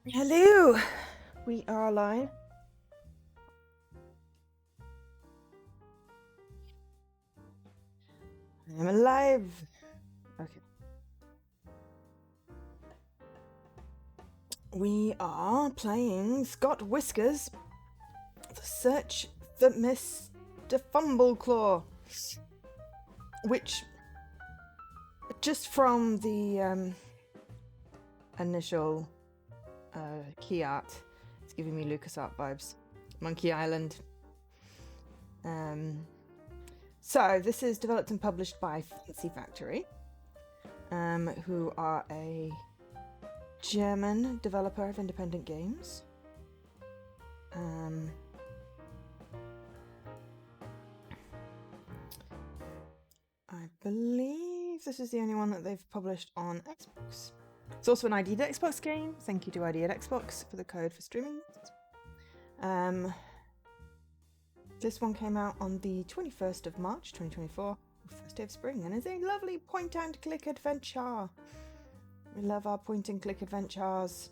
Hello! We are live. I am alive! Okay. We are playing Scott Whiskers, The Search for Mr. Fumbleclaw, which, just from the initial key art, it's giving me LucasArts vibes. Monkey Island. So, this is developed and published by Fancy Factory, who are a German developer of independent games. I believe this is the only one that they've published on Xbox. It's also an ID Xbox game. Thank you to ID Xbox for the code for streaming. This one came out on the 21st of March 2024, first day of spring, and is a lovely point and click adventure. We love our point and click adventures.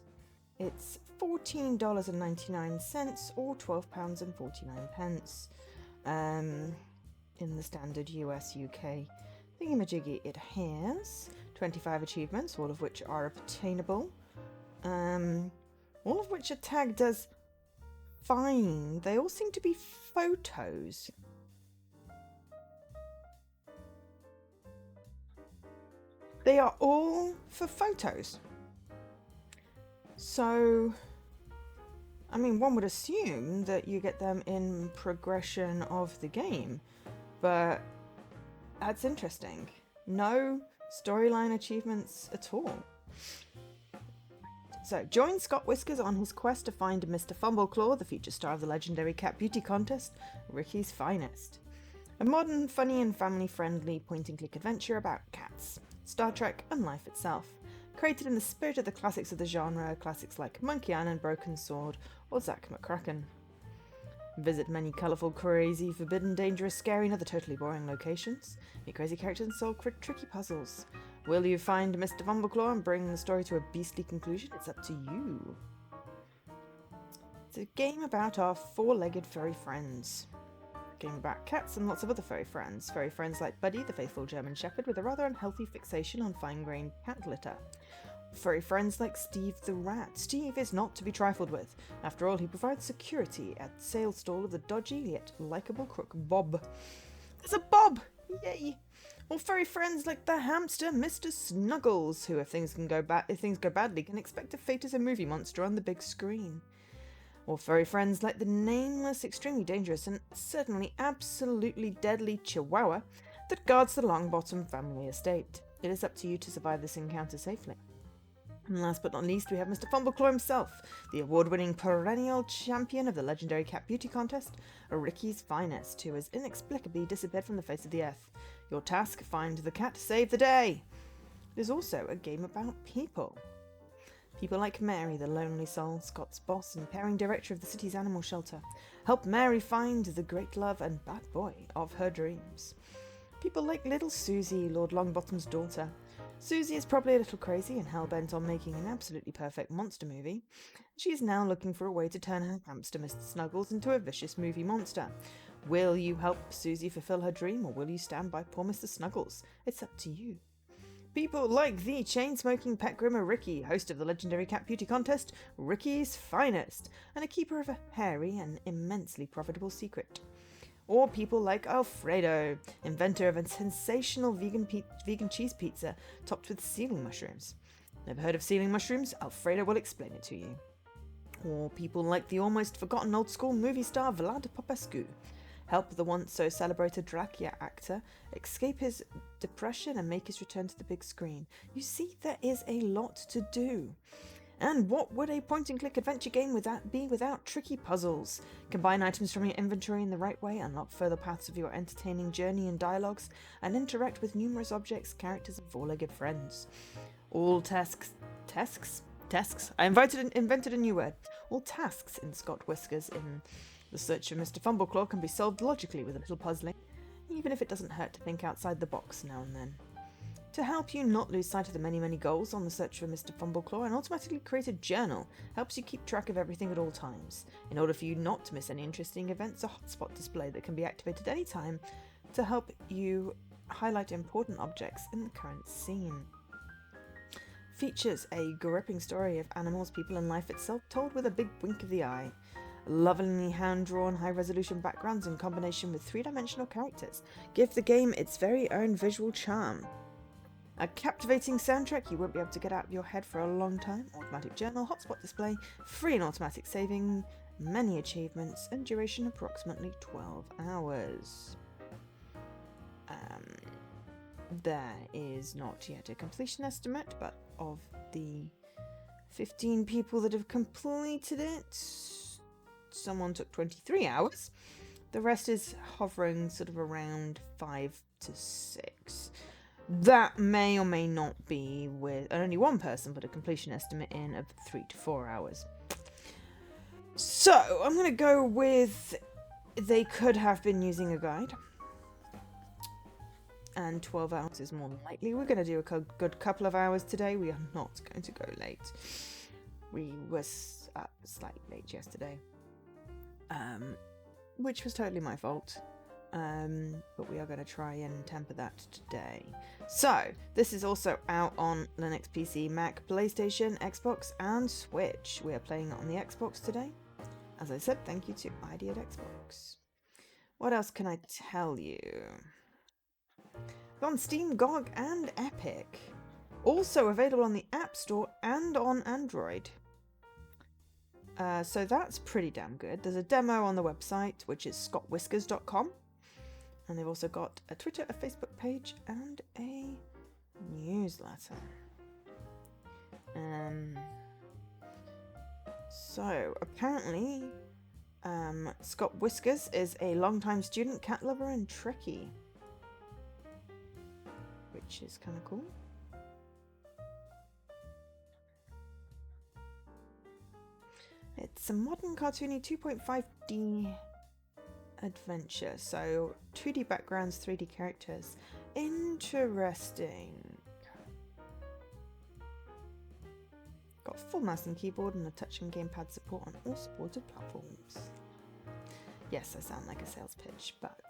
It's $14.99 or £12.49 in the standard US UK thingamajiggy. It has 25 achievements, all of which are obtainable, all of which are tagged as fine. They all seem to be photos. They are all for photos. So, I mean, one would assume that you get them in progression of the game, but that's interesting. No storyline achievements at all. So, join Scott Whiskers on his quest to find Mr. Fumbleclaw, the feature star of the legendary cat beauty contest, Ricky's Finest. A modern, funny and family-friendly point-and-click adventure about cats, Star Trek and life itself. Created in the spirit of the classics of the genre, classics like Monkey Island, Broken Sword, or Zack McCracken. Visit many colourful, crazy, forbidden, dangerous, scary, and other totally boring locations. Meet crazy characters and solve tricky puzzles. Will you find Mr. Fumbleclaw and bring the story to a beastly conclusion? It's up to you. It's a game about our four-legged furry friends. A game about cats and lots of other furry friends. Furry friends like Buddy, the faithful German Shepherd with a rather unhealthy fixation on fine-grained cat litter. Furry friends like Steve the Rat. Steve is not to be trifled with. After all, he provides security at the sales stall of the dodgy yet likeable crook Bob. There's a Bob! Yay! Or furry friends like the hamster Mr. Snuggles, who, if things go badly, can expect a fate as a movie monster on the big screen. Or furry friends like the nameless, extremely dangerous, and certainly absolutely deadly Chihuahua that guards the Longbottom family estate. It is up to you to survive this encounter safely. And last but not least, we have Mr. Fumbleclaw himself, the award-winning perennial champion of the legendary cat beauty contest, Ricky's Finest, who has inexplicably disappeared from the face of the earth. Your task, find the cat, save the day. It is also a game about people. People like Mary, the lonely soul, Scott's boss and pairing director of the city's animal shelter. Help Mary find the great love and bad boy of her dreams. People like little Susie, Lord Longbottom's daughter. Susie is probably a little crazy and hell-bent on making an absolutely perfect monster movie. She is now looking for a way to turn her hamster Mr. Snuggles into a vicious movie monster. Will you help Susie fulfill her dream, or will you stand by poor Mr. Snuggles? It's up to you. People like the chain-smoking pet groomer Ricky, host of the legendary cat beauty contest, Ricky's Finest, and a keeper of a hairy and immensely profitable secret. Or people like Alfredo, inventor of a sensational vegan cheese pizza topped with ceiling mushrooms. Never heard of ceiling mushrooms? Alfredo will explain it to you. Or people like the almost forgotten old school movie star Vlad Popescu. Help the once so celebrated Dracula actor escape his depression and make his return to the big screen. You see, there is a lot to do. And what would a point-and-click adventure game be without tricky puzzles? Combine items from your inventory in the right way, unlock further paths of your entertaining journey and dialogues, and interact with numerous objects, characters, and four-legged friends. All tasks? I invented a new word. All tasks in Scott Whiskers in The Search for Mr. Fumbleclaw can be solved logically with a little puzzling, even if it doesn't hurt to think outside the box now and then. To help you not lose sight of the many, many goals on the search for Mr. Fumbleclaw, an automatically created journal helps you keep track of everything at all times. In order for you not to miss any interesting events, a hotspot display that can be activated anytime to help you highlight important objects in the current scene. Features a gripping story of animals, people, and life itself, told with a big wink of the eye. Lovingly hand-drawn, high-resolution backgrounds in combination with three-dimensional characters give the game its very own visual charm. A captivating soundtrack you won't be able to get out of your head for a long time, automatic journal, hotspot display, free and automatic saving, many achievements, and duration approximately 12 hours. There is not yet a completion estimate, but of the 15 people that have completed it, someone took 23 hours. The rest is hovering sort of around 5 to 6. That may or may not be with only one person put a completion estimate in of 3 to 4 hours. So I'm going to go with they could have been using a guide. And 12 hours is more than likely. We're going to do a good couple of hours today. We are not going to go late. We were up slightly late yesterday. Which was totally my fault. But we are going to try and temper that today. So, this is also out on Linux, PC, Mac, PlayStation, Xbox, and Switch. We are playing it on the Xbox today. As I said, thank you to ID at Xbox. What else can I tell you? On Steam, GOG, and Epic. Also available on the App Store and on Android. So that's pretty damn good. There's a demo on the website, which is scottwhiskers.com. And they've also got a Twitter, a Facebook page, and a newsletter. So, apparently, Scott Whiskers is a longtime student, cat lover, and Trekkie. Which is kind of cool. It's a modern cartoony 2.5D adventure. So 2D backgrounds, 3D characters. Interesting. Got full mouse and keyboard and a touch and gamepad support on all supported platforms. Yes, I sound like a sales pitch, but...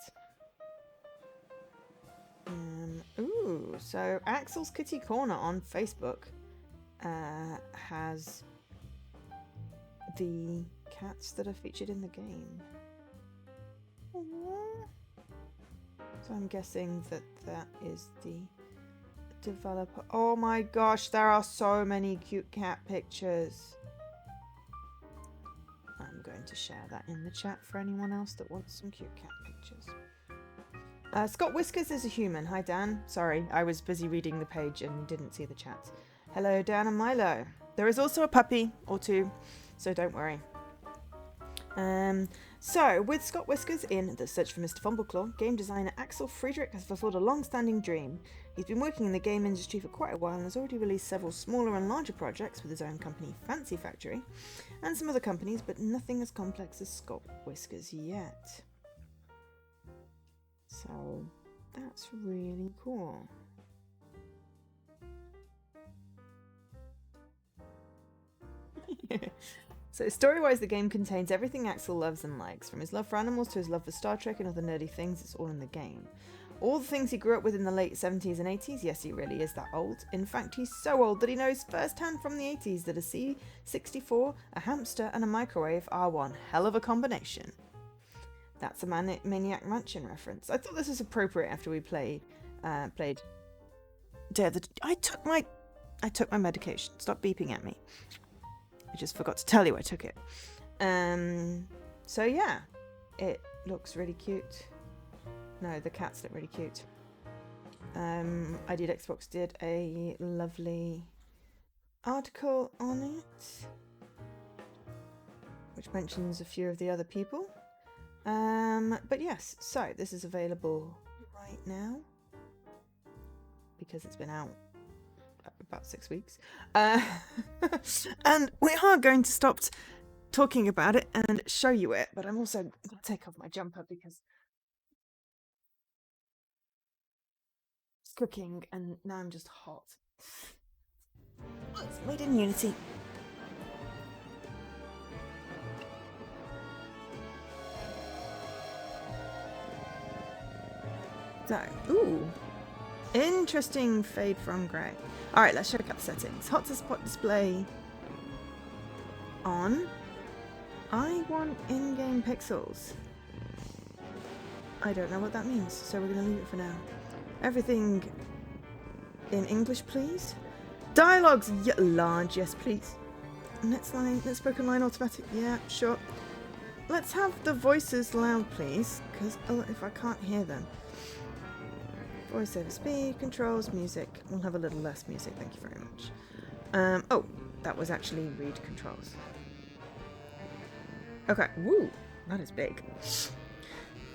ooh, so Axel's Kitty Corner on Facebook has the cats that are featured in the game. So I'm guessing that that is the developer. Oh my gosh, there are so many cute cat pictures. I'm going to share that in the chat for anyone else that wants some cute cat pictures. Scott Whiskers is a human. Hi, Dan. Sorry, I was busy reading the page and didn't see the chat. Hello, Dan and Milo. There is also a puppy or two, so don't worry. So, with Scott Whiskers in The Search for Mr. Fumbleclaw, game designer Axel Friedrich has fulfilled a long-standing dream. He's been working in the game industry for quite a while and has already released several smaller and larger projects with his own company, Fancy Factory, and some other companies, but nothing as complex as Scott Whiskers yet. So, that's really cool. So, story-wise, the game contains everything Axel loves and likes. From his love for animals to his love for Star Trek and other nerdy things, it's all in the game. All the things he grew up with in the late 70s and 80s, yes, he really is that old. In fact, he's so old that he knows firsthand from the 80s that a C64, a hamster, and a microwave are one hell of a combination. That's a Maniac Mansion reference. I thought this was appropriate after we played Day of the... I took my medication. Stop beeping at me. I just forgot to tell you I took it. So yeah, it looks really cute. No, the cats look really cute. Xbox did a lovely article on it, which mentions a few of the other people. But yes, so this is available right now because it's been out about 6 weeks. And we are going to stop talking about it and show you it, but I'm also going to take off my jumper because cooking, and now I'm just hot. It's made in Unity. So, ooh. Interesting fade from grey. Alright, let's check out the settings. Hotspot display on. I want in-game pixels. I don't know what that means, so we're going to leave it for now. Everything in English, please. Dialogues large, yes, please. Let's spoken line automatic, yeah, sure. Let's have the voices loud, please, because if I can't hear them. Voiceover speed, controls, music. We'll have a little less music, thank you very much. Oh, that was actually read controls. Okay, woo, that is big.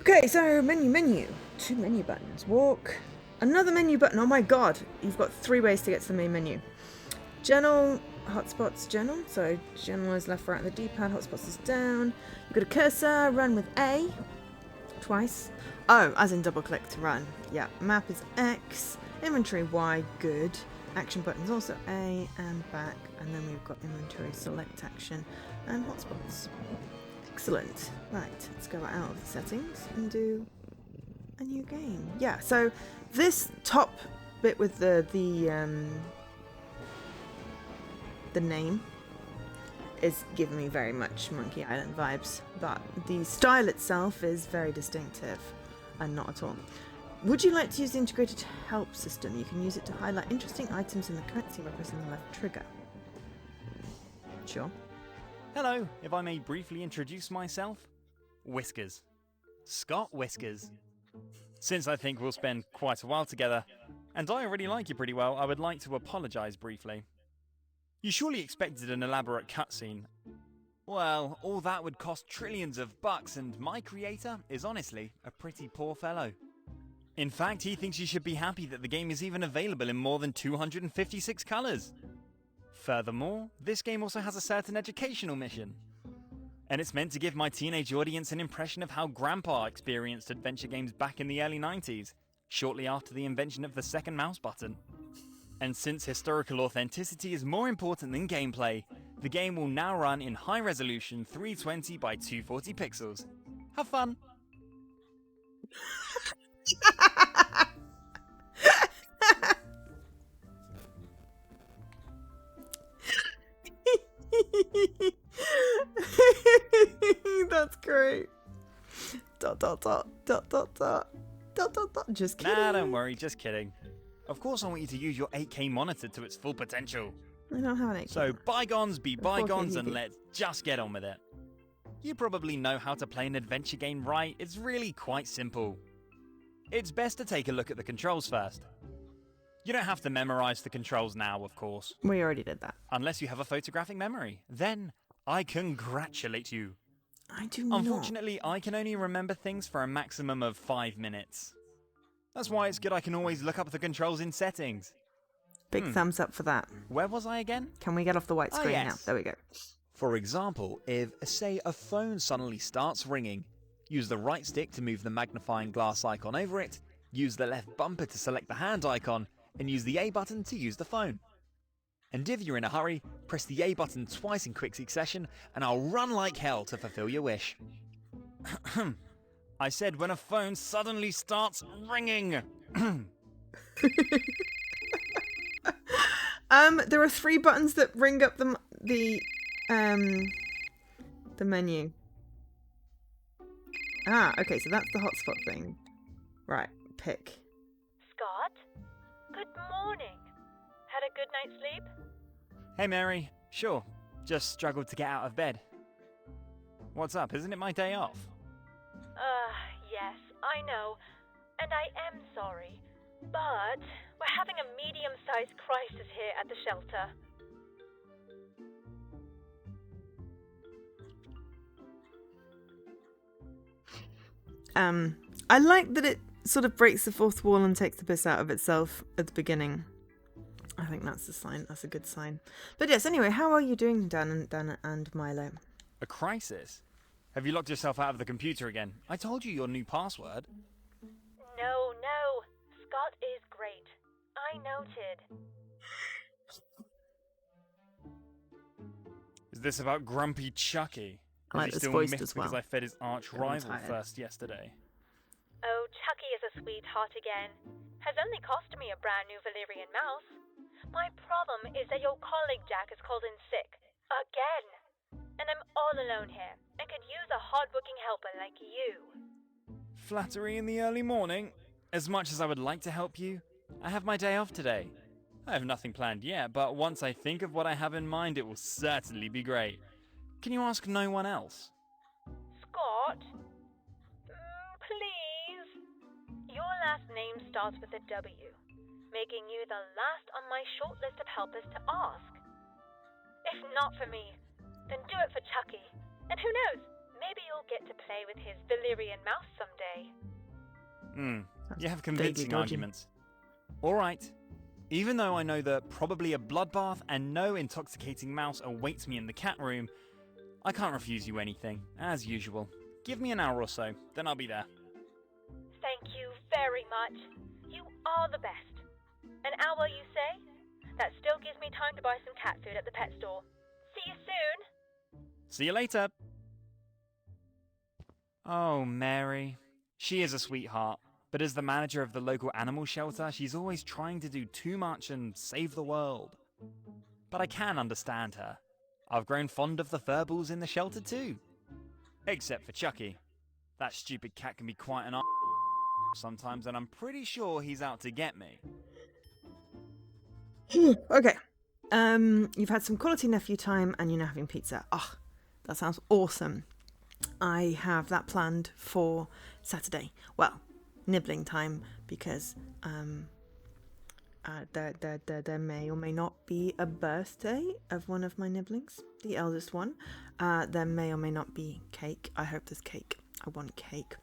Okay, so menu. 2 menu buttons. Walk. Another menu button. Oh my god, you've got 3 ways to get to the main menu. General, hotspots, general. So general is left, right on the D-pad, hotspots is down. You've got a cursor, run with A. Twice. Oh, as in double click to run. Yeah, map is X. Inventory Y, good. Action buttons also A and back. And then we've got inventory, select action, and hotspots. Excellent. Right, let's go out of the settings and do a new game. Yeah, so this top bit with the name is giving me very much Monkey Island vibes, but the style itself is very distinctive and not at all. Would you like to use the integrated help system? You can use it to highlight interesting items in the currency by pressing the left trigger. Sure. Hello, if I may briefly introduce myself. Whiskers. Scott Whiskers. Since I think we'll spend quite a while together, and I already like you pretty well, I would like to apologise briefly. You surely expected an elaborate cutscene. Well, all that would cost trillions of bucks, and my creator is honestly a pretty poor fellow. In fact, he thinks you should be happy that the game is even available in more than 256 colours. Furthermore, this game also has a certain educational mission. And it's meant to give my teenage audience an impression of how Grandpa experienced adventure games back in the early 90s, shortly after the invention of the second mouse button. And since historical authenticity is more important than gameplay, the game will now run in high resolution 320 by 240 pixels. Have fun! That's great. ... Just kidding. Nah, don't worry, just kidding. Of course I want you to use your 8K monitor to its full potential. I don't have an 8K. So bygones be bygones 4K and let's just get on with it. You probably know how to play an adventure game, right? It's really quite simple. It's best to take a look at the controls first. You don't have to memorize the controls now, of course. We already did that. Unless you have a photographic memory. Then, I congratulate you. I do not. Unfortunately, I can only remember things for a maximum of 5 minutes. That's why it's good I can always look up the controls in settings. Big thumbs up for that. Where was I again? Can we get off the white screen now? There we go. For example, if, say, a phone suddenly starts ringing, use the right stick to move the magnifying glass icon over it, use the left bumper to select the hand icon, and use the A button to use the phone. And if you're in a hurry, press the A button twice in quick succession, and I'll run like hell to fulfill your wish. I said when a phone suddenly starts ringing. There are 3 buttons that bring up the menu. Ah, okay, so that's the hotspot thing. Right, pick. Scott? Good morning. Had a good night's sleep? Hey Mary, sure, just struggled to get out of bed. What's up, isn't it my day off? Yes, I know. And I am sorry. But we're having a medium-sized crisis here at the shelter. I like that it sort of breaks the fourth wall and takes the piss out of itself at the beginning. I think that's a sign. That's a good sign. But yes, anyway, how are you doing, Dan and Milo? A crisis? Have you locked yourself out of the computer again? I told you your new password. No. Scott is great. Duly noted. Is this about Grumpy Chucky? I like Is he this still voice miffed as well. because I fed his arch Got him rival tired. first yesterday? Oh, Chucky is a sweetheart again. Has only cost me a brand new Valyrian mouse. My problem is that your colleague Jack has called in sick. Again. And I'm all alone here, and could use a hard-working helper like you. Flattery in the early morning? As much as I would like to help you, I have my day off today. I have nothing planned yet, but once I think of what I have in mind, it will certainly be great. Can you ask no one else? Scott? Please? Your last name starts with a W, making you the last on my short list of helpers to ask. If not for me, then do it for Chucky. And who knows, maybe you'll get to play with his Valyrian mouse someday. You have vaguely convincing dodgy. arguments. Alright. Even though I know that probably a bloodbath and no intoxicating mouse awaits me in the cat room, I can't refuse you anything, as usual. Give me an hour or so, then I'll be there. Thank you very much. You are the best. An hour, you say? That still gives me time to buy some cat food at the pet store. See you soon. See you later! Oh, Mary. She is a sweetheart, but as the manager of the local animal shelter, she's always trying to do too much and save the world. But I can understand her. I've grown fond of the furballs in the shelter too. Except for Chucky. That stupid cat can be quite an sometimes, and I'm pretty sure he's out to get me. Okay. You've had some quality nephew time and you're now having pizza. Oh, that sounds awesome. I have that planned for Saturday. Well, nibbling time, because there may or may not be a birthday of one of my nibblings, the eldest one. There may or may not be cake. I hope there's cake. I want cake.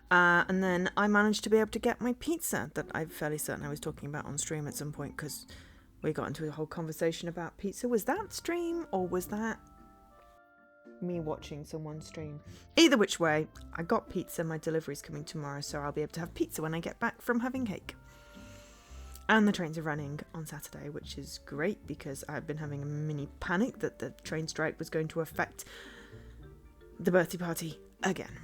And then I managed to be able to get my pizza that I'm fairly certain I was talking about on stream at some point, because we got into a whole conversation about pizza. Was that stream or was that me watching someone stream? Either which way, I got pizza. My delivery's coming tomorrow, so I'll be able to have pizza when I get back from having cake. And the trains are running on Saturday, which is great because I've been having a mini panic that the train strike was going to affect the birthday party again.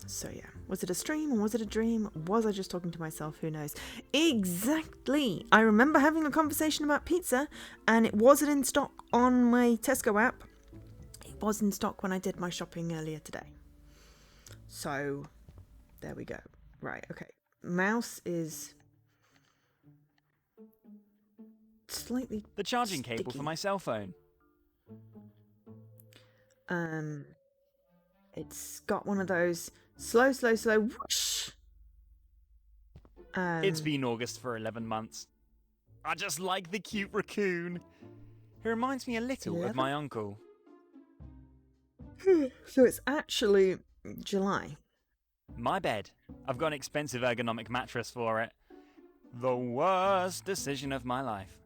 So yeah, was it a stream or was it a dream? Was I just talking to myself? Who knows? Exactly. I remember having a conversation about pizza and it wasn't in stock on my Tesco app. It was in stock when I did my shopping earlier today. So there we go. Right, okay. Mouse is slightly The charging cable sticky. for my cell phone. It's got one of those slow whoosh. It's been August for 11 months. I just like the cute raccoon. He reminds me a little of my uncle. So it's actually July. My bed. I've got an expensive ergonomic mattress for it. The worst decision of my life.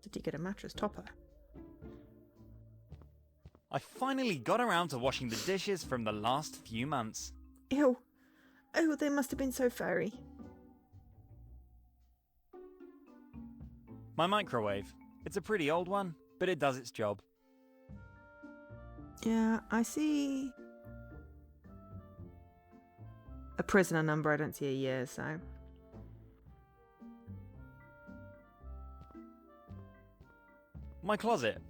Did you get a mattress topper? I finally got around to washing the dishes from the last few months. Ew. Oh, they must have been so furry. My microwave. It's a pretty old one, but it does its job. Yeah, I see a prisoner number. I don't see a year, so. My closet.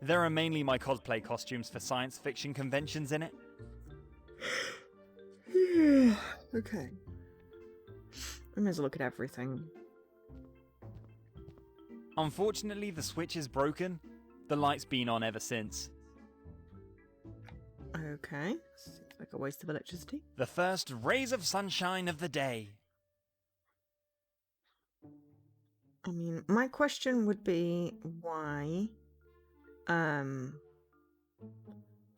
There are mainly my cosplay costumes for science fiction conventions in it. Okay. I may as well look at everything. Unfortunately, the switch is broken. The light's been on ever since. Okay. Seems like a waste of electricity. The first rays of sunshine of the day. I mean, my question would be why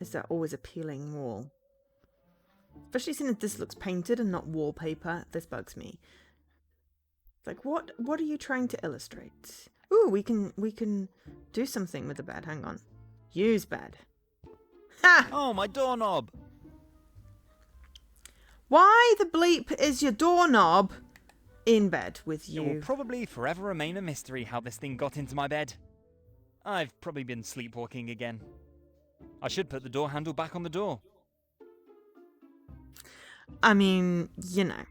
is that always a peeling wall? Especially since this looks painted and not wallpaper. This bugs me. Like, what are you trying to illustrate? Ooh, we can do something with the bed. Hang on. Use bed. Ha! Oh, my doorknob! Why the bleep is your doorknob in bed with It will you. probably forever remain a mystery how this thing got into my bed. I've probably been sleepwalking again. I should put the door handle back on the door. I mean, you know.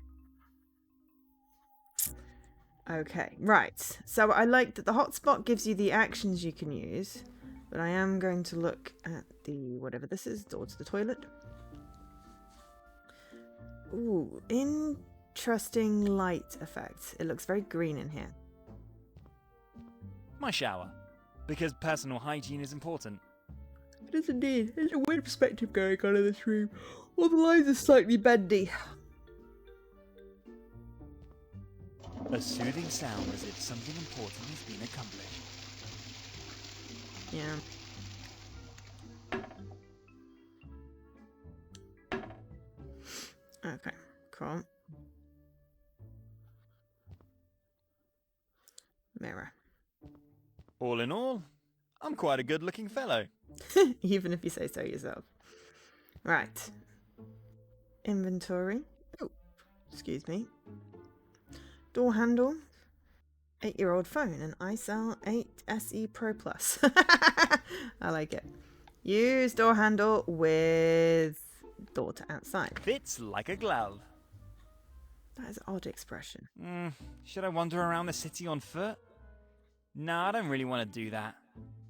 Okay, right. So I like that the hotspot gives you the actions you can use, but I am going to look at the, whatever this is, door to the toilet. Ooh, interesting light effect. It looks very green in here. My shower. Because personal hygiene is important. It is indeed. There's a weird perspective going on in this room. All the lines are slightly bendy. A soothing sound as if something important has been accomplished. Yeah. Okay, cool. Mirror. All in all, I'm quite a good-looking fellow. Even if you say so yourself. Right. Inventory. Oh, excuse me. Door handle. 8-year-old phone. An iCell 8 SE Pro Plus. I like it. Use door handle with door to outside. Fits like a glove. That is an odd expression. Should I wander around the city on foot? No, I don't really want to do that.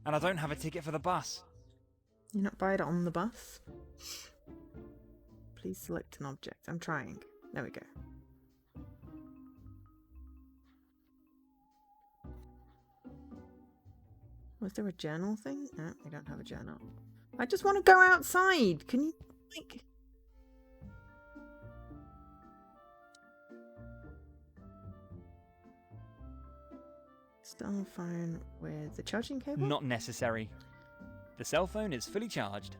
And I don't have a ticket for the bus. You're not buying it on the bus? Please select an object. I'm trying. There we go. Was there a journal thing? No, we don't have a journal. I just want to go outside. Can you, like... Cell phone with the charging cable? Not necessary. The cell phone is fully charged.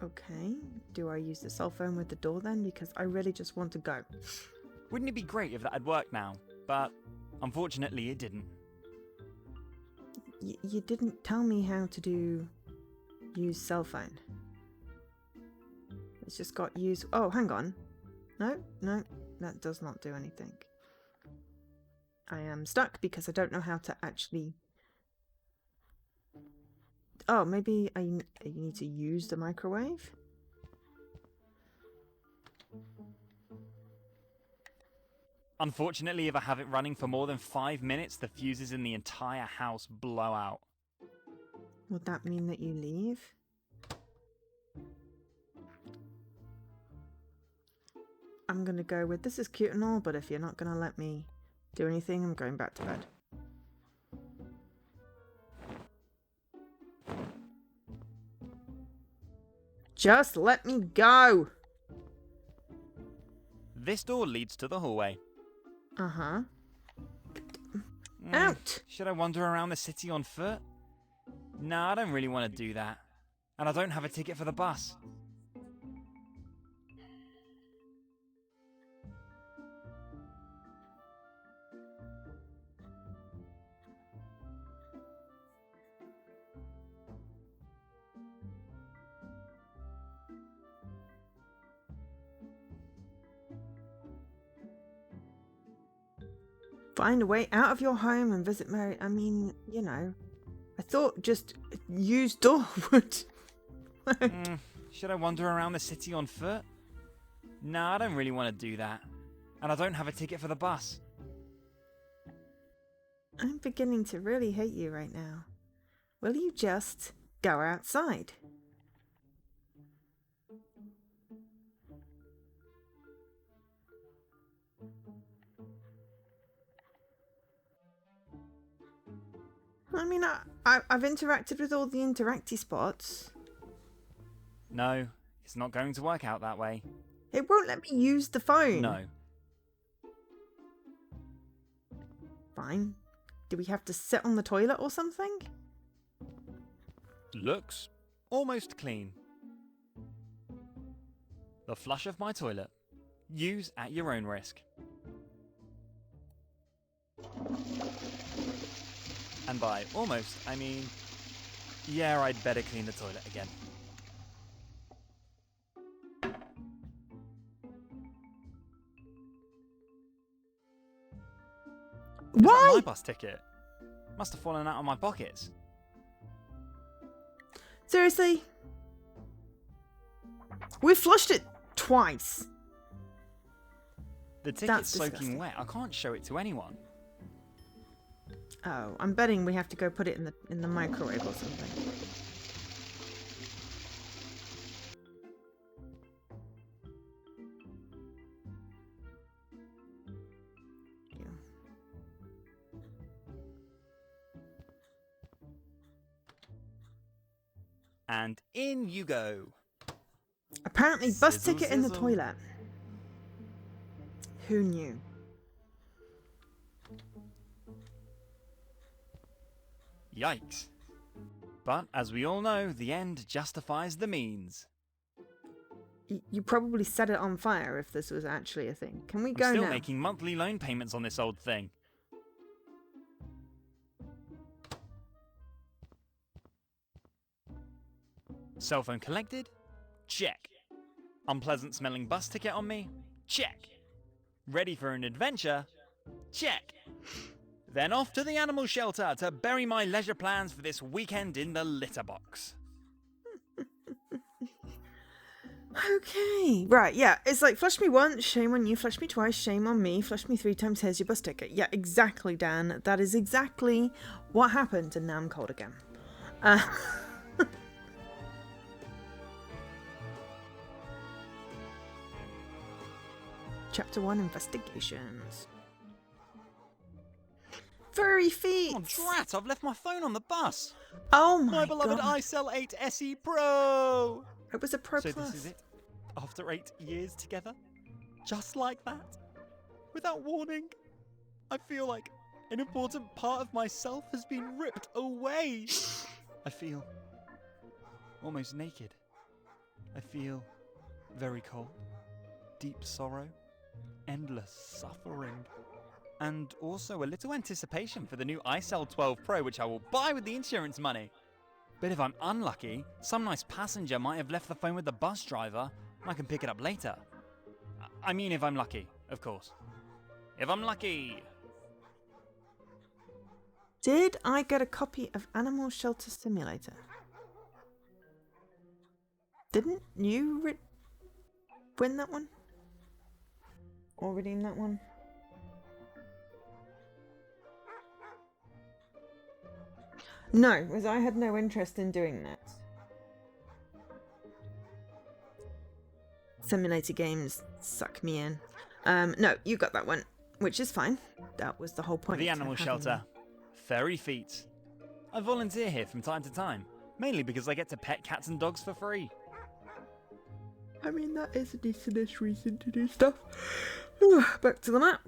Okay. Do I use the cell phone with the door then? Because I really just want to go. Wouldn't it be great if that had worked now? But unfortunately it didn't. You didn't tell me how to use cell phone. It's just got use... Oh, hang on. No, that does not do anything. I am stuck because I don't know how to actually... Oh, maybe I need to use the microwave? Unfortunately, if I have it running for more than 5 minutes, the fuses in the entire house blow out. Would that mean that you leave? I'm gonna go with, this is cute and all, but if you're not gonna let me do anything, I'm going back to bed. Just let me go! This door leads to the hallway. Uh-huh. Out! Should I wander around the city on foot? No, I don't really want to do that. And I don't have a ticket for the bus. Find a way out of your home and visit Mary. I mean, you know. I thought just use door would. Should I wander around the city on foot? No, I don't really want to do that. And I don't have a ticket for the bus. I'm beginning to really hate you right now. Will you just go outside? I mean, I've interacted with all the interacty spots. No, it's not going to work out that way. It won't let me use the phone. No. Fine. Do we have to sit on the toilet or something? Looks almost clean. The flush of my toilet. Use at your own risk. And by almost, I mean, yeah, I'd better clean the toilet again. Was that Why? my bus ticket? Must have fallen out of my pockets. Seriously? We flushed it twice. The ticket's That's soaking disgusting. wet. I can't show it to anyone. Oh, I'm betting we have to go put it in the microwave or something. And in you go. Apparently, bus Sizzle, ticket in the sizzle. toilet. Who knew? Yikes. But as we all know, the end justifies the means. You probably set it on fire if this was actually a thing. Can we I'm go still now? making monthly loan payments on this old thing. Cell phone collected? Check. Unpleasant smelling bus ticket on me? Check. Ready for an adventure? Check. Then off to the animal shelter to bury my leisure plans for this weekend in the litter box. Okay. Right, yeah. It's like, flush me once, shame on you. Flush me twice, shame on me. Flush me 3 times, here's your bus ticket. Yeah, exactly, Dan. That is exactly what happened, and now I'm cold again. Chapter 1, Investigations. Furry feet! Oh, drat, I've left my phone on the bus. Oh my My beloved god. iCell 8 SE Pro. It was a Pro So Plus. this is it? After 8 years together? Just like that? Without warning? I feel like an important part of myself has been ripped away. I feel almost naked. I feel very cold, deep sorrow, endless suffering, and also a little anticipation for the new iCell 12 Pro, which I will buy with the insurance money. But if I'm unlucky, some nice passenger might have left the phone with the bus driver, and I can pick it up later. I mean, if I'm lucky, of course. If I'm lucky. Did I get a copy of Animal Shelter Simulator? Didn't you win that one? Or redeem that one? No, because I had no interest in doing that. Simulator games suck me in. No, you got that one, which is fine. That was the whole point. The of animal having shelter. them. Furry feet. I volunteer here from time to time, mainly because I get to pet cats and dogs for free. I mean, that is a decent reason to do stuff. Back to the map.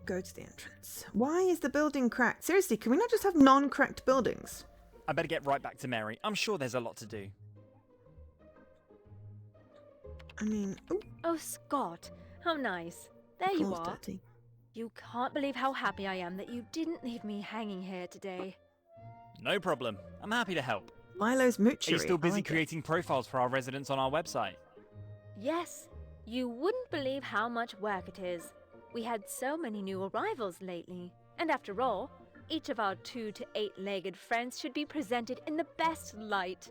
Go to the entrance. Why is the building cracked? Seriously, can we not just have non-cracked buildings? I better get right back to Mary. I'm sure there's a lot to do. I mean, ooh, Oh, Scott, how nice. There you floor's are. dirty. You can't believe how happy I am that you didn't leave me hanging here today. No problem. I'm happy to help. Milo's moochery. Are you still I busy like it. creating profiles for our residents on our website? Yes, you wouldn't believe how much work it is. We had so many new arrivals lately. And after all, each of our 2 to 8-legged friends should be presented in the best light.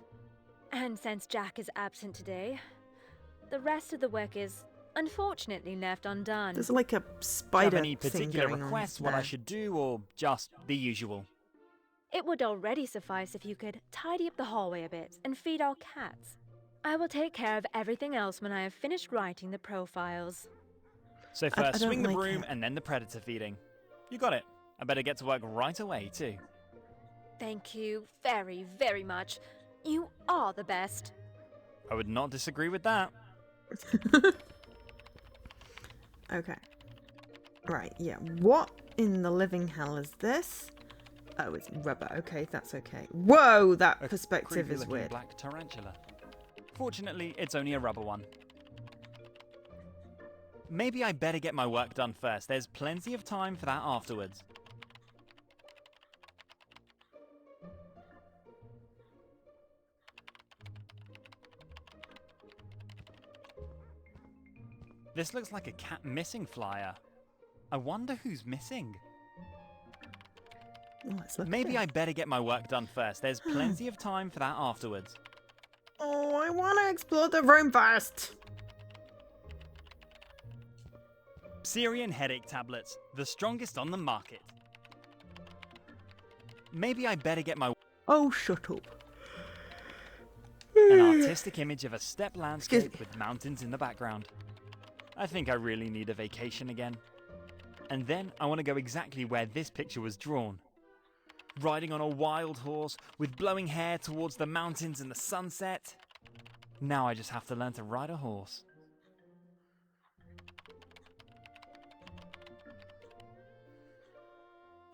And since Jack is absent today, the rest of the work is unfortunately left undone. There's like a Do you spider have any thing particular going requests on what I there. should do, or just the usual? It would already suffice if you could tidy up the hallway a bit and feed our cats. I will take care of everything else when I have finished writing the profiles. So I first, don't swing the like broom it. and then the predator feeding. You got it. I better get to work right away, too. Thank you very, very much. You are the best. I would not disagree with that. Okay. Right, yeah. What in the living hell is this? Oh, it's rubber. Okay, that's okay. Whoa, that A perspective is creepy-looking weird. black tarantula. Fortunately, it's only a rubber one. Maybe I better get my work done first. There's plenty of time for that afterwards. This looks like a cat missing flyer. I wonder who's missing. Oh, let's look Maybe at I it. better get my work done first. There's plenty of time for that afterwards. Oh, I want to explore the room first. Syrian headache tablets, the strongest on the market. Maybe I better get my Oh, shut up. an artistic image of a steppe Excuse landscape me. with mountains in the background. I think I really need a vacation again. And then I want to go exactly where this picture was drawn. Riding on a wild horse with blowing hair towards the mountains and the sunset. Now I just have to learn to ride a horse.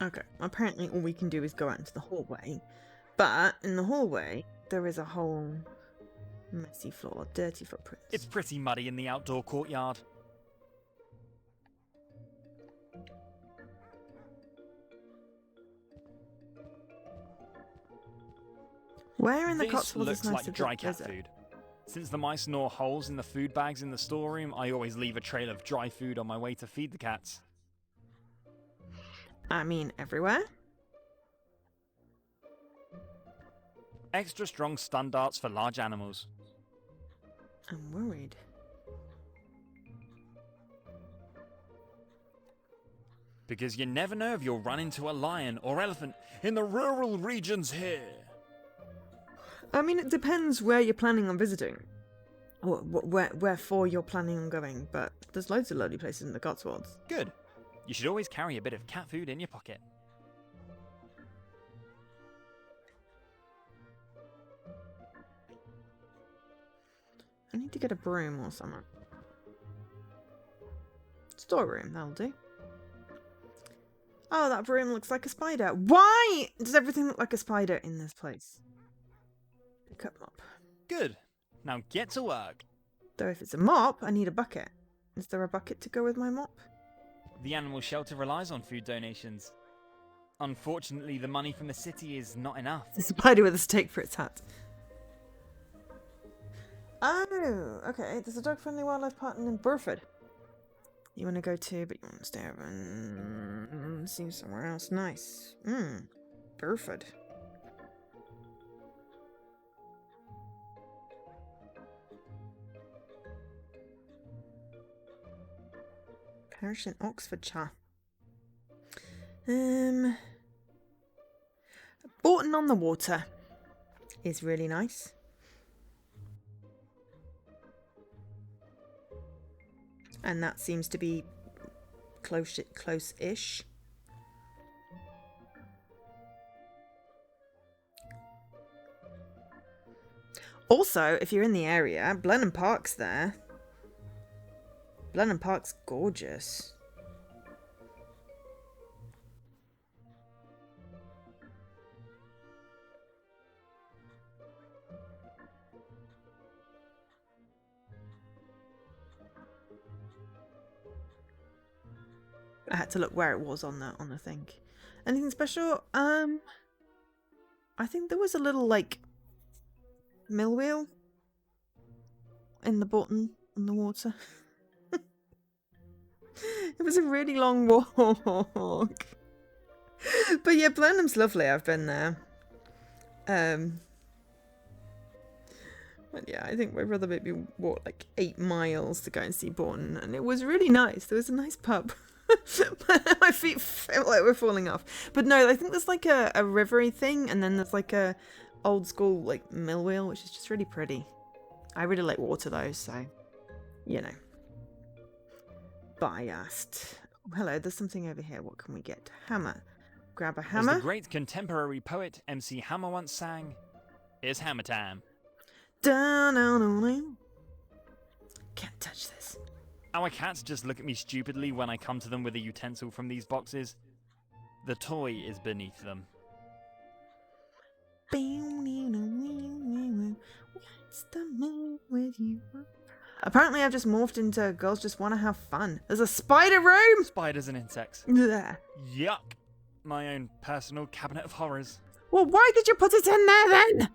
Okay, apparently all we can do is go out into the hallway. But in the hallway, there is a whole messy floor, dirty footprints. It's pretty muddy in the outdoor courtyard. Where in the This Cotswolds looks is nice like to dry drop cat desert? food. Since the mice gnaw holes in the food bags in the storeroom, I always leave a trail of dry food on my way to feed the cats. I mean, everywhere? Extra strong stun darts for large animals. I'm worried. Because you never know if you'll run into a lion or elephant in the rural regions here. I mean, it depends where you're planning on visiting. Or wherefore you're planning on going, but there's loads of lovely places in the Cotswolds. Good. You should always carry a bit of cat food in your pocket. I need to get a broom or something. Storeroom, that'll do. Oh, that broom looks like a spider. Why does everything look like a spider in this place? Pick up mop. Good. Now get to work. Though if it's a mop, I need a bucket. Is there a bucket to go with my mop? The animal shelter relies on food donations. Unfortunately, the money from the city is not enough. It's a spider with a stake for its hat. Oh, okay. There's a dog-friendly wildlife park in Burford. You want to go to, but you want to stay over and see somewhere else. Nice. Burford. Parish in Oxfordshire. Bourton on the Water is really nice. And that seems to be close-ish. Also, if you're in the area, Blenheim Park's there. Blenheim Park's gorgeous. I had to look where it was on the thing. Anything special? I think there was a little like mill wheel in the Bourton on the Water. It was a really long walk. But yeah, Blenheim's lovely. I've been there. But yeah, I think my brother made me walk like 8 miles to go and see Bourton, and it was really nice. There was a nice pub. My feet felt like we're falling off. But no, I think there's like a rivery thing, and then there's like a old school like mill wheel, which is just really pretty. I really like water though, so you know. Biased. Oh, hello, there's something over here. What can we get? Hammer. Grab a As hammer. the great contemporary poet MC Hammer once sang, "It's hammer time." Can't touch this. Our cats just look at me stupidly when I come to them with a utensil from these boxes. The toy is beneath them. What's the matter with you? Apparently I've just morphed into girls just want to have fun. There's a spider room! Spiders and insects. Blech. Yuck. My own personal cabinet of horrors. Well, why did you put it in there then?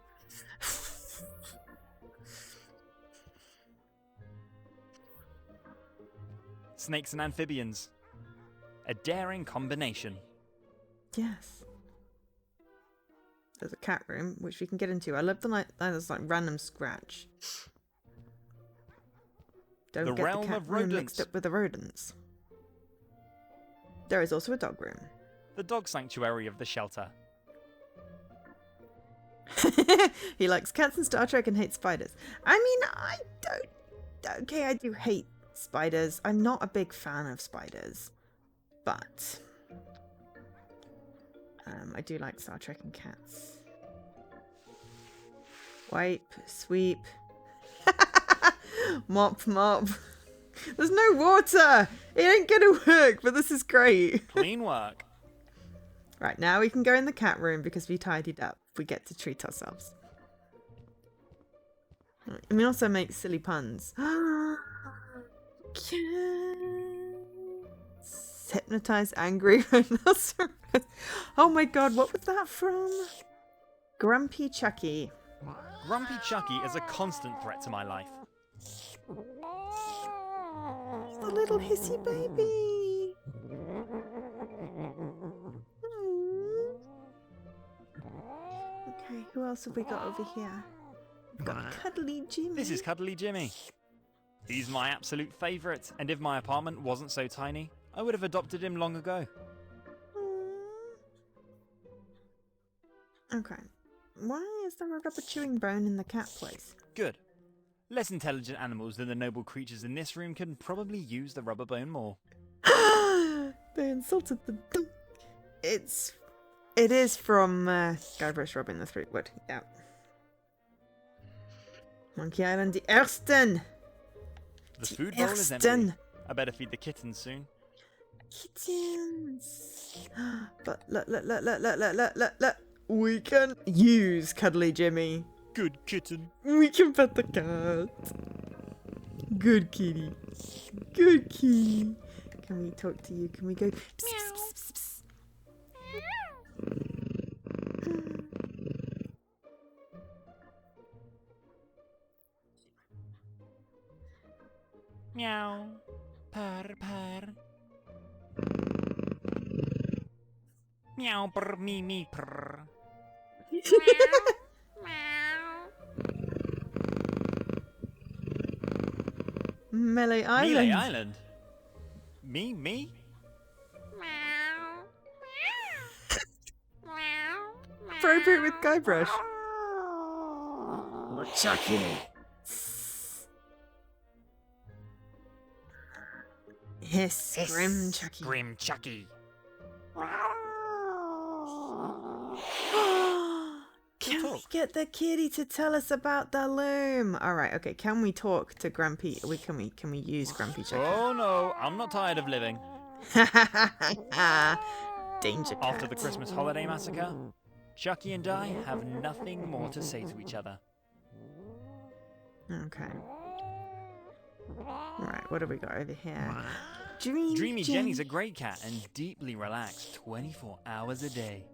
Snakes and amphibians. A daring combination. Yes. There's a cat room, which we can get into. I love the there's like random scratch. Don't The get realm the cat of room rodents. mixed up with the rodents. There is also a dog room. The dog sanctuary of the shelter. He likes cats and Star Trek and hates spiders. I mean, I don't... Okay, I do hate spiders. I'm not a big fan of spiders. But... I do like Star Trek and cats. Wipe, sweep. Mop, mop. There's no water! It ain't gonna work, but this is great. Clean work. Right, now we can go in the cat room because we tidied up. We get to treat ourselves. I mean, also make silly puns. Cats. Hypnotize angry rhinoceros. Oh my god, what was that from? Grumpy Chucky. Grumpy Chucky is a constant threat to my life. The little hissy baby. Okay, who else have we got over here? We've got Cuddly Jimmy. This is Cuddly Jimmy. He's my absolute favourite, and if my apartment wasn't so tiny, I would have adopted him long ago. Okay. Why is there a rubber chewing bone in the cat place? Good. Less intelligent animals than the noble creatures in this room can probably use the rubber bone more. They insulted the dog. It is from Guybrush Robin the Threepwood. Yeah. Monkey Island, die Ersten. The food bowl is empty. I better feed the kittens soon. Kittens. But look. We can use Cuddly Jimmy. Good kitten. We can pet the cat. Good kitty. Good kitty. Can we talk to you? Can we go? Psst, psst, psst, psst. Meow. Purr, purr. Meow, brr, me, purr. Melee Island. Melee Island? Me? Appropriate with Guybrush. Chucky. Hiss, Grim Chucky. Grim Chucky. Can we talk. get the kitty to tell us about the loom? All right, okay. Can we talk to Grumpy? Can we use Grumpy Chucky? Oh no, I'm not tired of living. Danger cat. After the Christmas holiday massacre, Chucky and I have nothing more to say to each other. Okay. All right, what have we got over here? Dreamy Jenny's a great cat and deeply relaxed 24 hours a day.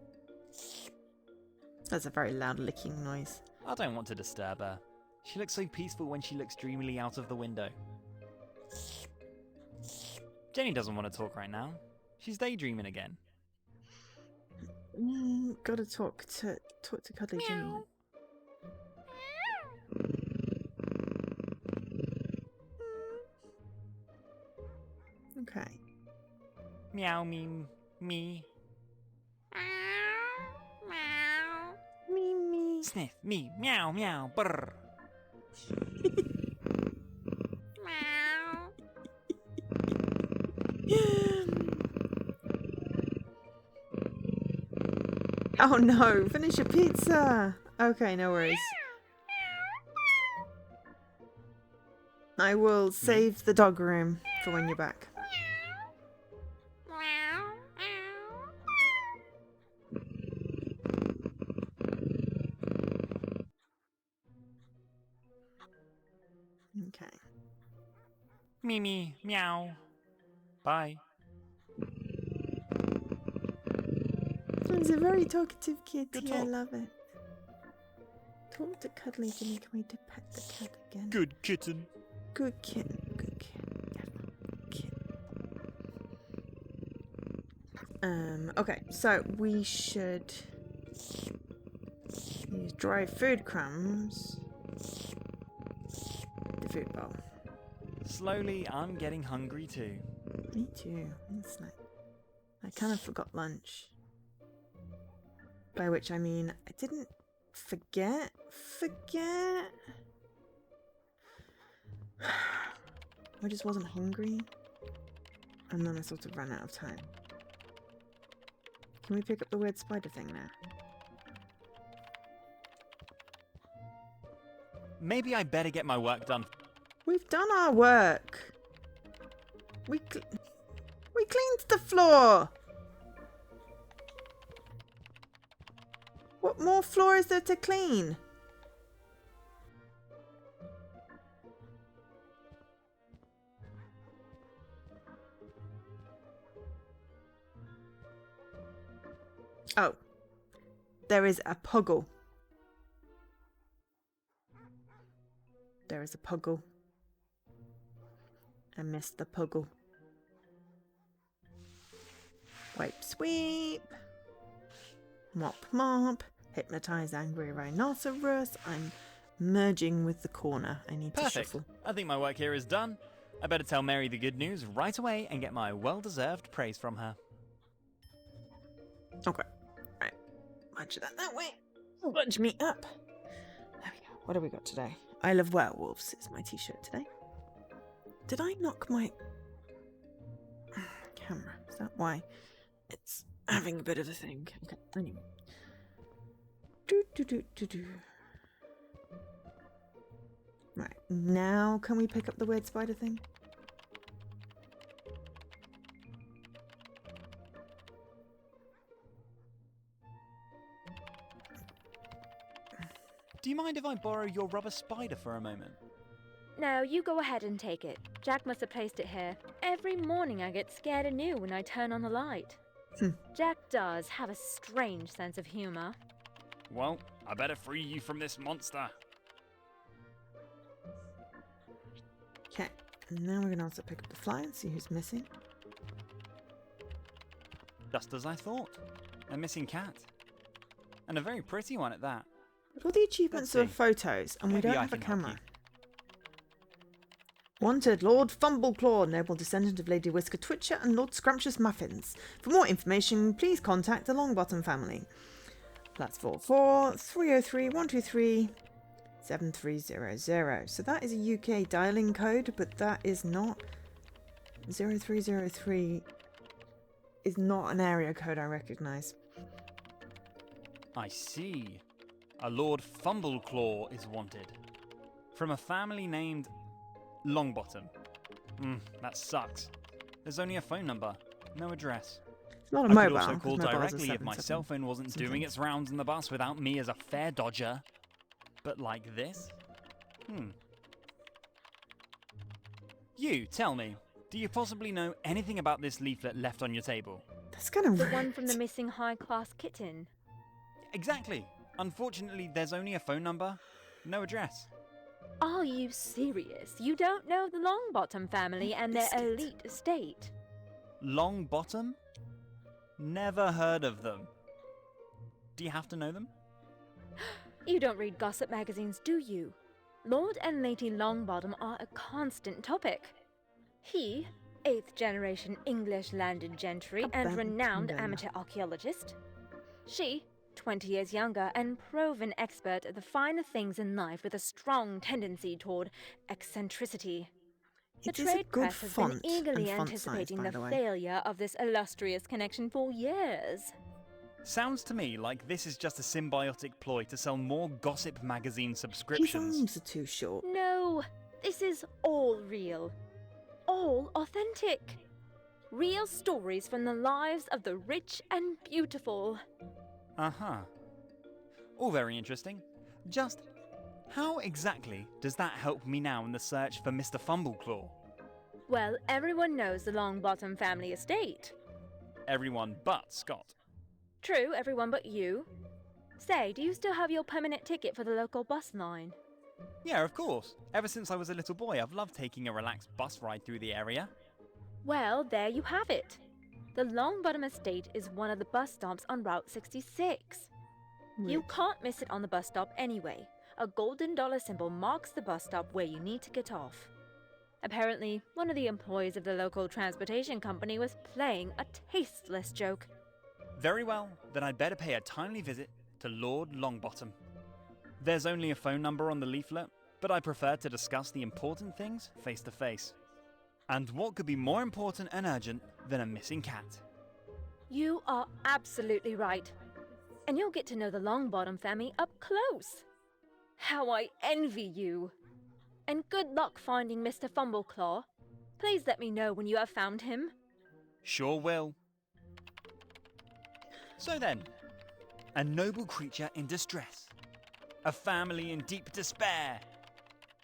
That's a very loud licking noise. I don't want to disturb her. She looks so peaceful when she looks dreamily out of the window. Jenny doesn't want to talk right now. She's daydreaming again. Gotta talk to Cuddly Jimmy. Okay. Meow, me. Me. Sniff, me, meow, brr. Oh no, finish your pizza! Okay, no worries. I will save the dog room for when you're back. Okay. Me, meow. Bye. He's a very talkative kitty. Good I talk. love it. Talk to Cuddly Jimmy. Can we pet the cat again? Good kitten. Good kitten. Good kitten. Good kitten. Okay, so we should use dry food crumbs. The food bowl. Slowly, I'm getting hungry too. Me too. It's like, I kind of forgot lunch. By which I mean, I didn't forget. I just wasn't hungry. And then I sort of ran out of time. Can we pick up the weird spider thing now? Maybe I better get my work done. We've done our work. We cleaned the floor. What more floor is there to clean? Oh, there is a puggle. There is a puggle. I missed the puggle. Wipe, sweep. Mop, mop. Hypnotize angry rhinoceros. I'm merging with the corner. I need to Perfect. shuffle. I think my work here is done. I better tell Mary the good news right away and get my well-deserved praise from her. Okay. Right. Bunch that way. Bunch me up. There we go. What have we got today? I Love Werewolves is my t-shirt today. Did I knock my camera? Is that why it's having a bit of a thing? Okay, anyway. Do. Right, now can we pick up the weird spider thing? Do you mind if I borrow your rubber spider for a moment? No, you go ahead and take it. Jack must have placed it here. Every morning I get scared anew when I turn on the light. Jack does have a strange sense of humour. Well, I better free you from this monster. Okay, and now we're going to also pick up the fly and see who's missing. Just as I thought. A missing cat. And a very pretty one at that. But all the achievements Let's are see. photos, and we Maybe don't I have a can help camera. you. Wanted, Lord Fumbleclaw, noble descendant of Lady Whisker Twitcher and Lord Scrumptious Muffins. For more information, please contact the Longbottom family. That's 443123730. So that is a UK dialing code, but that is not 0303 is not an area code I recognise. I see. A Lord Fumbleclaw is wanted. From a family named Longbottom. That sucks. There's only a phone number, no address. It's not a I mobile. could also 'cause call mobiles are directly if my 77 cell phone wasn't doing something. its rounds in the bus without me as a fare dodger. But like this? You, tell me, do you possibly know anything about this leaflet left on your table? That's kind of The one from the missing high-class kitten. Exactly. Unfortunately, there's only a phone number, no address. Are you serious? You don't know the Longbottom family and their Biscuit. elite estate? Longbottom? Never heard of them. Do you have to know them? You don't read gossip magazines, do you? Lord and Lady Longbottom are a constant topic. He, 8th generation English landed gentry and Abandoned renowned kingdom. amateur archaeologist. She, 20 years younger and proven expert at the finer things in life with a strong tendency toward eccentricity. The It is a trade good press has been font eagerly and font size, anticipating by the the way. failure of this illustrious connection for years. Sounds to me like this is just a symbiotic ploy to sell more gossip magazine His subscriptions. arms are too short. No, this is all real. All authentic. Real stories from the lives of the rich and beautiful. Uh-huh. All very interesting. Just how exactly does that help me now in the search for Mr. Fumbleclaw? Well, everyone knows the Longbottom family estate. Everyone but Scott. True, everyone but you. Say, do you still have your permanent ticket for the local bus line? Yeah, of course. Ever since I was a little boy, I've loved taking a relaxed bus ride through the area. Well, there you have it. The Longbottom Estate is one of the bus stops on Route 66. You can't miss it on the bus stop anyway. A golden dollar symbol marks the bus stop where you need to get off. Apparently, one of the employees of the local transportation company was playing a tasteless joke. Very well, then I'd better pay a timely visit to Lord Longbottom. There's only a phone number on the leaflet, but I prefer to discuss the important things face to face. And what could be more important and urgent than a missing cat? You are absolutely right. And you'll get to know the Longbottom family up close. How I envy you. And good luck finding Mr. Fumbleclaw. Please let me know when you have found him. Sure will. So then, a noble creature in distress. A family in deep despair.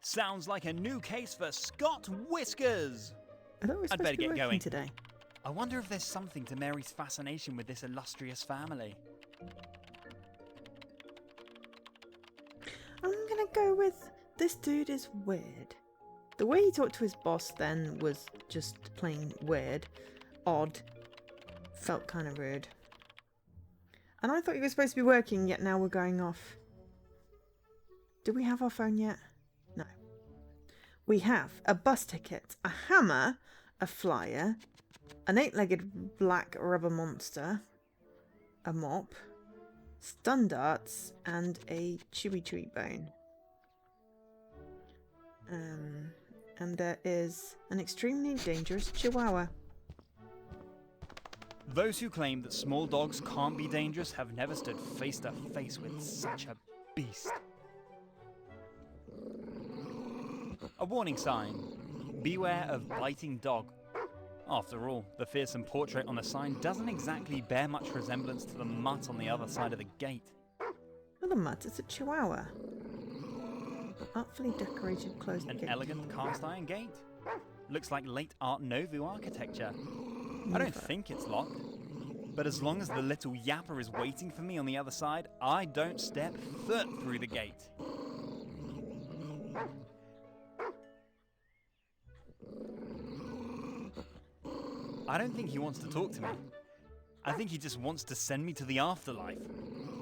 Sounds like a new case for Scott Whiskers. I thought we were I'd supposed better to be get working going. today. I wonder if there's something to Mary's fascination with this illustrious family. I'm gonna go with this dude is weird. The way he talked to his boss then was just plain weird, odd, felt kind of rude. And I thought you were supposed to be working, yet now we're going off. Do we have our phone yet? No. We have a bus ticket, a hammer, a flyer, an 8-legged black rubber monster, a mop, stun darts, and a chewy tree bone. And there is an extremely dangerous chihuahua. Those who claim that small dogs can't be dangerous have never stood face to face with such a beast. A warning sign. Beware of biting dog. After all, the fearsome portrait on the sign doesn't exactly bear much resemblance to the mutt on the other side of the gate. Not a mutt, it's a chihuahua. Artfully decorated closed An gate. elegant cast iron gate. Looks like late Art Nouveau architecture. I don't think it's locked. But as long as the little yapper is waiting for me on the other side, I don't step foot through the gate. I don't think he wants to talk to me. I think he just wants to send me to the afterlife.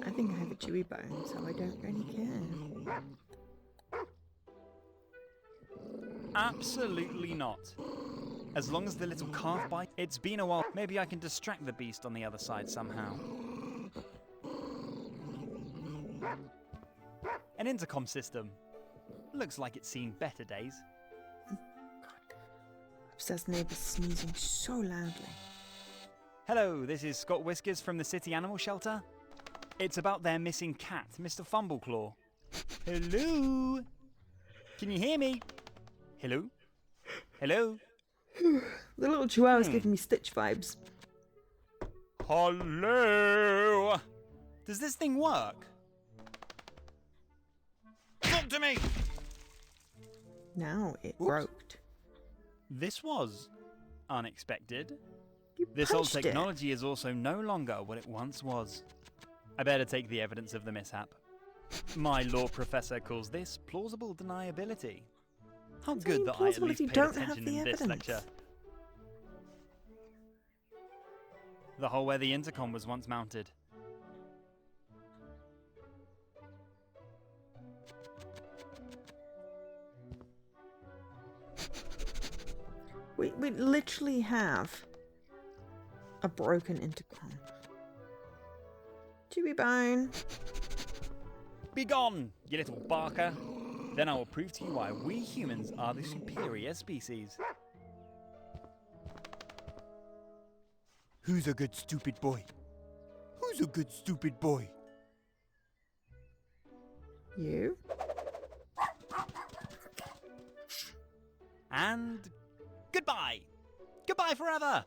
I think I have a chewy bone, so I don't really care. Absolutely not. As long as the little calf bite. It's been a while. Maybe I can distract the beast on the other side somehow. An intercom system. Looks like it's seen better days. Obsessed neighbours sneezing so loudly. Hello, this is Scott Whiskers from the City Animal Shelter. It's about their missing cat, Mr. Fumbleclaw. Hello? Can you hear me? Hello? Hello? The little chihuahua's giving me Stitch vibes. Hello? Does this thing work? Talk to me! Now it Oops. broke. This was unexpected. You This old punched it. technology is also no longer what it once was. I better take the evidence of the mishap. My law professor calls this plausible deniability. How It's good only that I at plausible least if you paid don't have attention the in this evidence. lecture. The hole where the intercom was once mounted. We literally have a broken intercom. Chewy bone. Be gone, you little barker. Then I will prove to you why we humans are the superior species. Who's a good stupid boy? Who's a good stupid boy? You? And goodbye. Goodbye forever.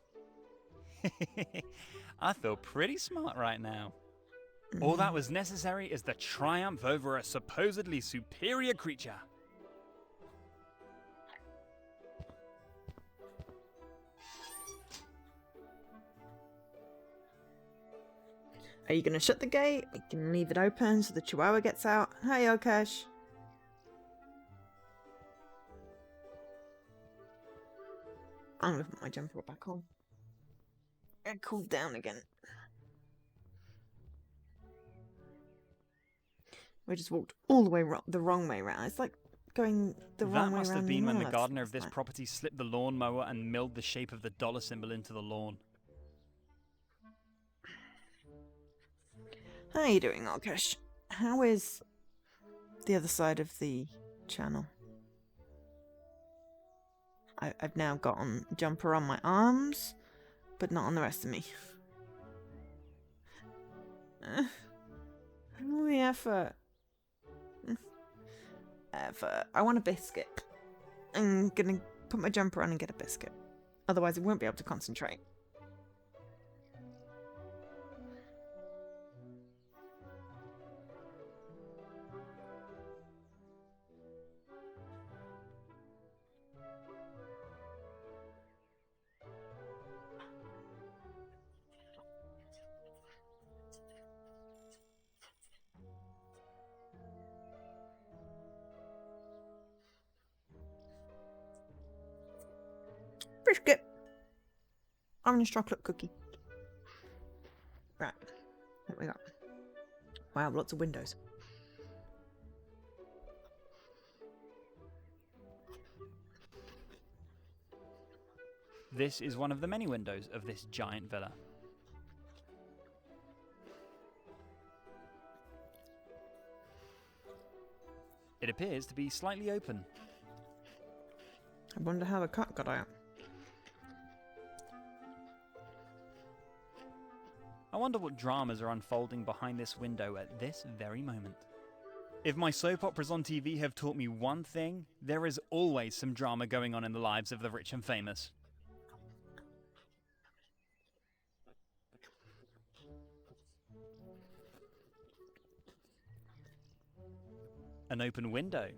I feel pretty smart right now. All that was necessary is the triumph over a supposedly superior creature. Are you going to shut the gate? We can leave it open so the chihuahua gets out. Hi, Yokesh. I'm going to put my jumper back on. get cooled down again. We just walked all the way the wrong way round. It's like going the wrong way That must round. have been when the Monoliths gardener of last this night. property slipped the lawnmower and milled the shape of the dollar symbol into the lawn. How are you doing, Alkesh? How is the other side of the channel? I've now got a jumper on my arms, but not on the rest of me. All the effort. I want a biscuit. I'm gonna put my jumper on and get a biscuit. Otherwise, I won't be able to concentrate. Biscuit. Orange chocolate cookie. Right. What we got? Wow, lots of windows. This is one of the many windows of this giant villa. It appears to be slightly open. I wonder how the cat got out. I wonder what dramas are unfolding behind this window at this very moment. If my soap operas on TV have taught me one thing, there is always some drama going on in the lives of the rich and famous. An open window.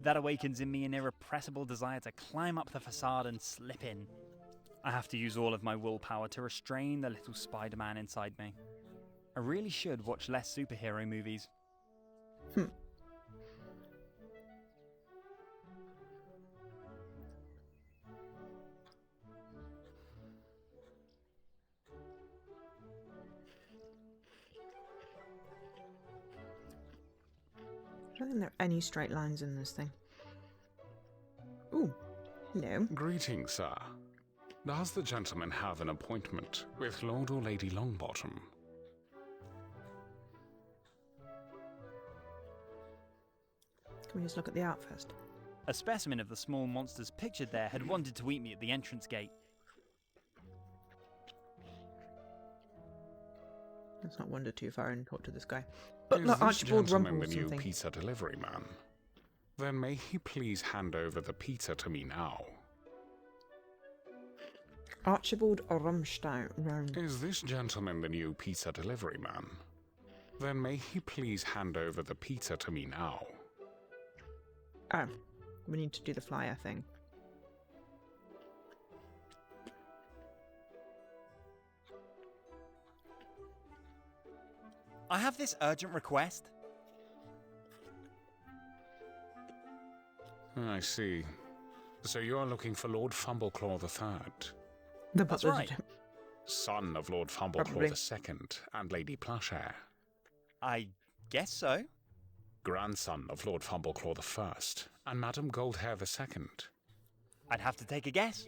That awakens in me an irrepressible desire to climb up the facade and slip in. I have to use all of my willpower to restrain the little Spider-Man inside me. I really should watch less superhero movies. I don't think there are any straight lines in this thing. Ooh, hello. Greetings, sir. Does the gentleman have an appointment with Lord or Lady Longbottom? Can we just look at the art first? A specimen of the small monsters pictured there had wanted to eat me at the entrance gate. Let's not wander too far and talk to this guy. But Is look, this Archibald gentleman Rumpel or the new something. pizza delivery man? Then may he please hand over the pizza to me now? Archibald Rumstein. Is this gentleman the new pizza delivery man? Then may he please hand over the pizza to me now? Oh, we need to do the flyer thing. I have this urgent request. I see. So you're looking for Lord Fumbleclaw III, The That's butler's right. attempt. son of Lord Fumbleclaw Probably. II and Lady Plushhair, I guess so. grandson of Lord Fumbleclaw I and Madame Goldhair II, I'd have to take a guess.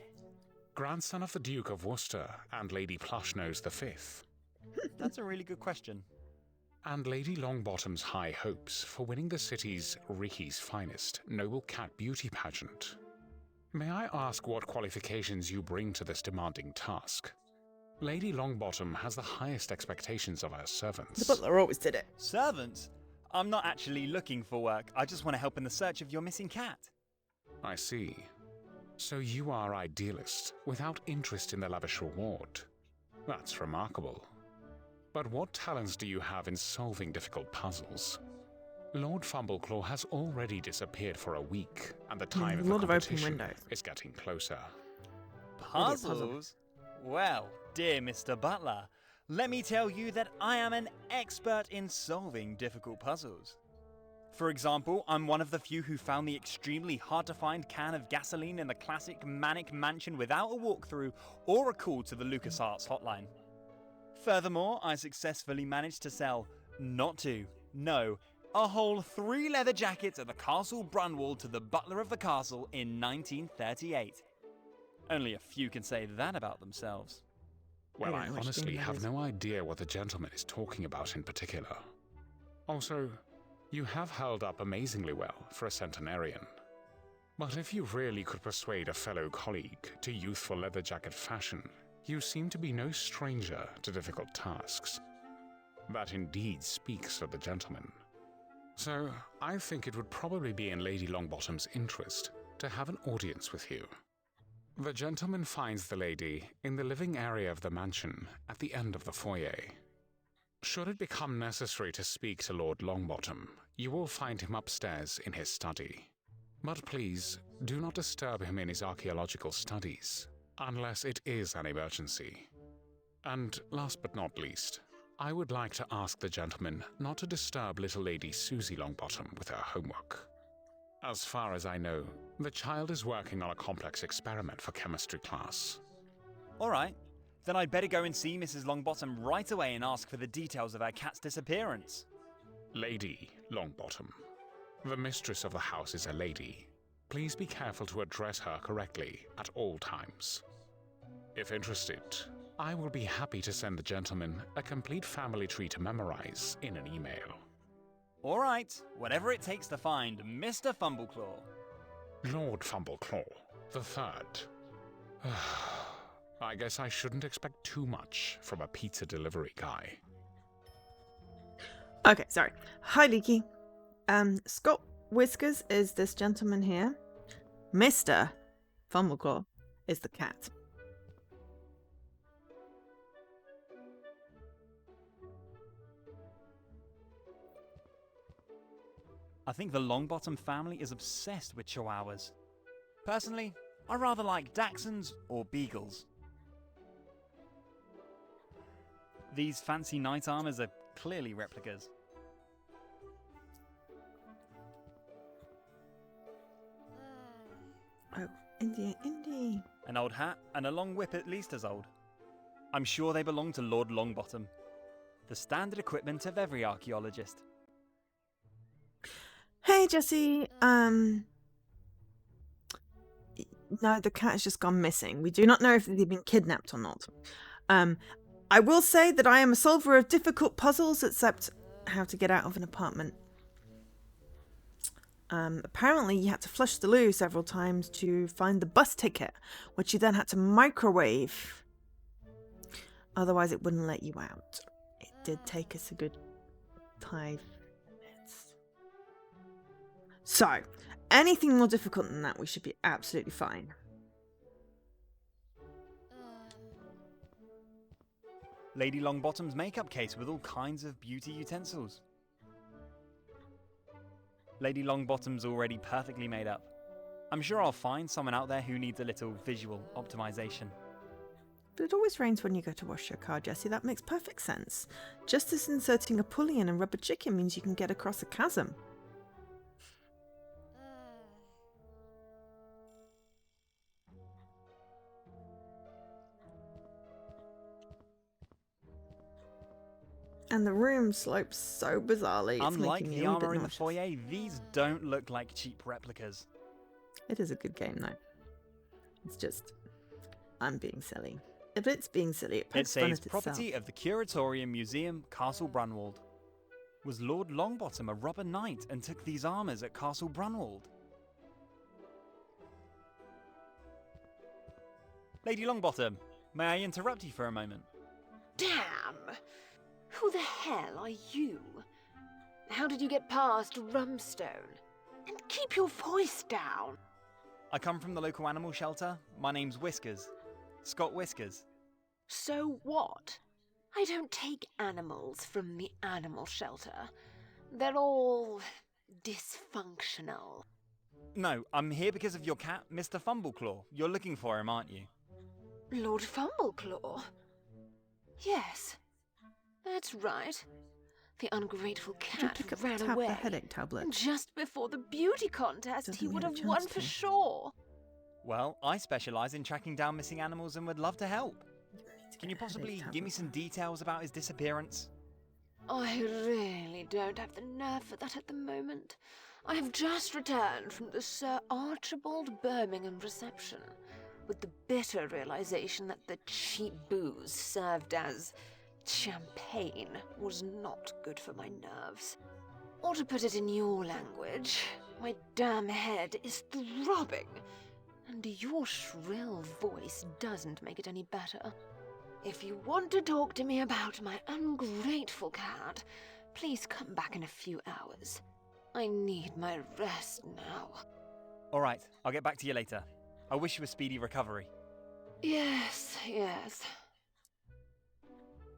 grandson of the Duke of Worcester and Lady Plushnose V, That's a really good question. and Lady Longbottom's high hopes for winning the city's Ricky's Finest Noble Cat Beauty Pageant. May I ask what qualifications you bring to this demanding task? Lady Longbottom has the highest expectations of her servants. The butler always did it. Servants? I'm not actually looking for work. I just want to help in the search of your missing cat. I see. So you are idealist, without interest in the lavish reward. That's remarkable. But what talents do you have in solving difficult puzzles? Lord Fumbleclaw has already disappeared for a week, and the time there's of a the lot of open competition windows. is getting closer. puzzle. Puzzles? Well, dear Mr. Butler, let me tell you that I am an expert in solving difficult puzzles. For example, I'm one of the few who found the extremely hard-to-find can of gasoline in the classic Manic Mansion without a walkthrough or a call to the LucasArts hotline. Furthermore, I successfully managed to sell, a whole 3 leather jackets at the Castle Brunwald to the butler of the castle in 1938. Only a few can say that about themselves. Well, I I don't know which honestly game that have is. no idea what the gentleman is talking about in particular. Also, you have held up amazingly well for a centenarian. But if you really could persuade a fellow colleague to youthful leather jacket fashion, you seem to be no stranger to difficult tasks. That indeed speaks of the gentleman. So, I think it would probably be in Lady Longbottom's interest to have an audience with you. The gentleman finds the lady in the living area of the mansion at the end of the foyer. Should it become necessary to speak to Lord Longbottom, you will find him upstairs in his study. But please, do not disturb him in his archaeological studies, unless it is an emergency. And last but not least, I would like to ask the gentleman not to disturb little Lady Susie Longbottom with her homework. As far as I know, the child is working on a complex experiment for chemistry class. Alright, then I'd better go and see Mrs. Longbottom right away and ask for the details of her cat's disappearance. Lady Longbottom. The mistress of the house is a lady. Please be careful to address her correctly at all times. If interested, I will be happy to send the gentleman a complete family tree to memorize in an email. Alright, whatever it takes to find Mr. Fumbleclaw. Lord Fumbleclaw, the third. I guess I shouldn't expect too much from a pizza delivery guy. Okay, sorry. Hi, Leaky. Scott Whiskers is this gentleman here. Mr. Fumbleclaw is the cat. I think the Longbottom family is obsessed with chihuahuas. Personally, I rather like Dachshunds or Beagles. These fancy knight armors are clearly replicas. Oh, Indy. An old hat and a long whip at least as old. I'm sure they belong to Lord Longbottom. The standard equipment of every archaeologist. Hey, Jesse. No, the cat has just gone missing. We do not know if they've been kidnapped or not. I will say that I am a solver of difficult puzzles, except how to get out of an apartment. Apparently, you had to flush the loo several times to find the bus ticket, which you then had to microwave. Otherwise, it wouldn't let you out. It did take us a good 5 minutes. So, anything more difficult than that, we should be absolutely fine. Lady Longbottom's makeup case with all kinds of beauty utensils. Lady Longbottom's already perfectly made up. I'm sure I'll find someone out there who needs a little visual optimization. But it always rains when you go to wash your car, Jesse. That makes perfect sense. Just as inserting a pulley in a rubber chicken means you can get across a chasm. And the room slopes so bizarrely. It's Unlike making me the a little bit armor in the nauseous. foyer, these don't look like cheap replicas. It is a good game, though. It's just, I'm being silly. If it's being silly, it It pokes fun says at property itself. of the Curatorium Museum, Castle Brunwald. Was Lord Longbottom a robber knight and took these armours at Castle Brunwald? Lady Longbottom, may I interrupt you for a moment? Damn! Who the hell are you? How did you get past Rumstone? And keep your voice down. I come from the local animal shelter. My name's Whiskers. Scott Whiskers. So what? I don't take animals from the animal shelter. They're all dysfunctional. No, I'm here because of your cat, Mr. Fumbleclaw. You're looking for him, aren't you? Lord Fumbleclaw? Yes, that's right. The ungrateful Did you cat pick up ran the away. headache tablet? And just before the beauty contest, Doesn't he he would have a have won chance for to? sure. Well, I specialise in tracking down missing animals and would love to help. Can you possibly give me some details about his disappearance? I really don't have the nerve for that at the moment. I have just returned from the Sir Archibald Birmingham reception, with the bitter realization that the cheap booze served as champagne was not good for my nerves. Or to put it in your language, my damn head is throbbing, and your shrill voice doesn't make it any better. If you want to talk to me about my ungrateful cat, please come back in a few hours. I need my rest now. Alright, I'll get back to you later. I wish you a speedy recovery. Yes.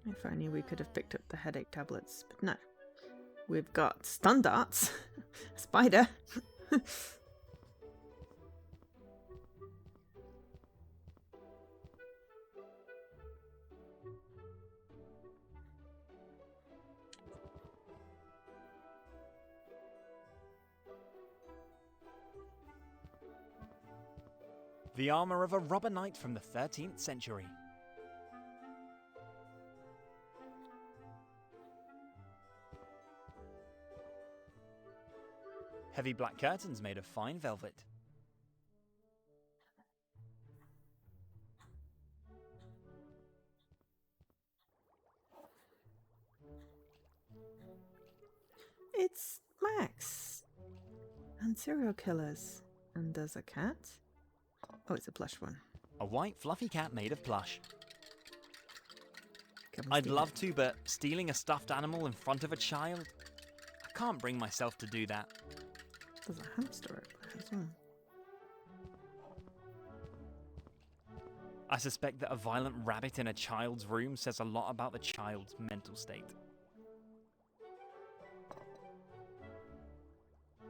If only we could have picked up the headache tablets, but no. We've got stun darts, a spider. The armour of a robber knight from the 13th century. Heavy black curtains made of fine velvet. It's Max. And serial killers. And there's a cat. Oh, it's a plush one. A white fluffy cat made of plush. Can we I'd steal love it? to, but stealing a stuffed animal in front of a child? I can't bring myself to do that. There's a hamster over there as well. I suspect that a violent rabbit in a child's room says a lot about the child's mental state.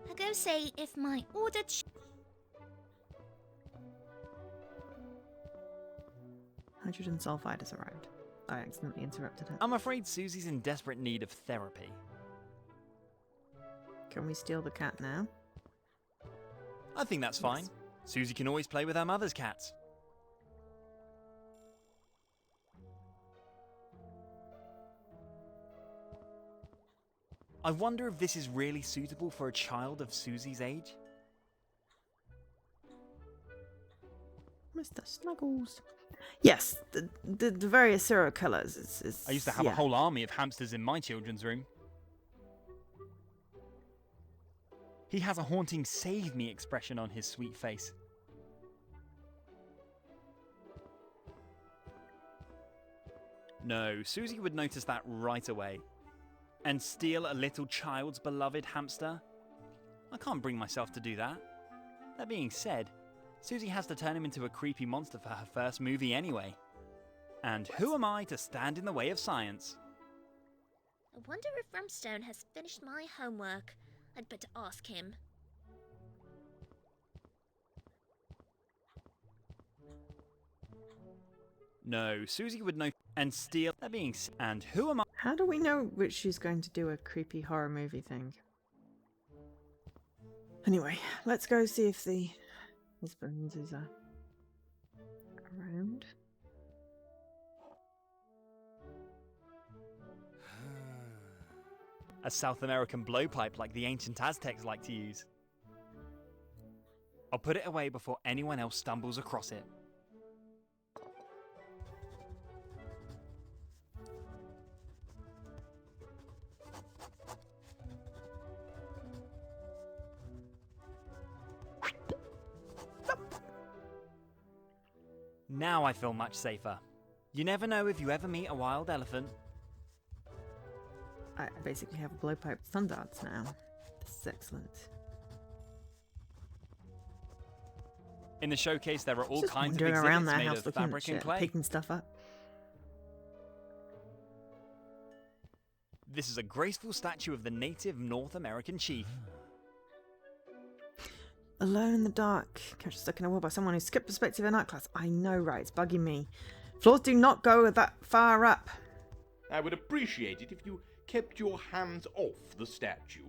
I go say if my ordered Hydrogen sulfide has arrived. I accidentally interrupted her. I'm afraid Susie's in desperate need of therapy. Can we steal the cat now? I think that's fine. Yes. Susie can always play with her mother's cats. I wonder if this is really suitable for a child of Susie's age? Mr. Snuggles. Yes, the various serial killers. Is I used to have yeah. a whole army of hamsters in my children's room. He has a haunting save me expression on his sweet face. No, Susie would notice that right away. And steal a little child's beloved hamster? I can't bring myself to do that. That being said, Susie has to turn him into a creepy monster for her first movie anyway. And who am I to stand in the way of science? I wonder if Rumstone has finished my homework. I'd better ask him. No, Susie would know and steal. That being said, and who am I? How do we know which she's going to do a creepy horror movie thing? Anyway, let's go see if the husband is around. A South American blowpipe like the ancient Aztecs like to use. I'll put it away before anyone else stumbles across it. Now I feel much safer. You never know if you ever meet a wild elephant. I basically have a blowpipe stun darts now. This is excellent. In the showcase, there are all Just kinds of wandering around exhibits their made house of looking at fabric and shit, clay. picking stuff up. This is a graceful statue of the native North American chief. Alone in the dark, character stuck in a wall by someone who skipped perspective in art class. I know, right? It's bugging me. Floors do not go that far up. I would appreciate it if you kept your hands off the statue.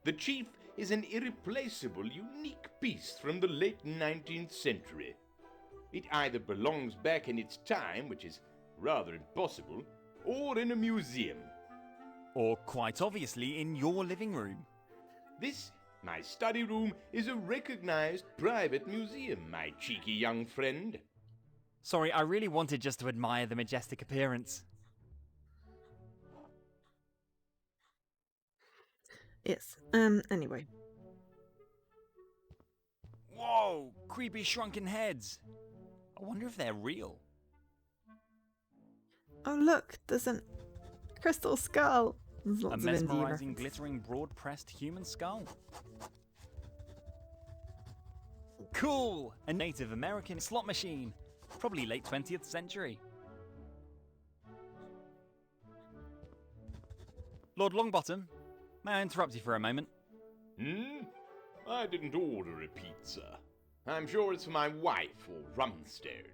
The chief is an irreplaceable, unique piece from the late 19th century. It either belongs back in its time, which is rather impossible, or in a museum. Or quite obviously in your living room. This, my study room, is a recognized private museum, my cheeky young friend. Sorry, I really wanted just to admire the majestic appearance. Yes. Anyway. Whoa! Creepy shrunken heads! I wonder if they're real. Oh look, there's a crystal skull. There's A lots of indie mesmerizing, references. glittering, broad-pressed human skull. Cool! A Native American slot machine. Probably late 20th century. Lord Longbottom, may I interrupt you for a moment? I didn't order a pizza. I'm sure it's for my wife or Rumstone.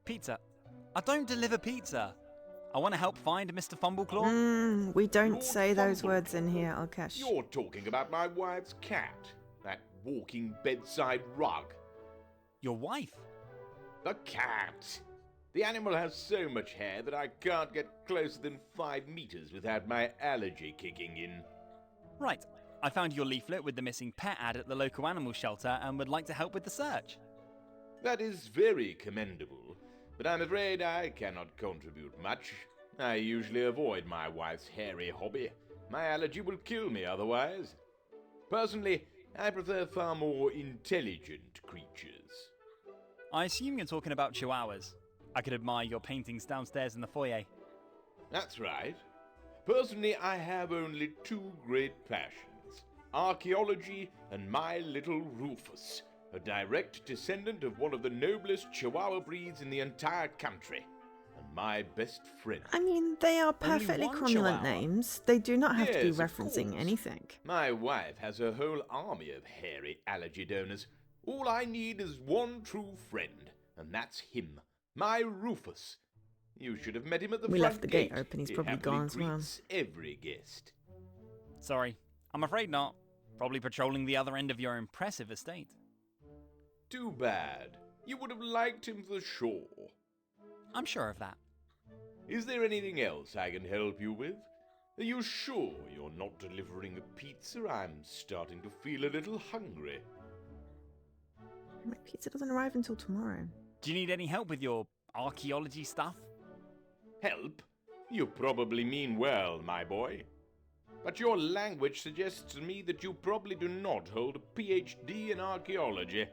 Pizza? I don't deliver pizza. I want to help find Mr. Fumbleclaw. We don't Lord say those Fumbleclaw. words in here, Alkesh. You're talking about my wife's cat, that walking bedside rug. Your wife? The cat. The animal has so much hair that I can't get closer than 5 meters without my allergy kicking in. Right. I found your leaflet with the missing pet ad at the local animal shelter and would like to help with the search. That is very commendable, but I'm afraid I cannot contribute much. I usually avoid my wife's hairy hobby. My allergy will kill me otherwise. Personally, I prefer far more intelligent creatures. I assume you're talking about chihuahuas. I could admire your paintings downstairs in the foyer. That's right. Personally, I have only 2 great passions: archaeology and my little Rufus, a direct descendant of one of the noblest chihuahua breeds in the entire country, and my best friend. I mean, they are perfectly one cromulent chihuahua? names. They do not have to be Yes, of referencing course. anything. My wife has a whole army of hairy allergy donors. All I need is one true friend, and that's him, my Rufus. You should have met him at the We front left the gate open, he's He probably happily gone as well. greets every guest. Sorry, I'm afraid not. Probably patrolling the other end of your impressive estate. Too bad. You would have liked him for sure. I'm sure of that. Is there anything else I can help you with? Are you sure you're not delivering a pizza? I'm starting to feel a little hungry. My pizza doesn't arrive until tomorrow. Do you need any help with your archaeology stuff? Help? You probably mean well, my boy. But your language suggests to me that you probably do not hold a PhD in archaeology,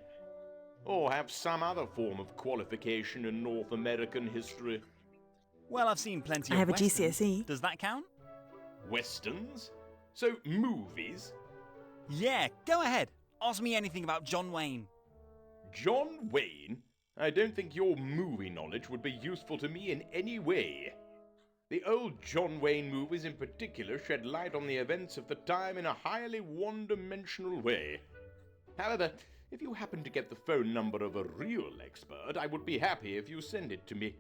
or have some other form of qualification in North American history. Well, I've seen plenty I of have a westerns. GCSE. Does that count? Westerns? So, movies? Yeah, go ahead. Ask me anything about John Wayne. John Wayne? I don't think your movie knowledge would be useful to me in any way. The old John Wayne movies in particular shed light on the events of the time in a highly one-dimensional way. However, if you happen to get the phone number of a real expert, I would be happy if you send it to me.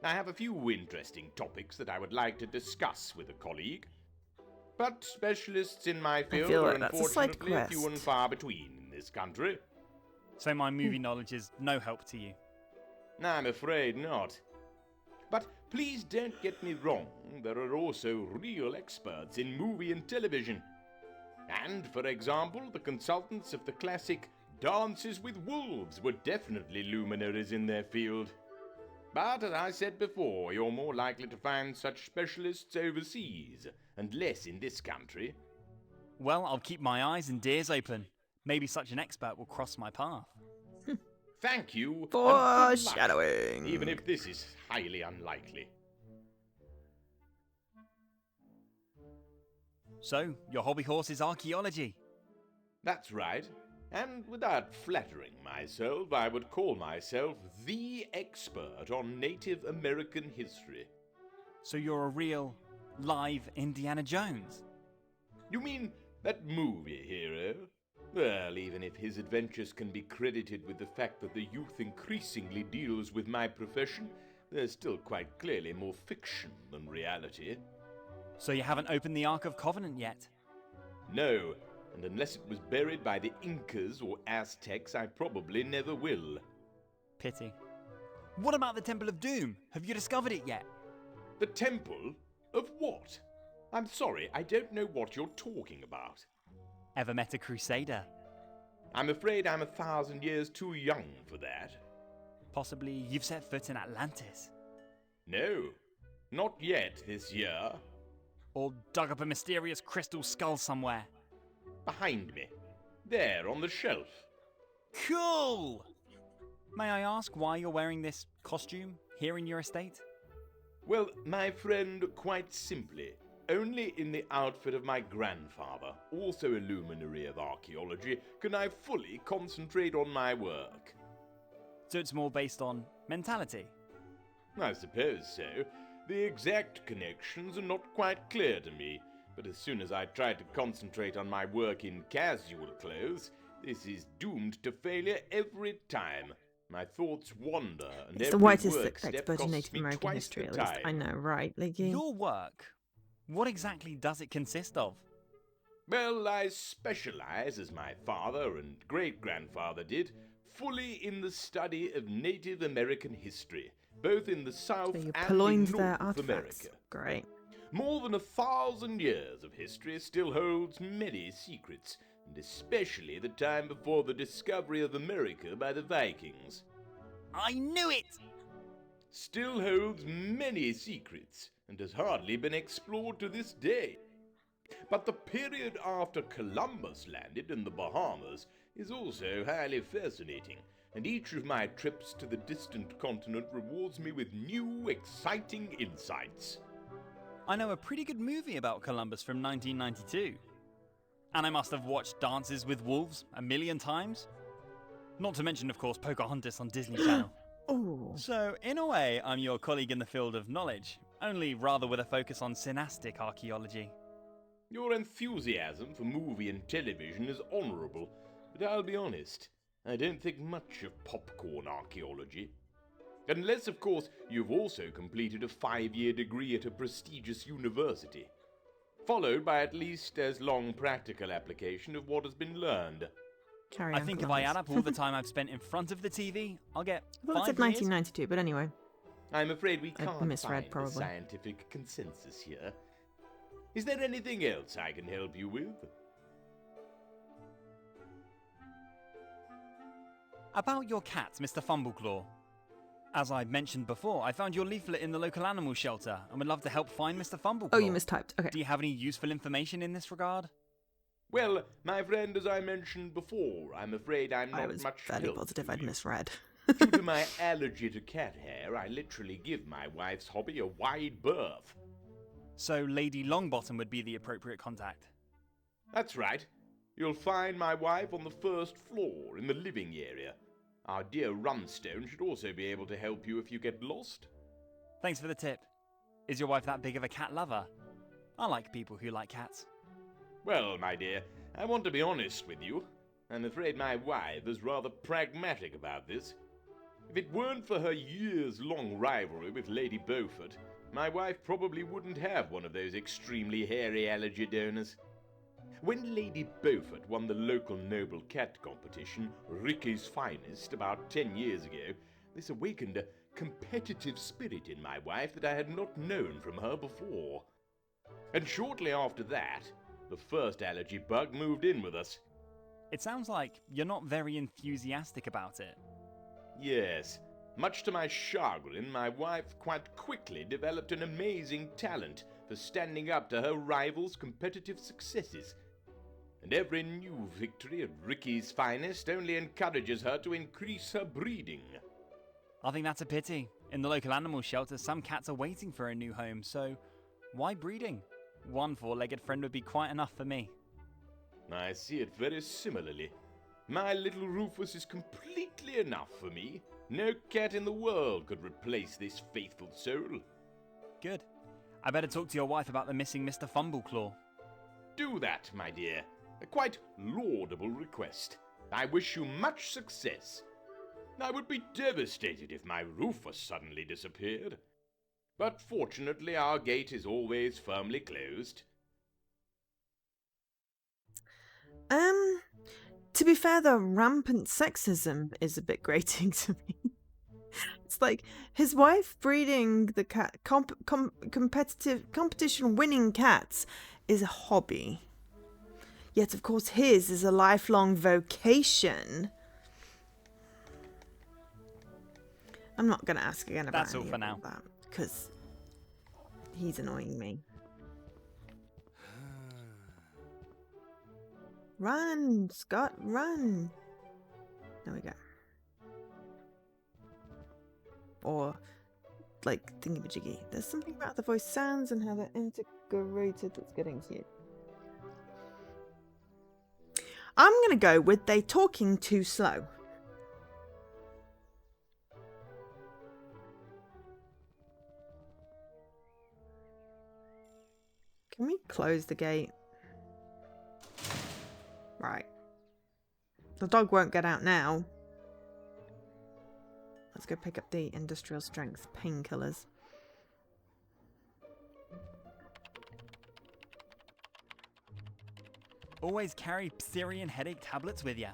I have a few interesting topics that I would like to discuss with a colleague. But specialists in my field feel are like that's a side unfortunately few and quest. far between in this country. So my movie knowledge is no help to you. I'm afraid not. But please don't get me wrong, there are also real experts in movie and television. And, for example, the consultants of the classic Dances with Wolves were definitely luminaries in their field. But, as I said before, you're more likely to find such specialists overseas, and less in this country. Well, I'll keep my eyes and ears open. Maybe such an expert will cross my path. Thank you. and good luck, Foreshadowing. even if this is highly unlikely. So, your hobby horse is archaeology. That's right. And without flattering myself, I would call myself the expert on Native American history. So you're a real, live Indiana Jones. You mean that movie hero? Well, even if his adventures can be credited with the fact that the youth increasingly deals with my profession, there's still quite clearly more fiction than reality. So you haven't opened the Ark of Covenant yet? No, and unless it was buried by the Incas or Aztecs, I probably never will. Pity. What about the Temple of Doom? Have you discovered it yet? The temple? Of what? I'm sorry, I don't know what you're talking about. Ever met a crusader? I'm afraid I'm 1,000 years too young for that. Possibly you've set foot in Atlantis? No, not yet this year. Or dug up a mysterious crystal skull somewhere? Behind me. There, on the shelf. Cool! May I ask why you're wearing this costume here in your estate? Well, my friend, quite simply, only in the outfit of my grandfather, also a luminary of archaeology, can I fully concentrate on my work. So it's more based on mentality? I suppose so. The exact connections are not quite clear to me, but as soon as I try to concentrate on my work in casual clothes, this is doomed to failure every time. My thoughts wander, and It's the every whitest work step expert in costs Native me American twice history, the at least. I time. know, right, Leaky? Your work? What exactly does it consist of? Well, I specialize, as my father and great-grandfather did, fully in the study of Native American history, both in the South So you and purloined in their North artifacts. America. Great. More than 1,000 years of history still holds many secrets, and especially the time before the discovery of America by the Vikings. I knew it! Still holds many secrets, and has hardly been explored to this day. But the period after Columbus landed in the Bahamas is also highly fascinating, and each of my trips to the distant continent rewards me with new, exciting insights. I know a pretty good movie about Columbus from 1992. And I must have watched Dances with Wolves 1,000,000 times. Not to mention, of course, Pocahontas on Disney Channel. Oh. So, in a way, I'm your colleague in the field of knowledge, only rather with a focus on synastic archaeology. Your enthusiasm for movie and television is honourable, but I'll be honest, I don't think much of popcorn archaeology. Unless, of course, you've also completed a 5-year degree at a prestigious university, followed by at least as long practical application of what has been learned. Carry I on, think if I Columbus. add up all the time I've spent in front of the TV, I'll get Well, it 5 said years. 1992, but anyway. I'm afraid we I can't misread, find probably. a scientific consensus here. Is there anything else I can help you with? About your cat, Mr. Fumbleclaw. As I mentioned before, I found your leaflet in the local animal shelter and would love to help find Mr. Fumbleclaw. Oh, you mistyped. Okay. Do you have any useful information in this regard? Well, my friend, as I mentioned before, I'm afraid I'm not I was much fairly help positive to I'd you. misread. Due to my allergy to cat hair, I literally give my wife's hobby a wide berth. So Lady Longbottom would be the appropriate contact. That's right. You'll find my wife on the first floor in the living area. Our dear Runstone should also be able to help you if you get lost. Thanks for the tip. Is your wife that big of a cat lover? I like people who like cats. Well, my dear, I want to be honest with you. I'm afraid my wife is rather pragmatic about this. If it weren't for her years-long rivalry with Lady Beaufort, my wife probably wouldn't have one of those extremely hairy allergy donors. When Lady Beaufort won the local noble cat competition, Ricky's Finest, about 10 years ago, this awakened a competitive spirit in my wife that I had not known from her before. And shortly after that, the first allergy bug moved in with us. It sounds like you're not very enthusiastic about it. Yes, much to my chagrin, my wife quite quickly developed an amazing talent for standing up to her rivals' competitive successes. And every new victory at Ricky's Finest only encourages her to increase her breeding. I think that's a pity. In the local animal shelter, some cats are waiting for a new home, so why breeding? One four-legged friend would be quite enough for me. I see it very similarly. My little Rufus is completely enough for me. No cat in the world could replace this faithful soul. Good. I better talk to your wife about the missing Mr. Fumbleclaw. Do that, my dear. A quite laudable request. I wish you much success. I would be devastated if my Rufus suddenly disappeared. But fortunately our gate is always firmly closed. To be fair, the rampant sexism is a bit grating to me. It's like his wife breeding the cat competition winning cats is a hobby. Yet of course his is a lifelong vocation. I'm not going to ask again about That's all for now. that because he's annoying me. Run, Scott, run. There we go. Or, like, thingamajiggy. There's something about the voice sounds and how they're integrated that's getting cute. I'm gonna go with they talking too slow. Can we close the gate? Right. The dog won't get out now. Let's go pick up the industrial strength painkillers. Always carry Syrian headache tablets with you.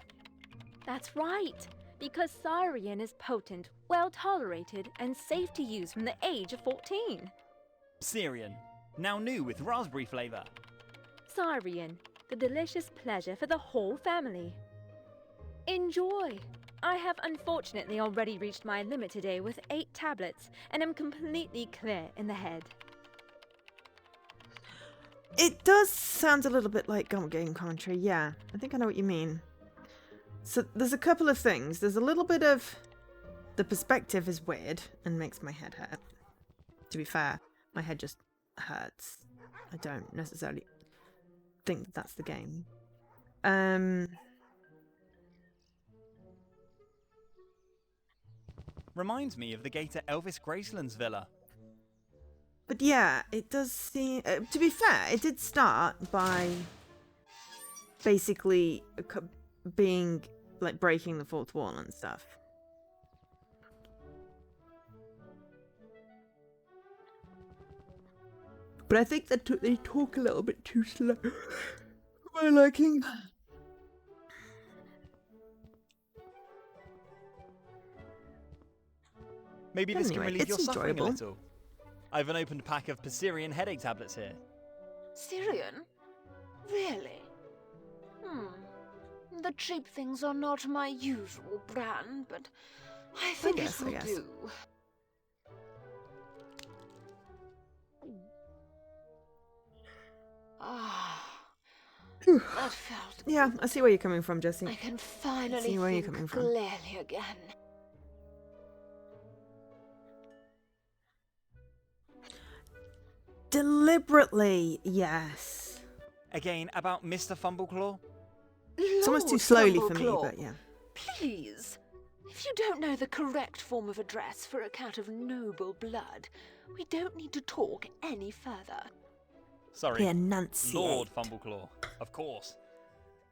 That's right, because Syrian is potent, well tolerated, and safe to use from the age of 14. Syrian, now new with raspberry flavour. Syrian, the delicious pleasure for the whole family. Enjoy! I have unfortunately already reached my limit today with 8 tablets and am completely clear in the head. It does sound a little bit like game commentary, yeah. I think I know what you mean. So there's a couple of things. There's a little bit of the perspective is weird and makes my head hurt. To be fair, my head just hurts. I don't necessarily think that that's the game. Reminds me of the gate at Elvis Graceland's villa. But yeah, it does seem... to be fair, it did start by basically being, like, breaking the fourth wall and stuff. But I think that they talk a little bit too slow for my liking. Maybe this can Anyway, relieve it's your suffering a enjoyable. little. I've an opened pack of Syrian headache tablets here. Syrian? Really? The cheap things are not my usual brand, but I think guess. it will do. Ah, that felt... Yeah, I see where you're coming from, Jesse. I can finally see where you're think coming from. clearly again. Deliberately, yes. Again, about Mr. Fumbleclaw? It's almost too Lord slowly for me, Fumbleclaw, but yeah. Please, if you don't know the correct form of address for a cat of noble blood, we don't need to talk any further. Sorry, Enunciate. Lord Fumbleclaw. Of course.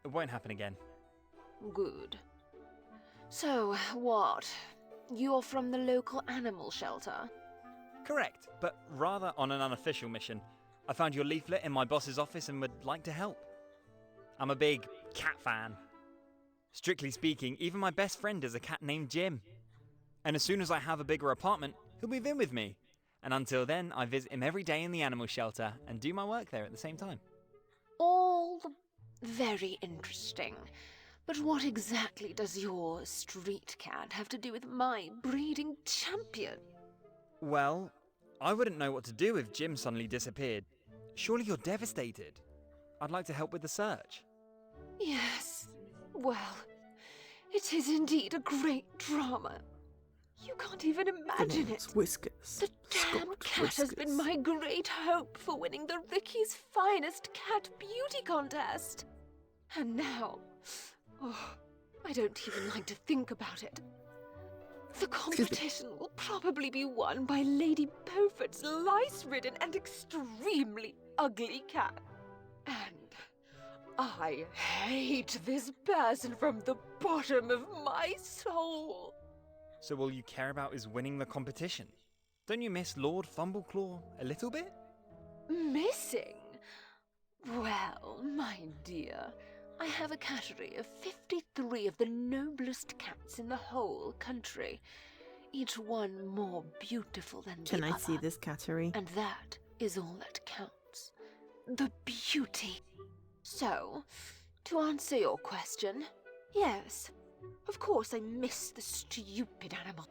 It won't happen again. Good. So, what? You're from the local animal shelter? Correct, but rather on an unofficial mission. I found your leaflet in my boss's office and would like to help. I'm a big cat fan. Strictly speaking, even my best friend is a cat named Jim. And as soon as I have a bigger apartment, he'll move in with me. And until then, I visit him every day in the animal shelter and do my work there at the same time. All very interesting. But what exactly does your street cat have to do with my breeding champion? Well, I wouldn't know what to do if Jim suddenly disappeared. Surely you're devastated. I'd like to help with the search. Yes. Well, it is indeed a great drama. You can't even imagine it. Whiskers. The damn Scott cat has been Whiskers. my great hope for winning the Ricky's Finest Cat Beauty Contest. And now, I don't even like to think about it. The competition will probably be won by Lady Beaufort's lice-ridden and extremely ugly cat. And I hate this person from the bottom of my soul. So all you care about is winning the competition? Don't you miss Lord Fumbleclaw a little bit? Missing? Well, my dear, I have a cattery of 53 of the noblest cats in the whole country, each one more beautiful than the Can I other. see this cattery? And that is all that counts. The beauty. So, to answer your question, yes, of course I miss the stupid animal.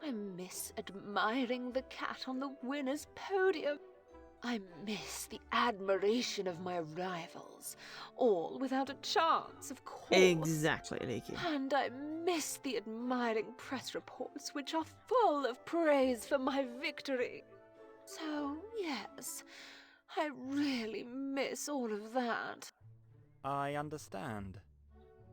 I miss admiring the cat on the winner's podium. I miss the admiration of my rivals, all without a chance, of course. Exactly, Leaky. And I miss the admiring press reports which are full of praise for my victory. So, yes, I really miss all of that. I understand.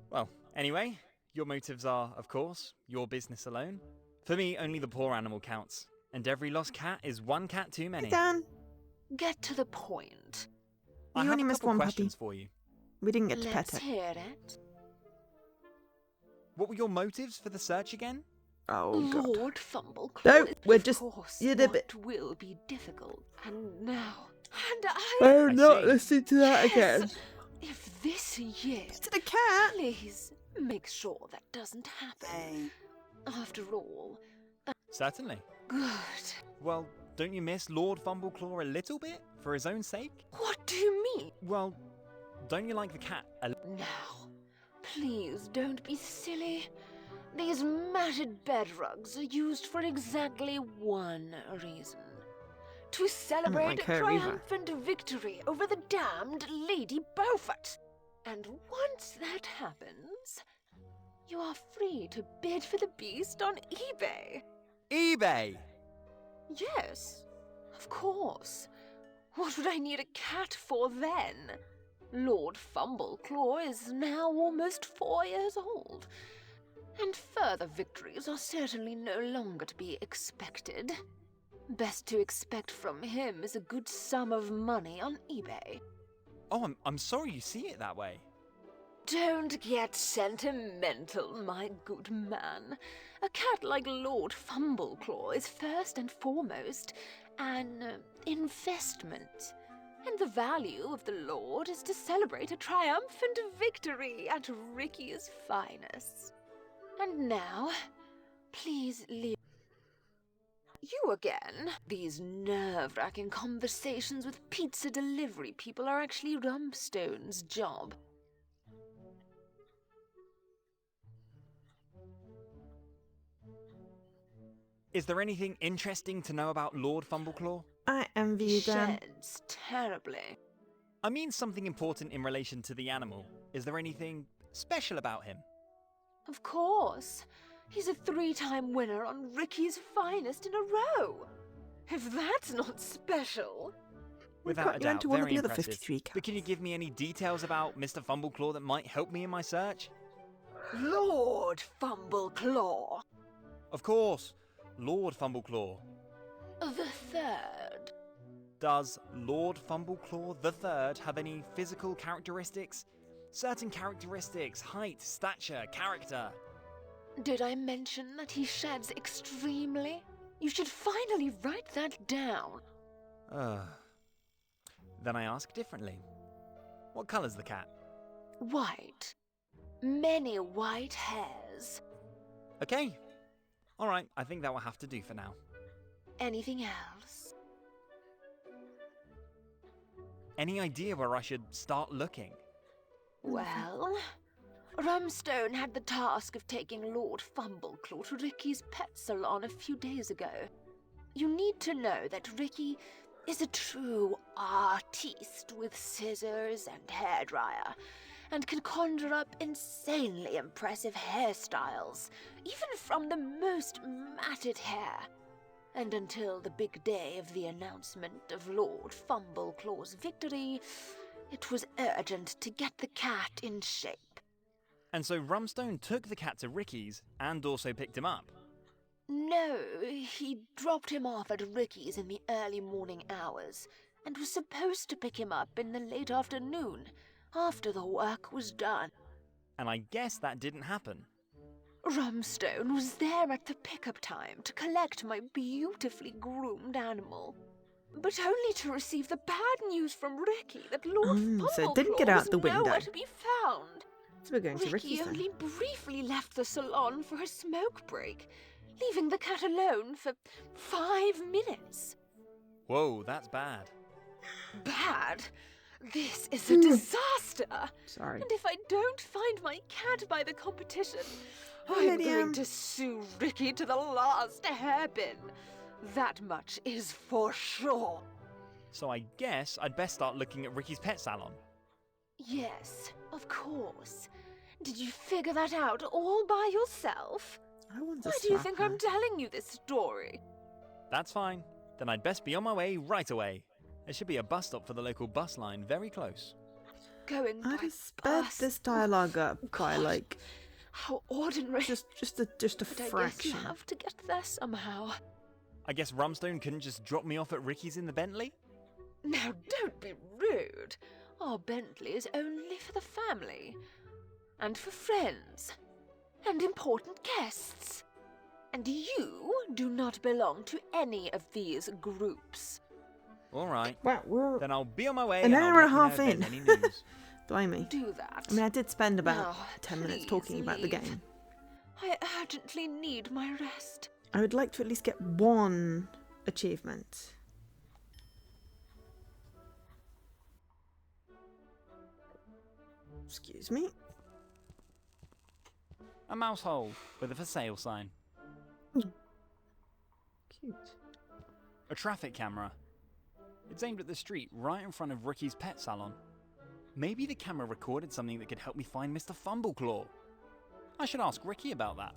Well, anyway, your motives are, of course, your business alone. For me, only the poor animal counts, and every lost cat is one cat too many. Hey, Dan, Get to the point. I you have only a missed couple one puppy. questions for you. We didn't get to Let's pet it. hear it. What were your motives for the search again? Oh, God. Lord Fumbleclaw No, is, we're of just- course, you did what it. will be difficult. And now... And I... I'm I not see. listening to that Yes, again. if this year... To the cat. Please, make sure that doesn't happen. After all, Certainly. good. Well, don't you miss Lord Fumbleclaw a little bit, for his own sake? What do you mean? Well, don't you like the cat a Now, please don't be silly. These matted bed rugs are used for exactly one reason. To celebrate like a her either. triumphant victory over the damned Lady Beaufort. And once that happens, you are free to bid for the beast on eBay. eBay? Yes, of course. What would I need a cat for then? Lord Fumbleclaw is now almost 4 years old, and further victories are certainly no longer to be expected. Best to expect from him is a good sum of money on eBay. Oh, I'm sorry you see it that way. Don't get sentimental, my good man. A cat like Lord Fumbleclaw is first and foremost an investment. And the value of the Lord is to celebrate a triumphant victory at Ricky's finest. And now, please leave. You again. These nerve-wracking conversations with pizza delivery people are actually Rumstone's job. Is there anything interesting to know about Lord Fumbleclaw? I envy you, Dan. Sheds terribly. I mean something important in relation to the animal. Is there anything special about him? Of course. He's a 3-time winner on Ricky's finest in a row. If that's not special. Without got a you doubt, into one of very the other impressive. 53 cats. But can you give me any details about Mr. Fumbleclaw that might help me in my search? Lord Fumbleclaw. Of course, Lord Fumbleclaw. The third. Does Lord Fumbleclaw III have any physical characteristics? Certain characteristics, height, stature, character. Did I mention that he sheds extremely? You should finally write that down. Then I ask differently. What colour's the cat? White. Many white hairs. Okay. Alright, I think that will have to do for now. Anything else? Any idea where I should start looking? Well, Rumstone had the task of taking Lord Fumbleclaw to Ricky's pet salon a few days ago. You need to know that Ricky is a true artiste with scissors and hairdryer, and can conjure up insanely impressive hairstyles, even from the most matted hair. And until the big day of the announcement of Lord Fumbleclaw's victory, it was urgent to get the cat in shape. And so Rumstone took the cat to Ricky's and also picked him up. No, he dropped him off at Ricky's in the early morning hours, and was supposed to pick him up in the late afternoon, after the work was done. And I guess that didn't happen. Rumstone was there at the pickup time to collect my beautifully groomed animal, but only to receive the bad news from Ricky that Lord so it didn't get out was the window. nowhere to be found. So we're going to Ricky Ricky's then. only briefly left the salon for a smoke break, leaving the cat alone for 5 minutes. Whoa, that's bad. Bad? This is a disaster! Sorry. And if I don't find my cat by the competition, Oh, I'm Lydia. going to sue Ricky to the last hairpin. That much is for sure. So I guess I'd best start looking at Ricky's pet salon. Yes, of course. Did you figure that out all by yourself? I want to Why do you slap think her. I'm telling you this story? That's fine. Then I'd best be on my way right away. There should be a bus stop for the local bus line very close. Going by I'd have sped bus. this dialogue up by God. like How ordinary. just a But I guess fraction. you have to get there somehow. I guess Rumstone couldn't just drop me off at Ricky's in the Bentley? Now, don't be rude. Our Bentley is only for the family. And for friends. And important guests. And you do not belong to any of these groups. All right. Wow, we're Then I'll be on my way. an and hour I'll and a let half you know if in. there's any news. Blimey. Do that. I mean, I did spend about Now, 10 minutes please talking about the leave. game. I urgently need my rest. I would like to at least get one achievement. Excuse me. A mouse hole with a for sale sign. Cute. A traffic camera. It's aimed at the street right in front of Ricky's pet salon. Maybe the camera recorded something that could help me find Mr. Fumbleclaw. I should ask Ricky about that.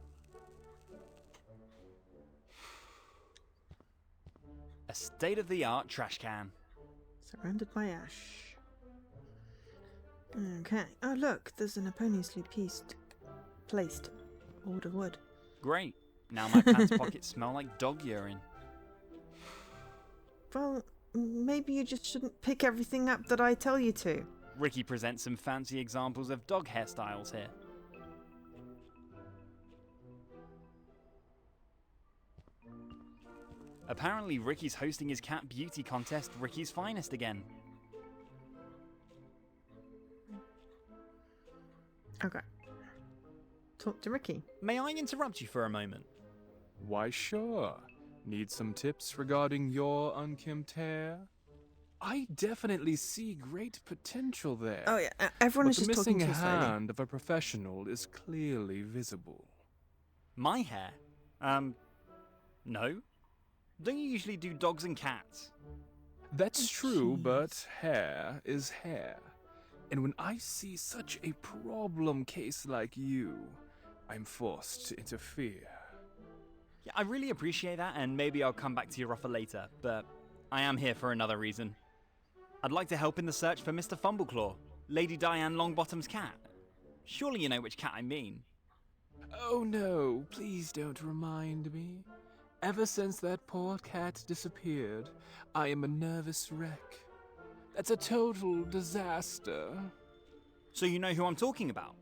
A state-of-the-art trash can. Surrounded by ash. Okay. Oh, look, there's an erroneously placed order wood. Great. Now my pants pockets smell like dog urine. Well, maybe you just shouldn't pick everything up that I tell you to. Ricky presents some fancy examples of dog hairstyles here. Apparently Ricky's hosting his cat beauty contest, Ricky's Finest, again. Okay. Talk to Ricky. May I interrupt you for a moment? Why, sure. Need some tips regarding your unkempt hair? I definitely see great potential there. Oh yeah, everyone but is the just talking missing too slowly. hand of a professional is clearly visible. My hair? No. Don't you usually do dogs and cats? That's true, jeez. but hair is hair. And when I see such a problem case like you, I'm forced to interfere. Yeah, I really appreciate that, and maybe I'll come back to your offer later, but I am here for another reason. I'd like to help in the search for Mr. Fumbleclaw, Lady Diane Longbottom's cat. Surely you know which cat I mean. Oh no, please don't remind me. Ever since that poor cat disappeared, I am a nervous wreck. That's a total disaster. So you know who I'm talking about?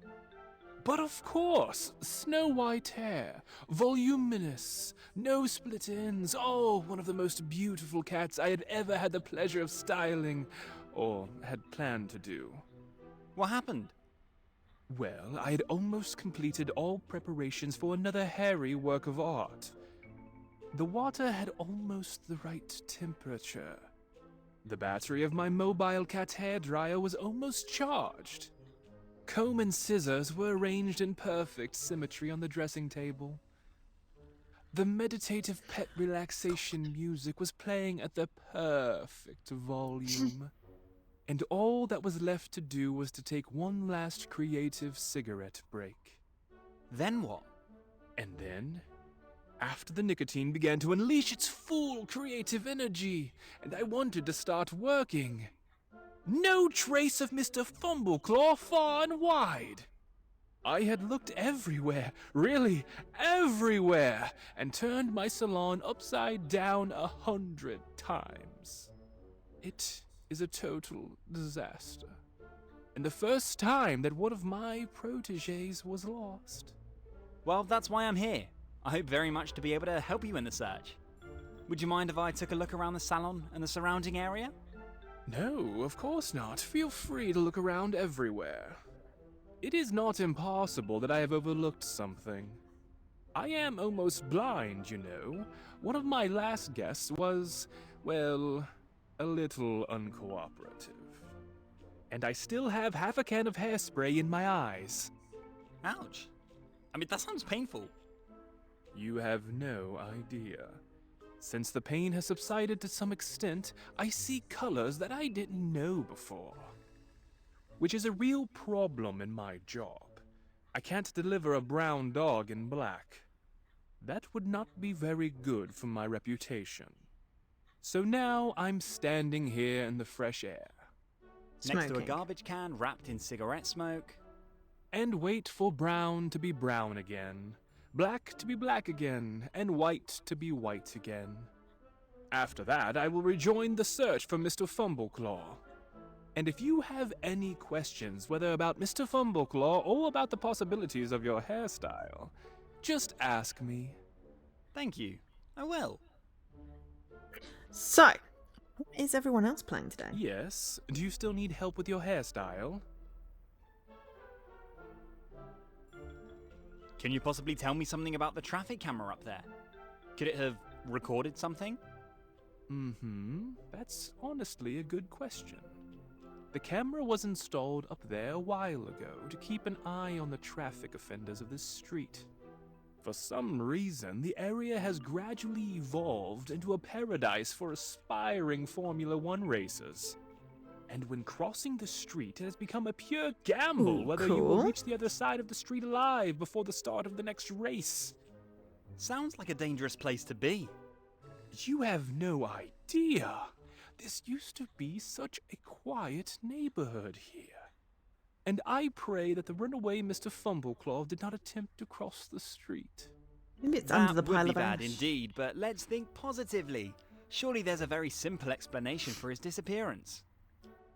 But of course, snow white hair, voluminous, no split ends, oh, one of the most beautiful cats I had ever had the pleasure of styling, or had planned to do. What happened? Well, I had almost completed all preparations for another hairy work of art. The water had almost the right temperature. The battery of my mobile cat hairdryer was almost charged. Comb and scissors were arranged in perfect symmetry on the dressing table. The meditative pet relaxation music was playing at the perfect volume. And all that was left to do was to take one last creative cigarette break. Then what? And then, after the nicotine began to unleash its full creative energy, and I wanted to start working, no trace of Mr. Fumbleclaw far and wide. I had looked everywhere, really everywhere, and turned my salon upside down 100 times. It is a total disaster, and the first time that one of my protégés was lost. Well, that's why I'm here. I hope very much to be able to help you in the search. Would you mind if I took a look around the salon and the surrounding area? No, of course not. Feel free to look around everywhere. It is not impossible that I have overlooked something. I am almost blind, you know. One of my last guests was, well, a little uncooperative. And I still have half a can of hairspray in my eyes. Ouch. I mean, that sounds painful. You have no idea. Since the pain has subsided to some extent, I see colors that I didn't know before. Which is a real problem in my job. I can't deliver a brown dog in black. That would not be very good for my reputation. So now I'm standing here in the fresh air. Next to a Smoking. garbage can wrapped in cigarette smoke. And wait for brown to be brown again, black to be black again, and white to be white again. After that, I will rejoin the search for Mr. Fumbleclaw. And if you have any questions, whether about Mr. Fumbleclaw or about the possibilities of your hairstyle, just ask me. Thank you. I will. So, what is everyone else playing today? Yes, do you still need help with your hairstyle? Can you possibly tell me something about the traffic camera up there? Could it have recorded something? That's honestly a good question. The camera was installed up there a while ago to keep an eye on the traffic offenders of this street. For some reason, the area has gradually evolved into a paradise for aspiring Formula One racers. And when crossing the street, it has become a pure gamble Ooh, whether you will cool. reach the other side of the street alive before the start of the next race. Sounds like a dangerous place to be. You have no idea. This used to be such a quiet neighborhood here. And I pray that the runaway Mr. Fumbleclaw did not attempt to cross the street. Maybe it's That under the would pile be of bad ash. indeed, but let's think positively. Surely there's a very simple explanation for his disappearance.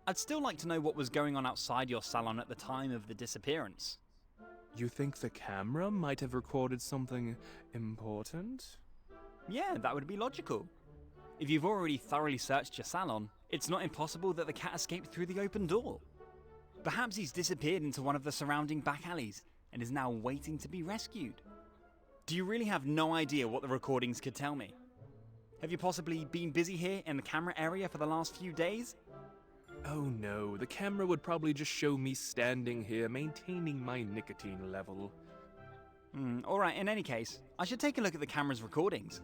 I'd still like to know what was going on outside your salon at the time of the disappearance. You think the camera might have recorded something important? Yeah, that would be logical. If you've already thoroughly searched your salon, it's not impossible that the cat escaped through the open door. Perhaps he's disappeared into one of the surrounding back alleys and is now waiting to be rescued. Do you really have no idea what the recordings could tell me? Have you possibly been busy here in the camera area for the last few days? Oh no, the camera would probably just show me standing here maintaining my nicotine level. Alright, in any case, I should take a look at the camera's recordings.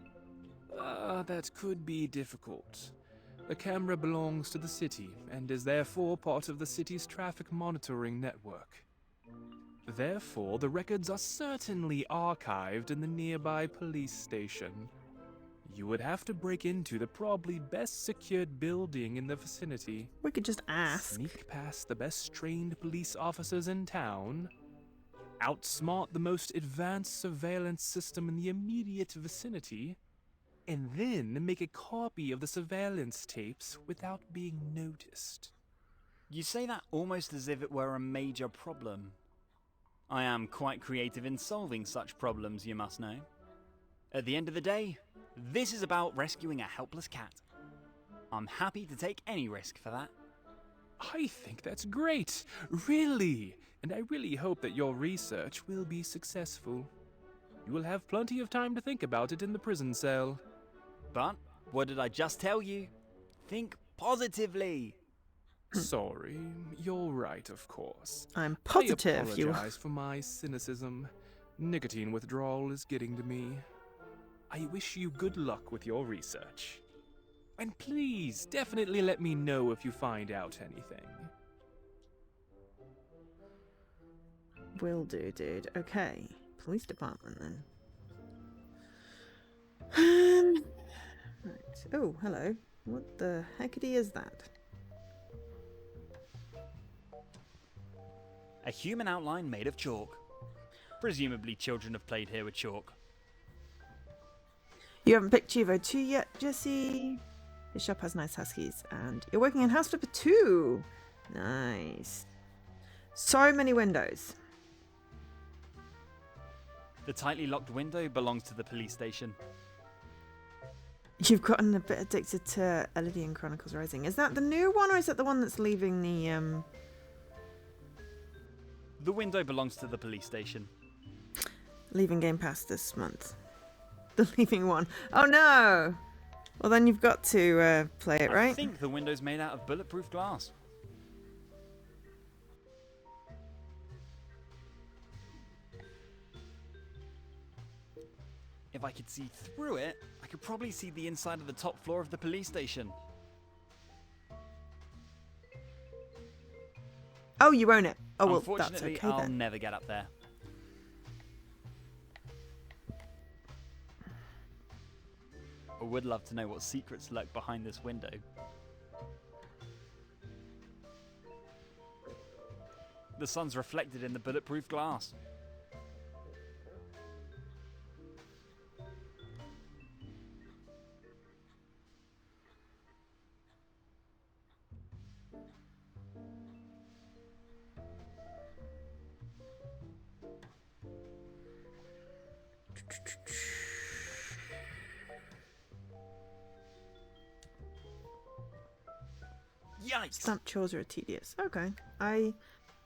That could be difficult. The camera belongs to the city and is therefore part of the city's traffic monitoring network. Therefore, the records are certainly archived in the nearby police station. You would have to break into the probably best secured building in the vicinity. We could just ask. Sneak past the best trained police officers in town. Outsmart the most advanced surveillance system in the immediate vicinity. And then make a copy of the surveillance tapes without being noticed. You say that almost as if it were a major problem. I am quite creative in solving such problems, you must know. At the end of the day, this is about rescuing a helpless cat. I'm happy to take any risk for that. I think that's great, really, and I really hope that your research will be successful. You will have plenty of time to think about it in the prison cell. But, what did I just tell you? Think positively. Sorry, you're right, of course. I'm I positive you. apologize for my cynicism. Nicotine withdrawal is getting to me. I wish you good luck with your research. And please, definitely let me know if you find out anything. Will do, dude. Okay. Police department then. Right. Oh, hello. What the heckity is that? A human outline made of chalk. Presumably children have played here with chalk. You haven't picked Chivo 2 yet, Jesse. His shop has nice huskies, and you're working in House Flipper 2. Nice. So many windows. The tightly locked window belongs to the police station. You've gotten a bit addicted to Elydian Chronicles Rising. Is that the new one, or is it the one that's leaving the, The window belongs to the police station. leaving Game Pass this month? The leaving one. Oh no! Well, then you've got to play it, right? I think the window's made out of bulletproof glass. If I could see through it, I could probably see the inside of the top floor of the police station. Oh, you own it. Oh, well, that's Unfortunately, okay I'll then. never get up there. I would love to know what secrets lurk behind this window. The sun's reflected in the bulletproof glass. Yikes! Stamp chores are tedious. Okay. I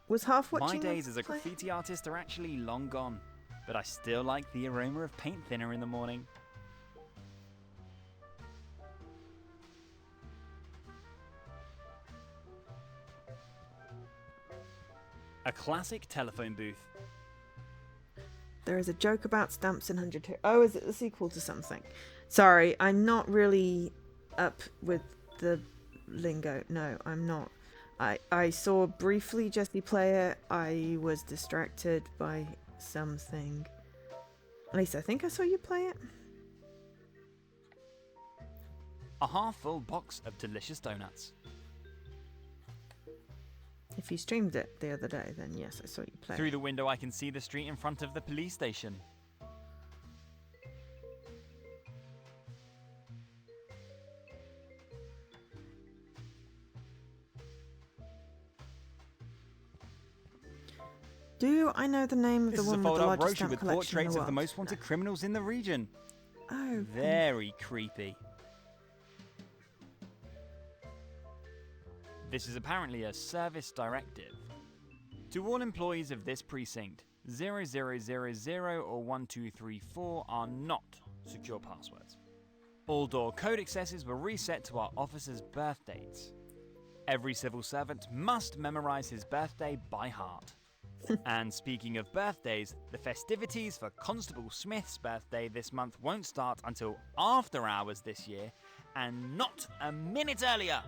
was half watching. My days as a play. graffiti artist are actually long gone, but I still like the aroma of paint thinner in the morning. A classic telephone booth. There is a joke about stamps in 100. Oh, is it the sequel to something? Sorry, I'm not really up with the lingo. No, I'm not. I saw briefly Jesse play it. I was distracted by something. At least I think I saw you play it. A half-full box of delicious donuts. If you streamed it the other day, then yes, I saw you play Through it. the window I can see the street in front of the police station. Do I know the name of This the is a one with the fold-out largest brochure stamp with collection in portraits the of the world? most wanted criminals in the region. Oh, Very creepy. This is apparently a service directive. To all employees of this precinct, 0000 or 1234 are not secure passwords. All door code accesses were reset to our officers' birth dates. Every civil servant must memorize his birthday by heart. And speaking of birthdays, the festivities for Constable Smith's birthday this month won't start until after hours this year, and not a minute earlier.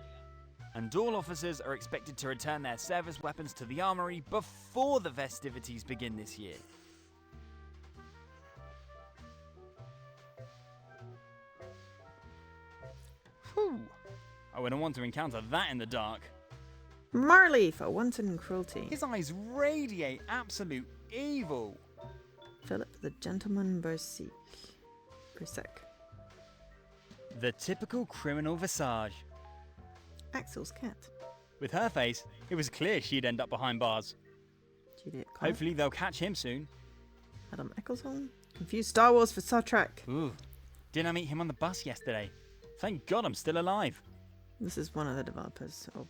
And all officers are expected to return their service weapons to the armory before the festivities begin this year. Whew. I wouldn't want to encounter that in the dark. Marley for wanton cruelty. His eyes radiate absolute evil. Philip the Gentleman Bursek. The typical criminal visage. Axel's cat. With her face, it was clear she'd end up behind bars. Juliet Clark. Hopefully they'll catch him soon. Adam Eccleston. Confused Star Wars for Star Trek. Ooh, didn't I meet him on the bus yesterday? Thank God I'm still alive. This is one of the developers. Oh,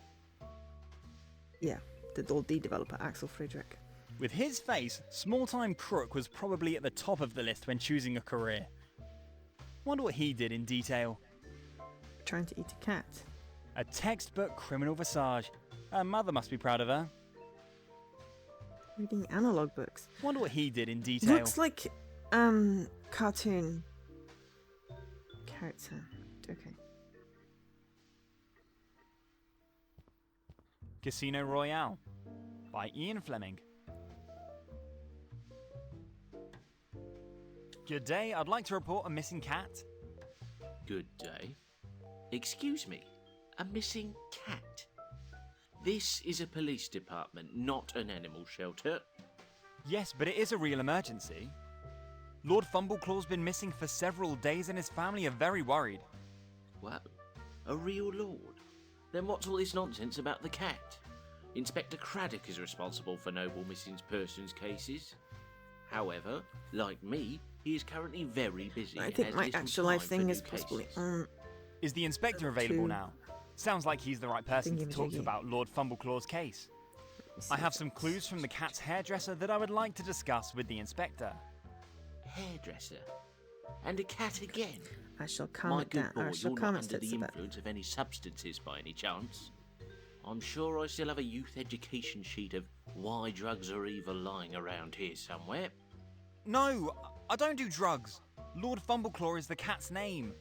yeah, the developer, Axel Friedrich. With his face, small-time crook was probably at the top of the list when choosing a career. Wonder what he did in detail. Trying to eat a cat. A textbook criminal visage. Her mother must be proud of her. Reading analog books. Wonder what he did in detail. Looks like, cartoon character. Okay. Casino Royale by Ian Fleming. Good day, I'd like to report a missing cat. Good day. Excuse me, a missing cat? This is a police department, not an animal shelter. Yes, but it is a real emergency. Lord Fumbleclaw's been missing for several days and his family are very worried. Whoa, a real lord? Then what's all this nonsense about the cat? Inspector Craddock is responsible for noble missing persons cases. However, like me, he is currently very busy. I and think has my little actual life time for thing new is possibly cases. on. Is the inspector available Two. now? Sounds like he's the right person to talk to Thingy-majiggy. about Lord Fumbleclaw's case. I have some clues from the cat's hairdresser that I would like to discuss with the inspector. Hairdresser? And a cat again? I shall My calm it good down. boy, I shall you're calm not its under tits the a bit. influence of any substances by any chance? I'm sure I still have a youth education sheet of why drugs are evil lying around here somewhere. No, I don't do drugs. Lord Fumbleclaw is the cat's name.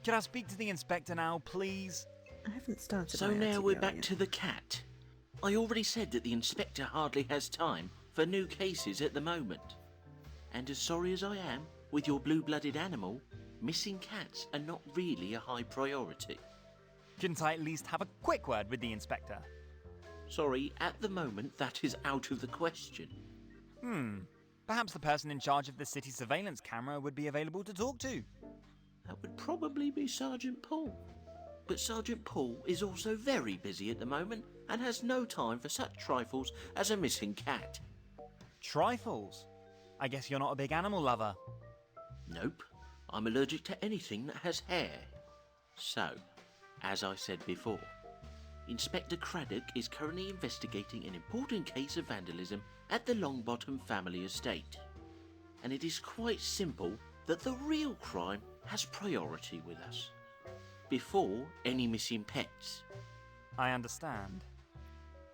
Can I speak to the inspector now, please? I haven't started. So my now we're RTBR back yet. to the cat. I already said that the inspector hardly has time for new cases at the moment. And as sorry as I am, with your blue-blooded animal, missing cats are not really a high priority. Couldn't I at least have a quick word with the inspector? Sorry, at the moment that is out of the question. Perhaps the person in charge of the city surveillance camera would be available to talk to. That would probably be Sergeant Paul. But Sergeant Paul is also very busy at the moment and has no time for such trifles as a missing cat. Trifles? I guess you're not a big animal lover. Nope, I'm allergic to anything that has hair. So, as I said before, Inspector Craddock is currently investigating an important case of vandalism at the Longbottom family estate. And it is quite simple that the real crime has priority with us. Before any missing pets. I understand.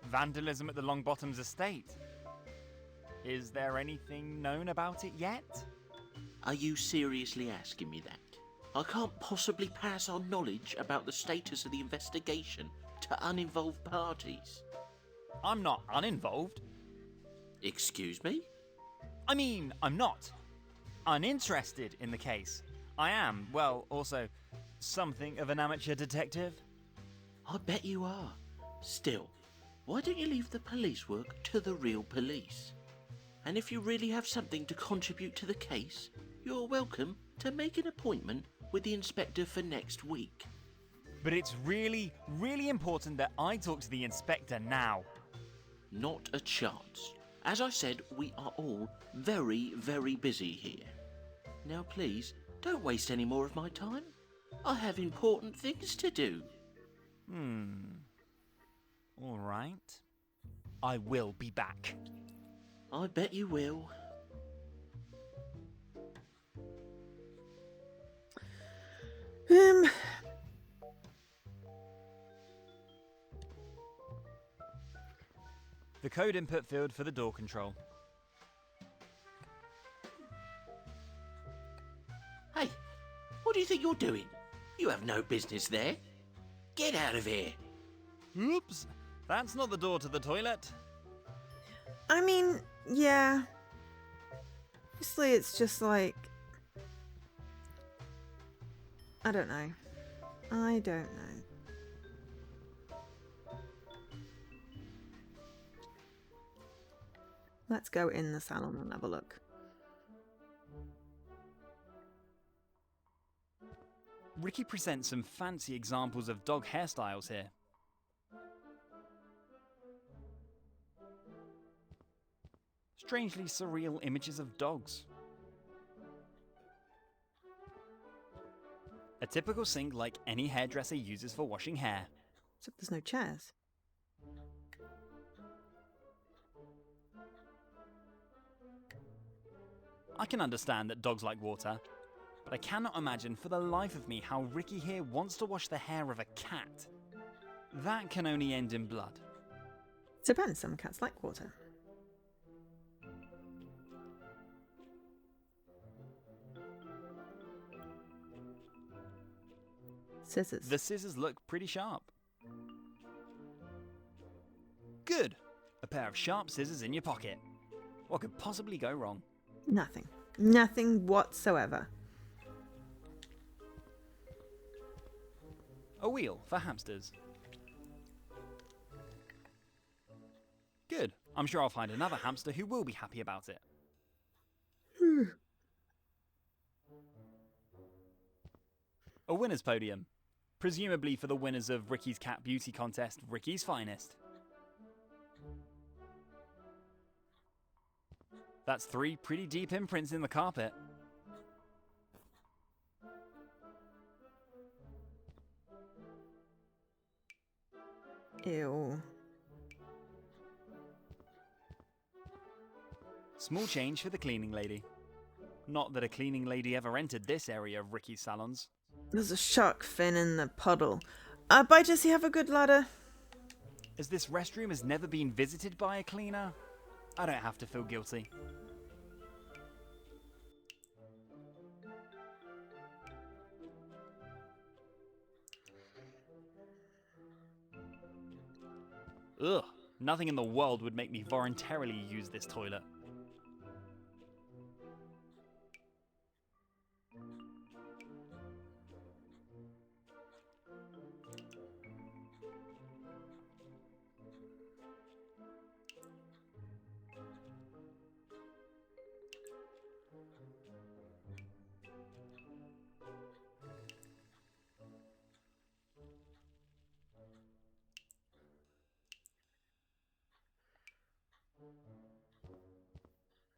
Vandalism at the Longbottom's estate. Is there anything known about it yet? Are you seriously asking me that? I can't possibly pass on knowledge about the status of the investigation to uninvolved parties. I'm not uninvolved. Excuse me? I mean, I'm not uninterested in the case. I am, well, also something of an amateur detective. I bet you are. Still, why don't you leave the police work to the real police? And if you really have something to contribute to the case, you're welcome to make an appointment with the inspector for next week. But it's really, really important that I talk to the inspector now. Not a chance. As I said, we are all very, very busy here. Now please, don't waste any more of my time. I have important things to do. All right. I will be back. I bet you will. The code input field for the door control. Hey, what do you think you're doing? You have no business there. Get out of here. Oops, that's not the door to the toilet. I mean, yeah. Obviously, it's just like. I don't know. I don't know. Let's go in the salon and have a look. Ricky presents some fancy examples of dog hairstyles here. Strangely surreal images of dogs. A typical sink like any hairdresser uses for washing hair. Except there's no chairs. I can understand that dogs like water, but I cannot imagine for the life of me how Ricky here wants to wash the hair of a cat. That can only end in blood. Depends, some cats like water. Scissors. The scissors look pretty sharp. Good! A pair of sharp scissors in your pocket. What could possibly go wrong? Nothing. Nothing whatsoever. A wheel for hamsters. Good. I'm sure I'll find another hamster who will be happy about it. A winner's podium. Presumably for the winners of Ricky's Cat Beauty Contest, Ricky's Finest. That's 3 pretty deep imprints in the carpet. Ew. Small change for the cleaning lady. Not that a cleaning lady ever entered this area of Ricky's salons. There's a shark fin in the puddle. Bye, Jesse. Have a good ladder. As this restroom has never been visited by a cleaner, I don't have to feel guilty. Ugh, nothing in the world would make me voluntarily use this toilet.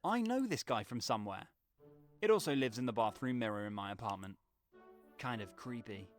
I know this guy from somewhere. It also lives in the bathroom mirror in my apartment. Kind of creepy.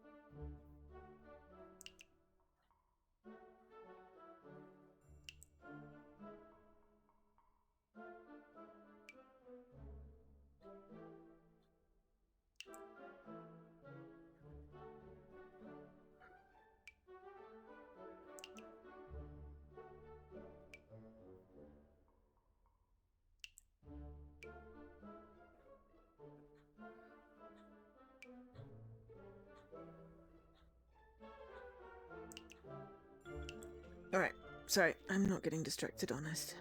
Alright, sorry, I'm not getting distracted, honest.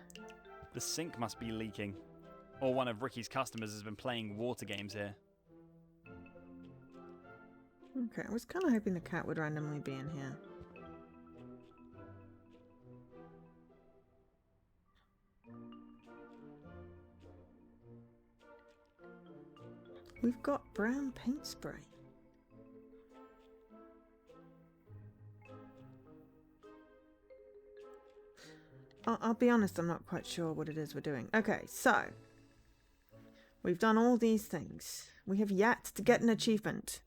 The sink must be leaking. Or one of Ricky's customers has been playing water games here. Okay, I was kind of hoping the cat would randomly be in here. We've got brown paint spray. I'll be honest, I'm not quite sure what it is we're doing. Okay, so we've done all these things. We have yet to get an achievement.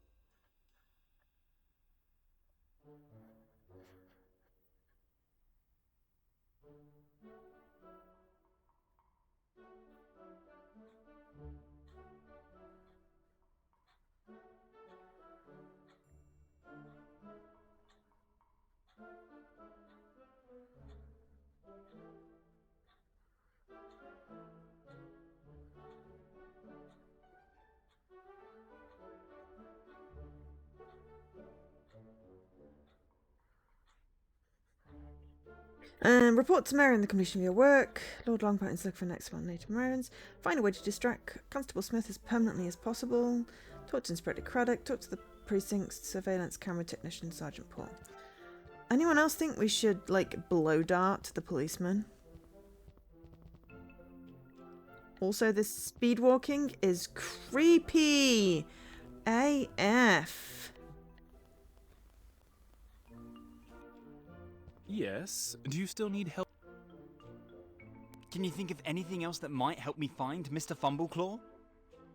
Report to Mayor in the completion of your work. Lord Longpine is looking for next one native Americans. Find a way to distract Constable Smith as permanently as possible. Talk to Inspector Craddock. Talk to the precinct's surveillance camera technician, Sergeant Paul. Anyone else think we should, like, blow dart the policeman? Also, this speed walking is creepy AF. Yes, do you still need help? Can you think of anything else that might help me find Mr. Fumbleclaw?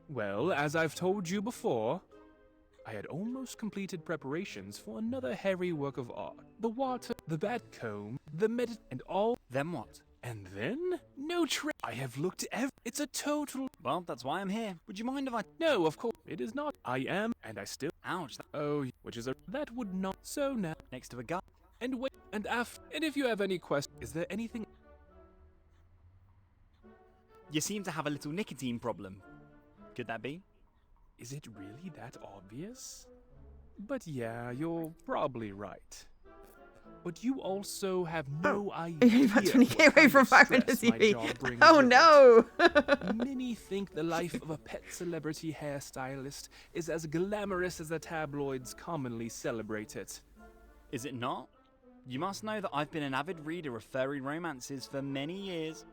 Well, as I've told you before, I had almost completed preparations for another hairy work of art. The water, the bat comb, the and all. Then what? And then? No trick. I have looked It's a total. Well, that's why I'm here. Would you mind if I... No, of course. It is not. I am, and I still. Ouch. Oh, which is a. That would not. So now. Next to a guy. And wait, and if you have any questions, is there anything? You seem to have a little nicotine problem. Could that be? Is it really that obvious? But yeah, you're probably right. But you also have no idea. You're about 20k away from 5 minutes TV. Oh no! Many think the life of a pet celebrity hairstylist is as glamorous as the tabloids commonly celebrate it. Is it not? You must know that I've been an avid reader of furry romances for many years.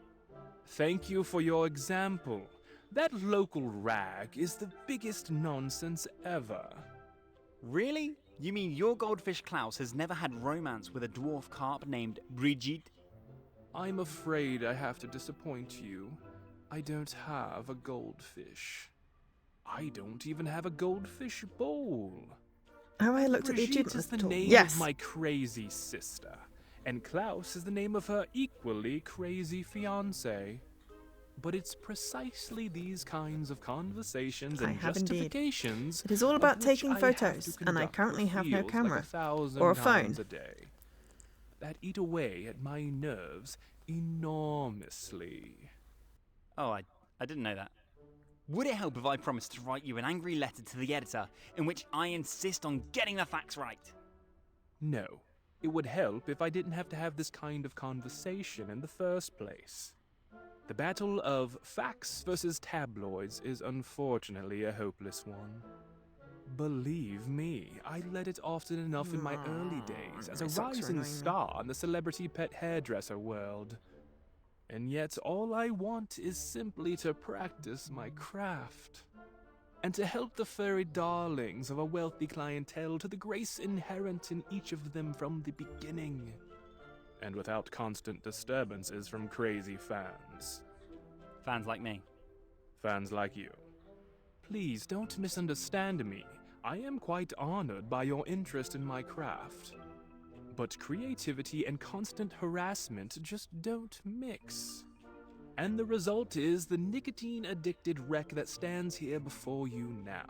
Thank you for your example. That local rag is the biggest nonsense ever. Really? You mean your goldfish Klaus has never had romance with a dwarf carp named Brigitte? I'm afraid I have to disappoint you. I don't have a goldfish. I don't even have a goldfish bowl. Have I looked at the Brigitte achievement is list the at all? name Yes. of my crazy sister, and Klaus is the name of her equally crazy fiancé. But it's precisely these kinds of conversations I and have indeed. justifications. It is all of about which taking I have photos, to and I conduct currently what have no feels camera. like 1,000 Or a times phone. a day. That eat away at my nerves enormously. Oh, I didn't know that. Would it help if I promised to write you an angry letter to the editor in which I insist on getting the facts right? No, it would help if I didn't have to have this kind of conversation in the first place. The battle of facts versus tabloids is unfortunately a hopeless one. Believe me, I led it often enough in my early days as a my socks are rising annoying me. star in the celebrity pet hairdresser world. And yet all I want is simply to practice my craft. And to help the furry darlings of a wealthy clientele to the grace inherent in each of them from the beginning. And without constant disturbances from crazy fans. Fans like me. Fans like you. Please don't misunderstand me. I am quite honored by your interest in my craft. But creativity and constant harassment just don't mix. And the result is the nicotine-addicted wreck that stands here before you now.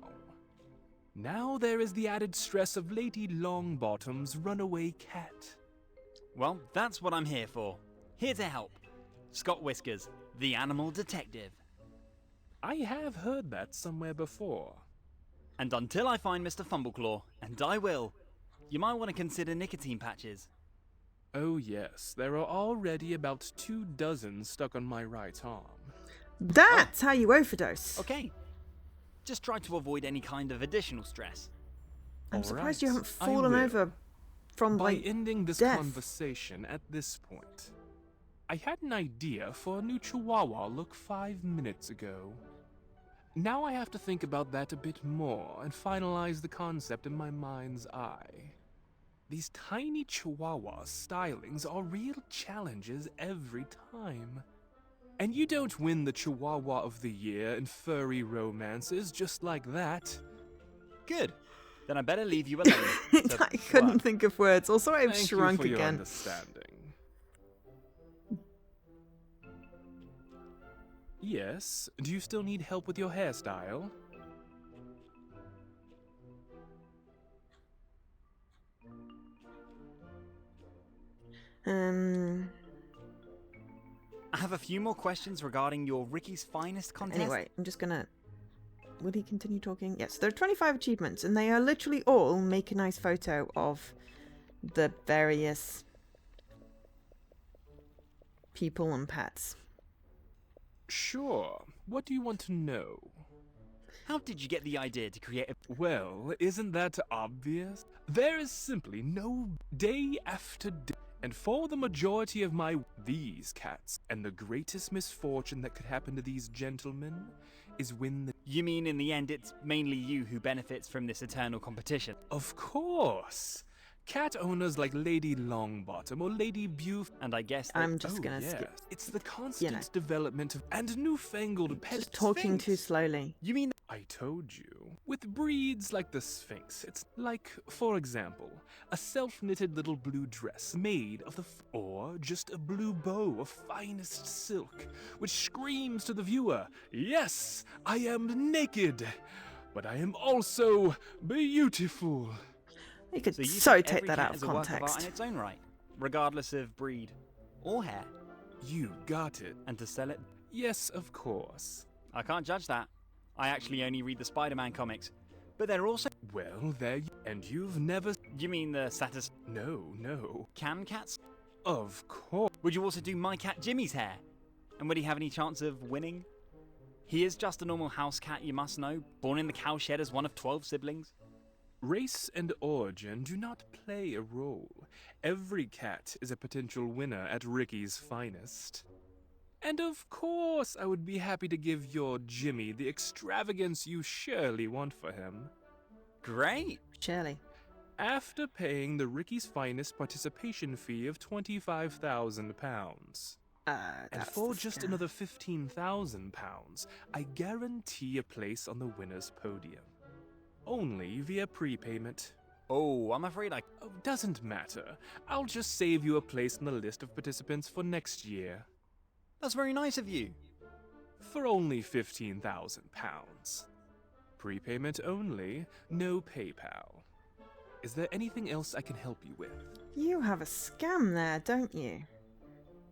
Now there is the added stress of Lady Longbottom's runaway cat. Well, that's what I'm here for. Here to help. Scott Whiskers, the animal detective. I have heard that somewhere before. And until I find Mr. Fumbleclaw, and I will, you might want to consider nicotine patches. Oh yes, there are already about 24 stuck on my right arm. That's how you overdose. Okay. Just try to avoid any kind of additional stress. I'm All surprised right, you haven't I fallen will. over from, By like, ending this death. conversation at this point, I had an idea for a new Chihuahua look 5 minutes ago. Now I have to think about that a bit more and finalize the concept in my mind's eye. These tiny Chihuahua stylings are real challenges every time. And you don't win the Chihuahua of the Year in furry romances just like that. Good. Then I better leave you alone. I couldn't think of words. Also, I've Thank shrunk you for your again. understanding. Yes, do you still need help with your hairstyle? I have a few more questions regarding your Ricky's Finest contest. Anyway, I'm just gonna... Will he continue talking? Yes, there are 25 achievements, and they are literally all make a nice photo of the various people and pets. Sure. What do you want to know? How did you get the idea to create a... Well, isn't that obvious? There is simply no day after day. And for the majority of these cats, and the greatest misfortune that could happen to these gentlemen is when the... You mean in the end it's mainly you who benefits from this eternal competition? Of course! Cat owners like Lady Longbottom or Lady Buf... And I guess that... I'm just gonna skip. It's the constant development of... and newfangled pet Just talking too Sphinx. slowly. You mean... I told you. With breeds like the Sphinx, it's like, for example, a self-knitted little blue dress made of or just a blue bow of finest silk, which screams to the viewer, yes, I am naked, but I am also beautiful. You could So you so think take every that cat out of is a work of art context. in its own right, regardless of breed or hair, You got it. and to sell it... Yes, of course. I can't judge that. I actually only read the Spider-Man comics. But they're also... Well, and you've never... You mean the Satis... No. Cam cats? Of course. Would you also do my cat Jimmy's hair? And would he have any chance of winning? He is just a normal house cat, you must know, born in the cowshed as one of 12 siblings. Race and origin do not play a role. Every cat is a potential winner at Ricky's Finest. And of course, I would be happy to give your Jimmy the extravagance you surely want for him. Great! Surely. After paying the Ricky's Finest participation fee of £25,000. And That's for the just scam. another £15,000, I guarantee a place on the winner's podium. Only via prepayment. Oh, I'm afraid I... Oh, doesn't matter. I'll just save you a place on the list of participants for next year. That's very nice of you. For only £15,000. Prepayment only, no PayPal. Is there anything else I can help you with? You have a scam there, don't you?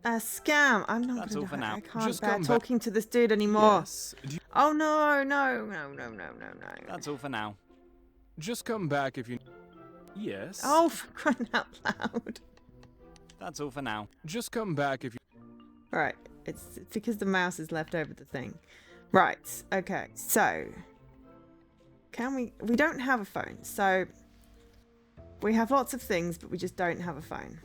A scam. I'm not That's gonna all for do it. now. I can't Just bear come back- talking to this dude anymore. Yes. Oh no, no. That's all for now. Just come back if you... Yes. Oh, for crying out loud. That's all for now. Just come back if you... Right, it's because the mouse is left over the thing. Right, okay, so... Can we... We don't have a phone, so... We have lots of things, but we just don't have a phone.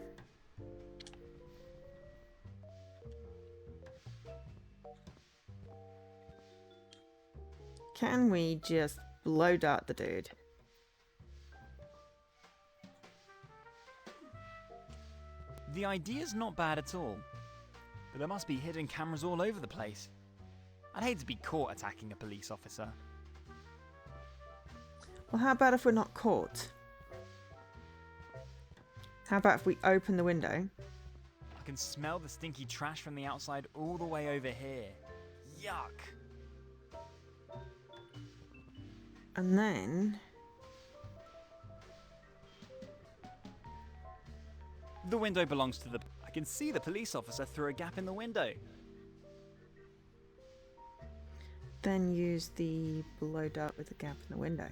Can we just blow dart the dude? The idea's not bad at all. But there must be hidden cameras all over the place. I'd hate to be caught attacking a police officer. Well, how about if we're not caught? How about if we open the window? I can smell the stinky trash from the outside all the way over here. Yuck! And then... The window belongs to the... I can see the police officer through a gap in the window. Then use the blow dart with the gap in the window.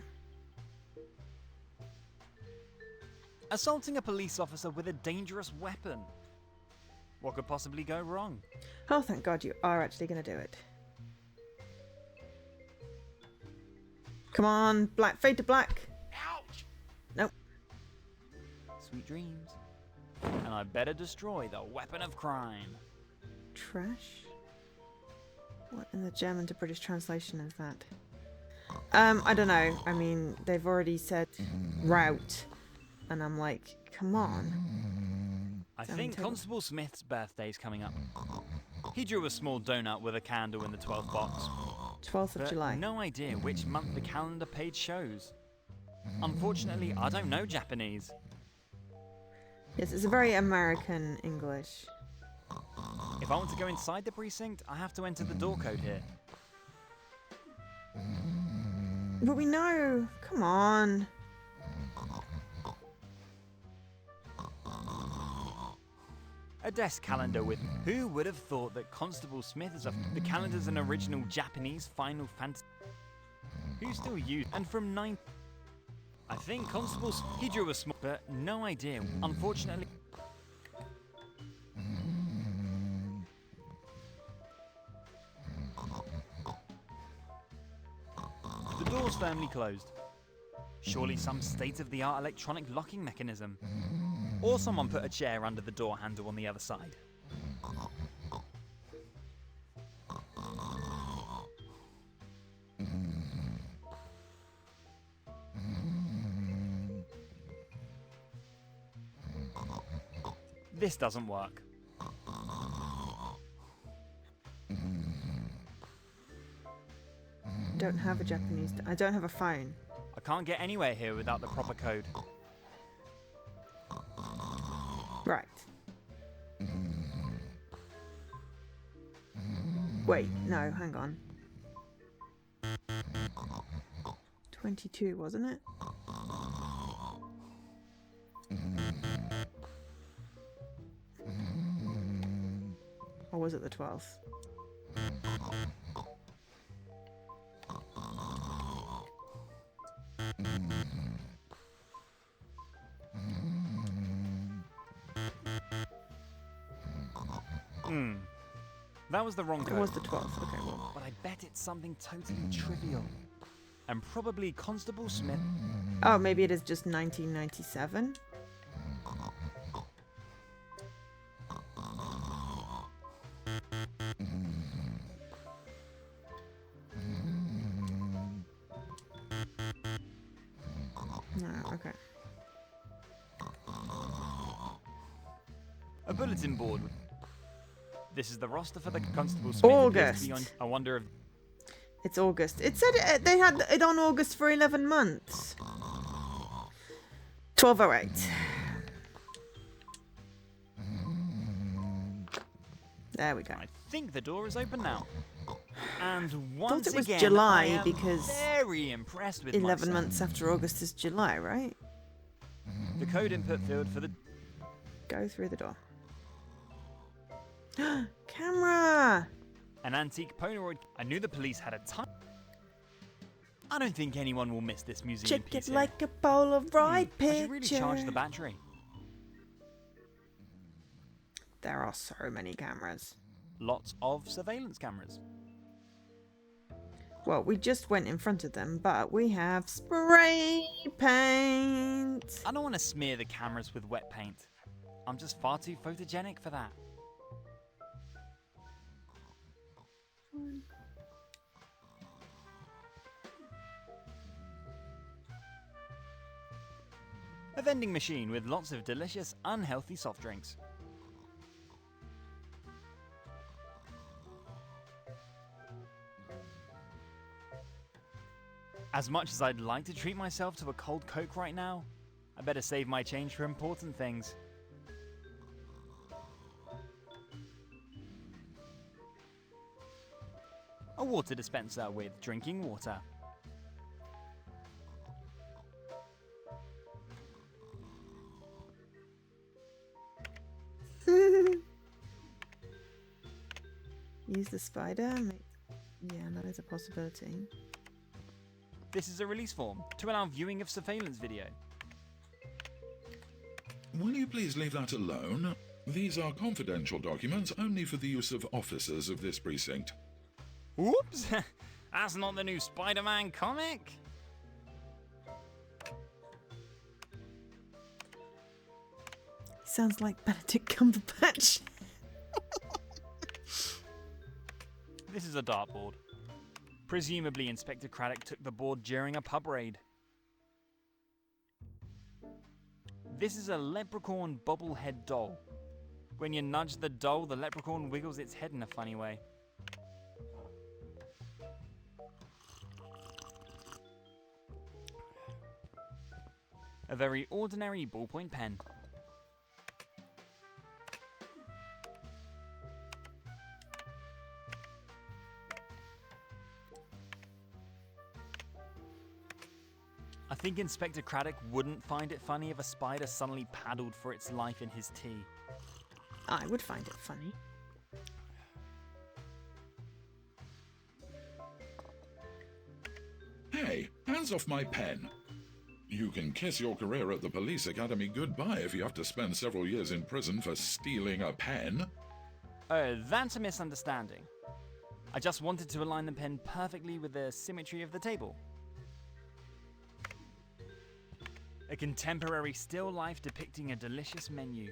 Assaulting a police officer with a dangerous weapon. What could possibly go wrong? Oh, thank God you are actually going to do it. Come on, black, fade to black. Ouch! Nope. Sweet dreams. And I better destroy the weapon of crime. Trash? What in the German to British translation is that? I don't know. I mean, they've already said route. And I'm like, come on. I Sound think terrible. Constable Smith's birthday's coming up. He drew a small donut with a candle in the 12th box. 12th of But July. no idea which month the calendar page shows. Unfortunately, I don't know Japanese. Yes, it's a very American English. If I want to go inside the precinct, I have to enter the door code here. But we know. Come on. A desk calendar with... Who would have thought that Constable Smith is a... The calendar's an original Japanese Final Fantasy... Who still use... And from 9... I think Constable... He drew a small... But no idea. Unfortunately... The door's firmly closed. Surely some state-of-the-art electronic locking mechanism. Or someone put a chair under the door handle on the other side. This doesn't work. Don't have a Japanese. I don't have a phone. I can't get anywhere here without the proper code. Right. Wait, no, hang on. 22, wasn't it? Or was it the 12th? That was the wrong It code. was the 12th, okay, well. But I bet it's something totally trivial. And probably Constable Smith. Oh, maybe it is just 1997? No, okay. A bulletin board. This is the roster for the Constable Smith. Appears to be on. August. I wonder if It's August. It said they had it on August for 11 months. 12:08. There we go. I think the door is open now. And I once thought it was again, July I am because very impressed with 11 myself. months after August is July, right? The code input field for the Go through the door. Camera! an antique Polaroid. I knew the police had a ton. I don't think anyone will miss this museum Check piece it here. like a Polaroid I picture. should really charge the battery. There are so many cameras. Lots of surveillance cameras. Well, we just went in front of them, but we have spray paint. I don't want to smear the cameras with wet paint. I'm just far too photogenic for that. A vending machine with lots of delicious, unhealthy soft drinks. As much as I'd like to treat myself to a cold Coke right now, I better save my change for important things. A water dispenser with drinking water. Use the spider. Yeah, that is a possibility. This is a release form to allow viewing of surveillance video. Will you please leave that alone? These are confidential documents only for the use of officers of this precinct. Oops! That's not the new Spider-Man comic? Sounds like Benedict Cumberbatch. This is a dartboard. Presumably Inspector Craddock took the board during a pub raid. This is a leprechaun bobblehead doll. When you nudge the doll, the leprechaun wiggles its head in a funny way. A very ordinary ballpoint pen. I think Inspector Craddock wouldn't find it funny if a spider suddenly paddled for its life in his tea. I would find it funny. Hey, hands off my pen. You can kiss your career at the police academy goodbye if you have to spend several years in prison for stealing a pen. That's a misunderstanding. I just wanted to align the pen perfectly with the symmetry of the table. A contemporary still life depicting a delicious menu.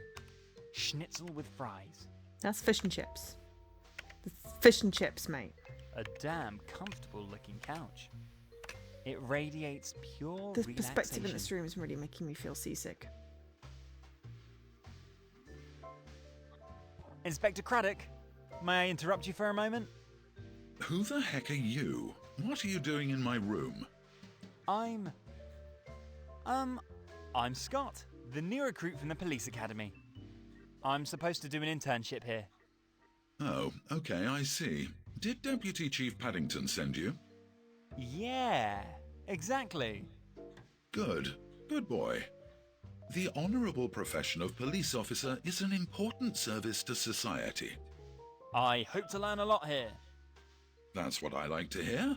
Schnitzel with fries. That's fish and chips. That's fish and chips, mate. A damn comfortable looking couch. It radiates pure The relaxation. perspective in this room is really making me feel seasick. Inspector Craddock, may I interrupt you for a moment? Who the heck are you? What are you doing in my room? I'm Scott, the new recruit from the police academy. I'm supposed to do an internship here. Oh, okay, I see. Did Deputy Chief Paddington send you? Yeah, exactly. Good. Good boy. The honourable profession of police officer is an important service to society. I hope to learn a lot here. That's what I like to hear.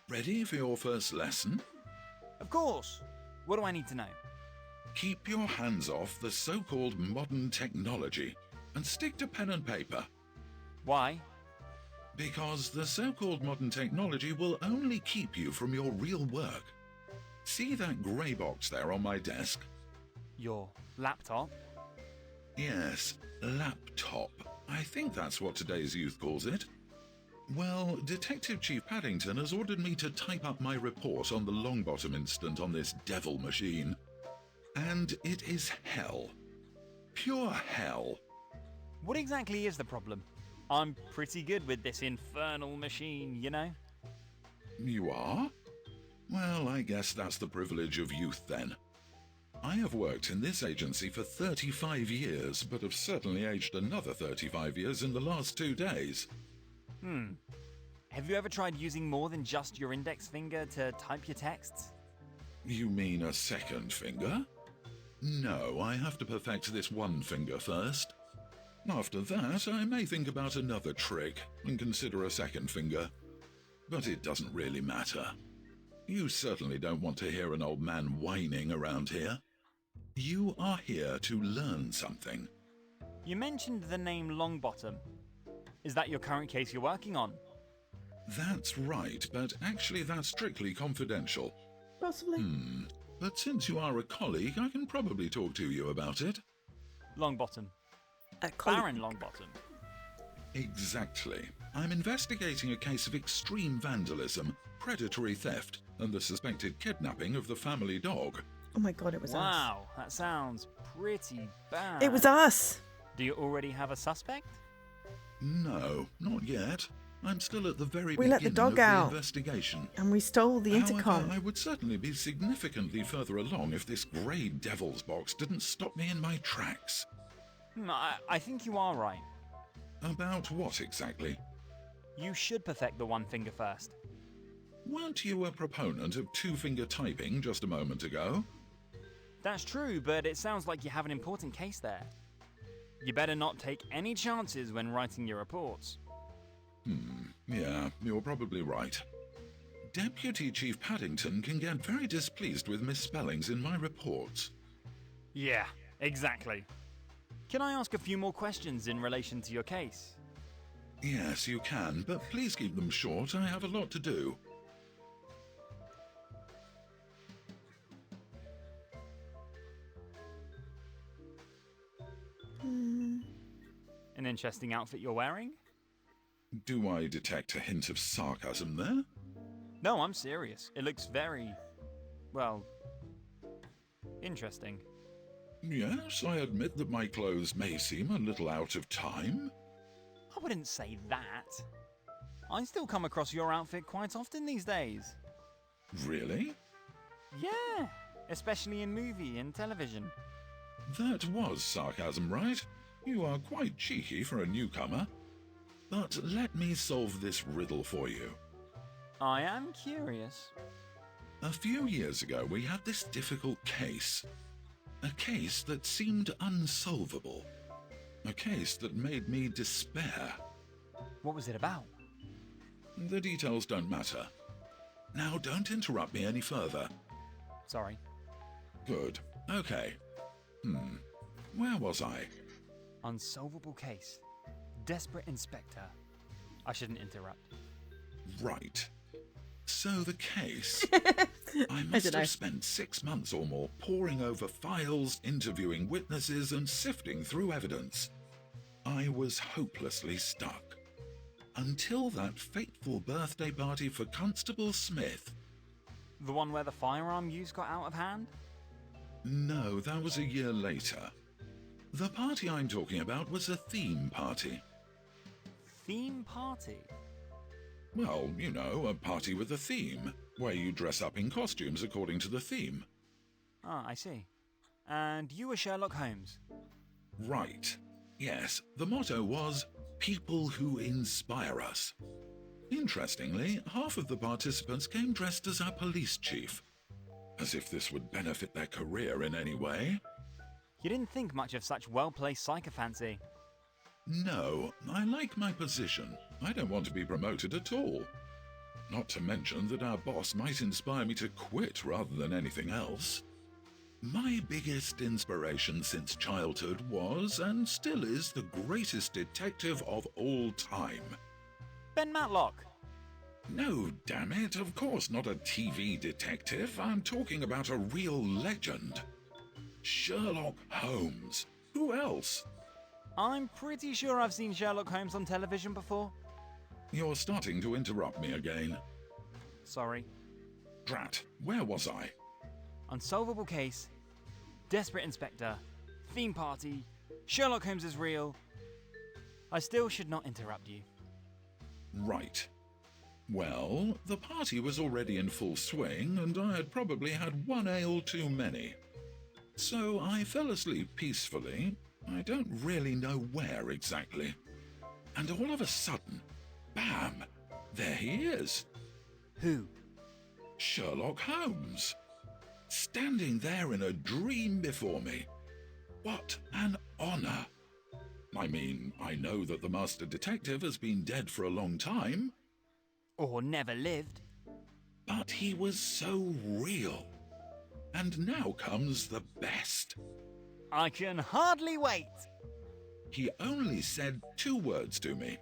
Ready for your first lesson? Of course. What do I need to know? Keep your hands off the so-called modern technology and stick to pen and paper. Why? Because the so-called modern technology will only keep you from your real work. See that grey box there on my desk? Your laptop? Yes, laptop. I think that's what today's youth calls it. Well, Detective Chief Paddington has ordered me to type up my report on the Longbottom incident on this devil machine. And it is hell. Pure hell. What exactly is the problem? I'm pretty good with this infernal machine, you know? You are? Well, I guess that's the privilege of youth then. I have worked in this agency for 35 years, but have certainly aged another 35 years in the last 2 days. Have you ever tried using more than just your index finger to type your texts? You mean a second finger? No, I have to perfect this one finger first. After that, I may think about another trick and consider a second finger. But it doesn't really matter. You certainly don't want to hear an old man whining around here. You are here to learn something. You mentioned the name Longbottom. Is that your current case you're working on? That's right, but actually that's strictly confidential. Possibly. But since you are a colleague, I can probably talk to you about it. Longbottom. A colleague. Baron Longbottom. Exactly. I'm investigating a case of extreme vandalism, predatory theft, and the suspected kidnapping of the family dog. Oh my god, it was us. Wow, that sounds pretty bad. It was us! Do you already have a suspect? No, not yet. I'm still at the very We beginning let the dog of the out. investigation. And we stole the intercom. However, I would certainly be significantly further along if this grey devil's box didn't stop me in my tracks. I think you are right. About what exactly? You should perfect the one finger first. Weren't you a proponent of two-finger typing just a moment ago? That's true, but it sounds like you have an important case there. You better not take any chances when writing your reports. Yeah, you're probably right. Deputy Chief Paddington can get very displeased with misspellings in my reports. Yeah, exactly. Can I ask a few more questions in relation to your case? Yes, you can, but please keep them short. I have a lot to do. An interesting outfit you're wearing? Do I detect a hint of sarcasm there? No, I'm serious. It looks very, well, interesting. Yes, I admit that my clothes may seem a little out of time. I wouldn't say that. I still come across your outfit quite often these days. Really? Yeah, especially in movie and television. That was sarcasm, right? You are quite cheeky for a newcomer. But let me solve this riddle for you. I am curious. A few years ago, we had this difficult case. A case that seemed unsolvable. A case that made me despair. What was it about? The details don't matter. Now, don't interrupt me any further. Sorry. Good. Okay. Where was I? Unsolvable case. Desperate inspector. I shouldn't interrupt. Right. So the case. I must have spent 6 months or more poring over files, interviewing witnesses, and sifting through evidence. I was hopelessly stuck. Until that fateful birthday party for Constable Smith. The one where the firearm use got out of hand? No, that was a year later. The party I'm talking about was a theme party. Theme party? Well, you know, a party with a theme, where you dress up in costumes according to the theme. Ah, I see. And you were Sherlock Holmes? Right. Yes, the motto was, "People who inspire us." Interestingly, half of the participants came dressed as our police chief. As if this would benefit their career in any way. You didn't think much of such well-placed sycophancy. No, I like my position. I don't want to be promoted at all. Not to mention that our boss might inspire me to quit rather than anything else. My biggest inspiration since childhood was, and still is, the greatest detective of all time. Ben Matlock! No, damn it, of course not a TV detective. I'm talking about a real legend. Sherlock Holmes. Who else? I'm pretty sure I've seen Sherlock Holmes on television before. You're starting to interrupt me again. Sorry. Drat, where was I? Unsolvable case, desperate inspector, theme party, Sherlock Holmes is real. I still should not interrupt you. Right. Well, the party was already in full swing, and I had probably had one ale too many. So I fell asleep peacefully. I don't really know where exactly. And all of a sudden, bam! There he is. Who? Sherlock Holmes. Standing there in a dream before me. What an honor! I mean, I know that the master detective has been dead for a long time. Or never lived. But he was so real. And now comes the best. I can hardly wait. He only said 2 words to me.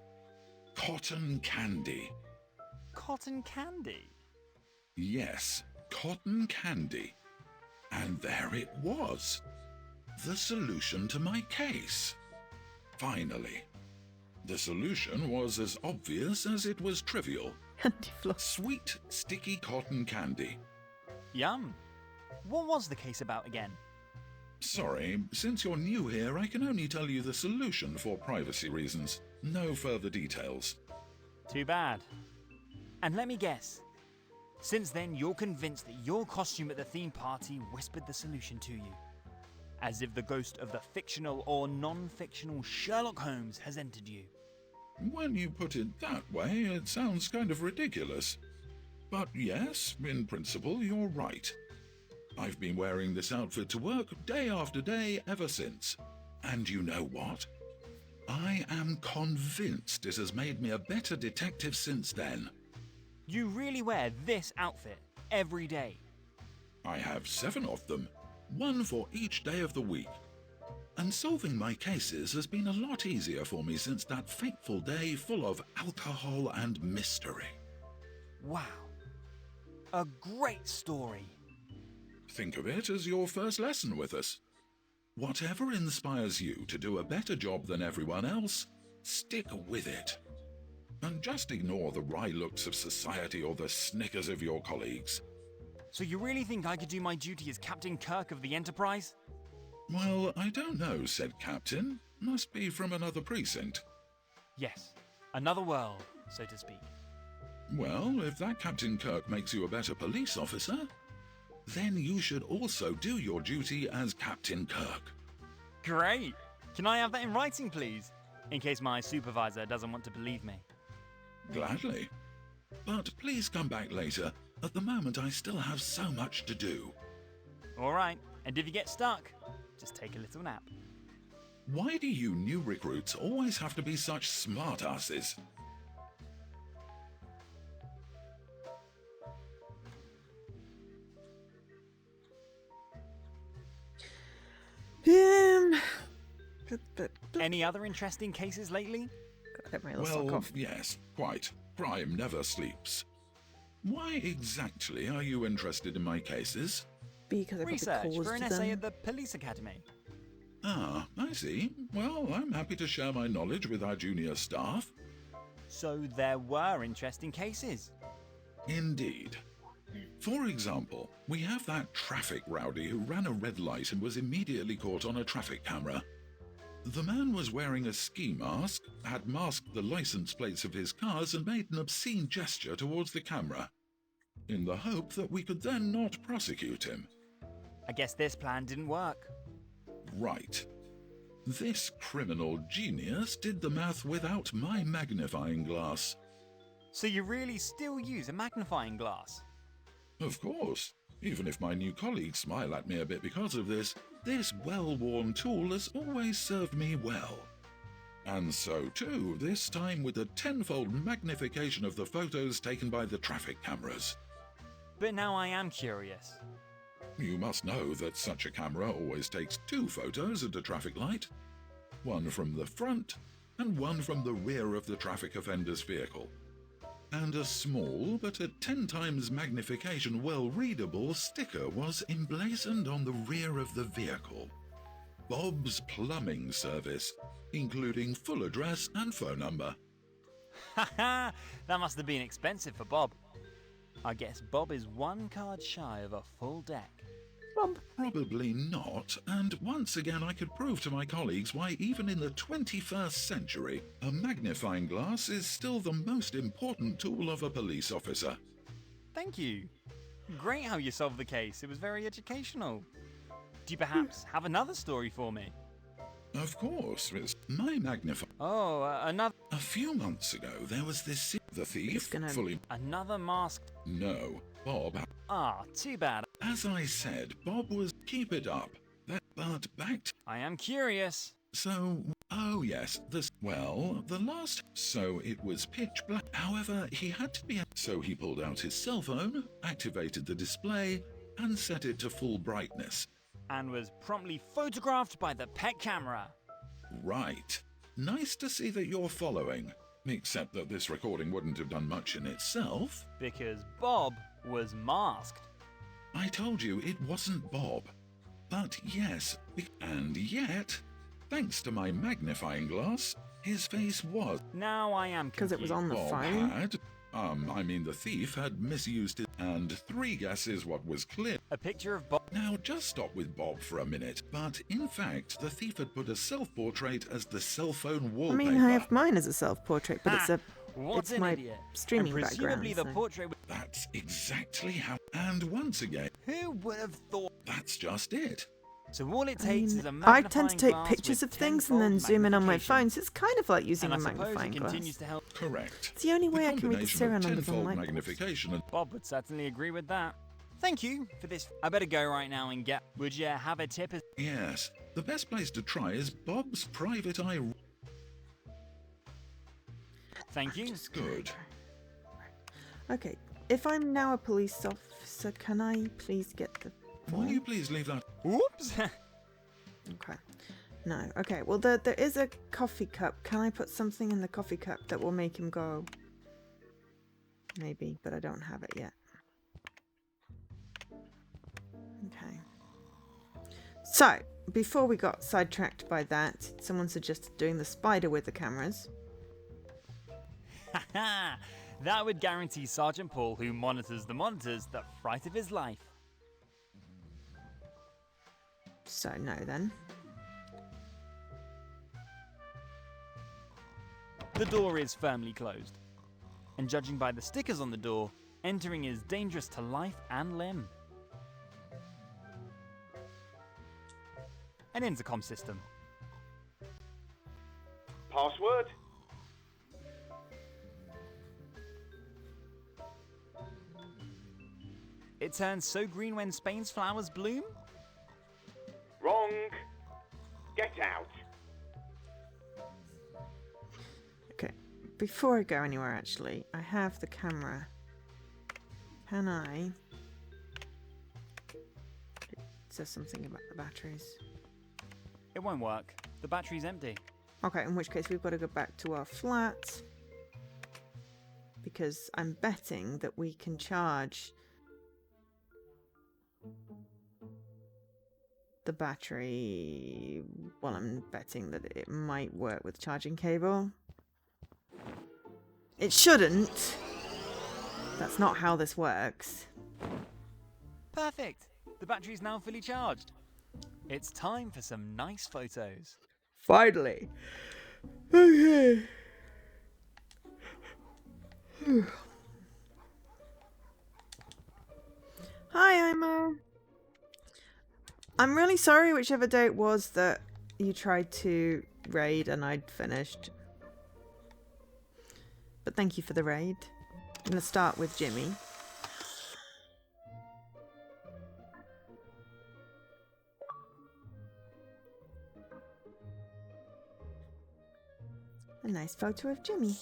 Cotton candy. Cotton candy? Yes, cotton candy. And there it was. The solution to my case. Finally. The solution was as obvious as it was trivial. Anti-floss. Sweet, sticky cotton candy. Yum. What was the case about again? Sorry, since you're new here, I can only tell you the solution for privacy reasons. No further details. Too bad. And let me guess. Since then, you're convinced that your costume at the theme party whispered the solution to you. As if the ghost of the fictional or non-fictional Sherlock Holmes has entered you. When you put it that way, it sounds kind of ridiculous. But yes, in principle, you're right. I've been wearing this outfit to work day after day ever since. And you know what? I am convinced it has made me a better detective since then. You really wear this outfit every day? I have 7 of them, 1 for each day of the week. And solving my cases has been a lot easier for me since that fateful day full of alcohol and mystery. Wow. A great story. Think of it as your first lesson with us. Whatever inspires you to do a better job than everyone else, stick with it. And just ignore the wry looks of society or the snickers of your colleagues. So you really think I could do my duty as Captain Kirk of the Enterprise? Well, I don't know, said Captain. Must be from another precinct. Yes. Another world, so to speak. Well, if that Captain Kirk makes you a better police officer, then you should also do your duty as Captain Kirk. Great! Can I have that in writing, please? In case my supervisor doesn't want to believe me. Gladly. But please come back later. At the moment, I still have so much to do. All right. And if you get stuck, just take a little nap. Why do you new recruits always have to be such smartasses? Any other interesting cases lately? Gotta get my little sock Well, off. yes, quite. Crime never sleeps. Why exactly are you interested in my cases? Because I probably Research caused for an them. essay at the police academy. Ah, I see. Well, I'm happy to share my knowledge with our junior staff. So there were interesting cases. Indeed. For example, we have that traffic rowdy who ran a red light and was immediately caught on a traffic camera. The man was wearing a ski mask, had masked the license plates of his cars and made an obscene gesture towards the camera, in the hope that we could then not prosecute him. I guess this plan didn't work. Right. This criminal genius did the math without my magnifying glass. So you really still use a magnifying glass? Of course. Even if my new colleagues smile at me a bit because of this well-worn tool has always served me well. And so too, this time with a tenfold magnification of the photos taken by the traffic cameras. But now I am curious. You must know that such a camera always takes 2 photos at a traffic light. One from the front and one from the rear of the traffic offender's vehicle. And a small, but at 10 times magnification well-readable sticker was emblazoned on the rear of the vehicle. Bob's Plumbing Service, including full address and phone number. Haha, that must have been expensive for Bob. I guess Bob is 1 card shy of a full deck. Bob. Probably not, and once again I could prove to my colleagues why even in the 21st century, a magnifying glass is still the most important tool of a police officer. Thank you. Great how you solved the case. It was very educational. Do you perhaps have another story for me? Of course, it's my magnifying. Oh, another... A few months ago, there was this the thief fully... Another masked... No, Bob. Ah, too bad. As I said, Bob was... Keep it up. But back to... I am curious. So... Oh yes, the last... So it was pitch black. However, he had to be... So he pulled out his cell phone, activated the display, and set it to full brightness. And was promptly photographed by the pet camera. Right. Nice to see that you're following. Except that this recording wouldn't have done much in itself. Because Bob was masked. I told you it wasn't Bob. But yes, and yet, thanks to my magnifying glass, his face was... Now I am confused. Because it was on the Bob phone? had... the thief had misused it, and 3 guesses what was clear. A picture of Bob... Now, just stop with Bob for a minute. But, in fact, the thief had put a self-portrait as the cell phone wallpaper. I mean, I have mine as a self-portrait, but What's it's an my idiot? streaming and presumably background. the portrait... That's exactly how... And once again... Who would have thought... That's just it. So all it takes is a I magnifying tend to take glass pictures with of things and then zoom in on my magnification. phone, so it's kind of like using And a I suppose magnifying it glass. continues to help. Correct. It's the only way I can read the combination serial of numbers on tenfold my magnification and... Bob would certainly agree with that. Thank you for this. I better go right now and get... Would you have a tip? Yes. The best place to try is Bob's private eye... Thank you. Good. Okay, if I'm now a police officer, can I please get the... Will you please leave that... Whoops. Okay. No. Okay, well, there is a coffee cup. Can I put something in the coffee cup that will make him go? Maybe, but I don't have it yet. Okay. So, before we got sidetracked by that, someone suggested doing the spider with the cameras. That would guarantee Sergeant Paul, who monitors the monitors, the fright of his life. So, no then. The door is firmly closed. And judging by the stickers on the door, entering is dangerous to life and limb. An intercom system. Password? It turns so green when Spain's flowers bloom? Wrong. Get out. Okay, before I go anywhere, actually, I have the camera. Can I... It says something about the batteries. It won't work. The battery's empty. Okay, in which case we've got to go back to our flat. Because I'm betting that we can charge the battery. Well, I'm betting that it might work with charging cable. It shouldn't. That's not how this works. Perfect. The battery's now fully charged. It's time for some nice photos. Finally. Okay. Hi, I'm really sorry whichever day it was that you tried to raid and I'd finished. But thank you for the raid. I'm going to start with Jimmy. A nice photo of Jimmy.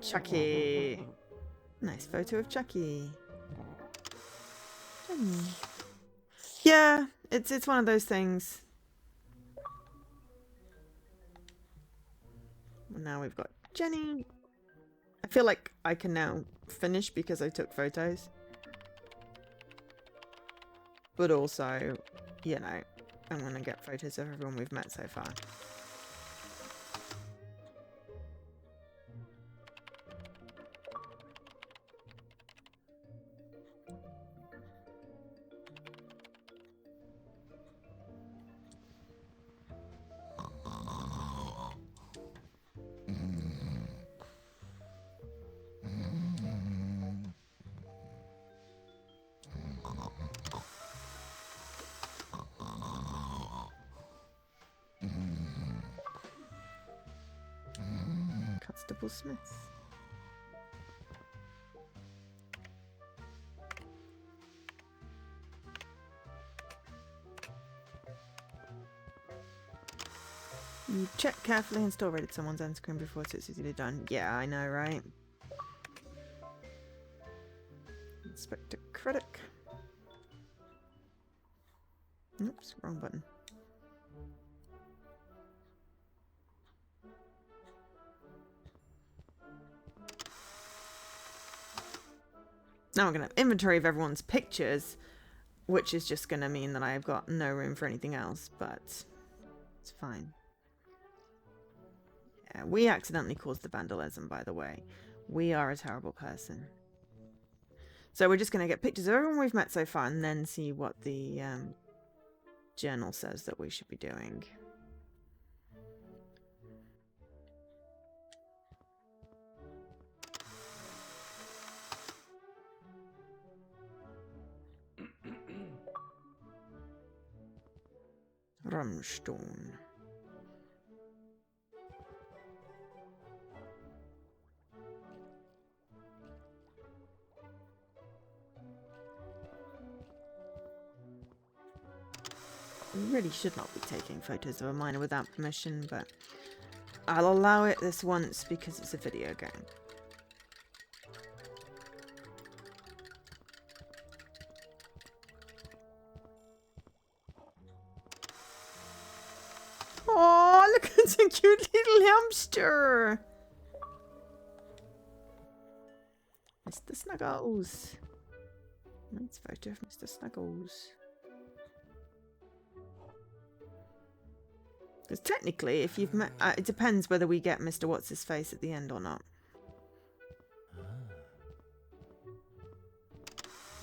Chucky. Nice photo of Chucky. Jenny. Yeah, it's one of those things. Now we've got Jenny. I feel like I can now finish because I took photos. But also, you know, I'm going to get photos of everyone we've met so far. Constable Smith. You check carefully and still rated someone's end screen before it's easily done. Yeah, I know, right? Inspector Critic. Oops, wrong button. Now I'm going to have inventory of everyone's pictures, which is just going to mean that I've got no room for anything else, but it's fine. Yeah, we accidentally caused the vandalism, by the way. We are a terrible person. So we're just going to get pictures of everyone we've met so far and then see what the journal says that we should be doing. Rumstone. We really should not be taking photos of a minor without permission, but I'll allow it this once because it's a video game. Oh, look at the cute little hamster! Mr. Snuggles. Nice photo of Mr. Snuggles. Because technically, if you've met... it depends whether we get Mr. What's-His-Face at the end or not.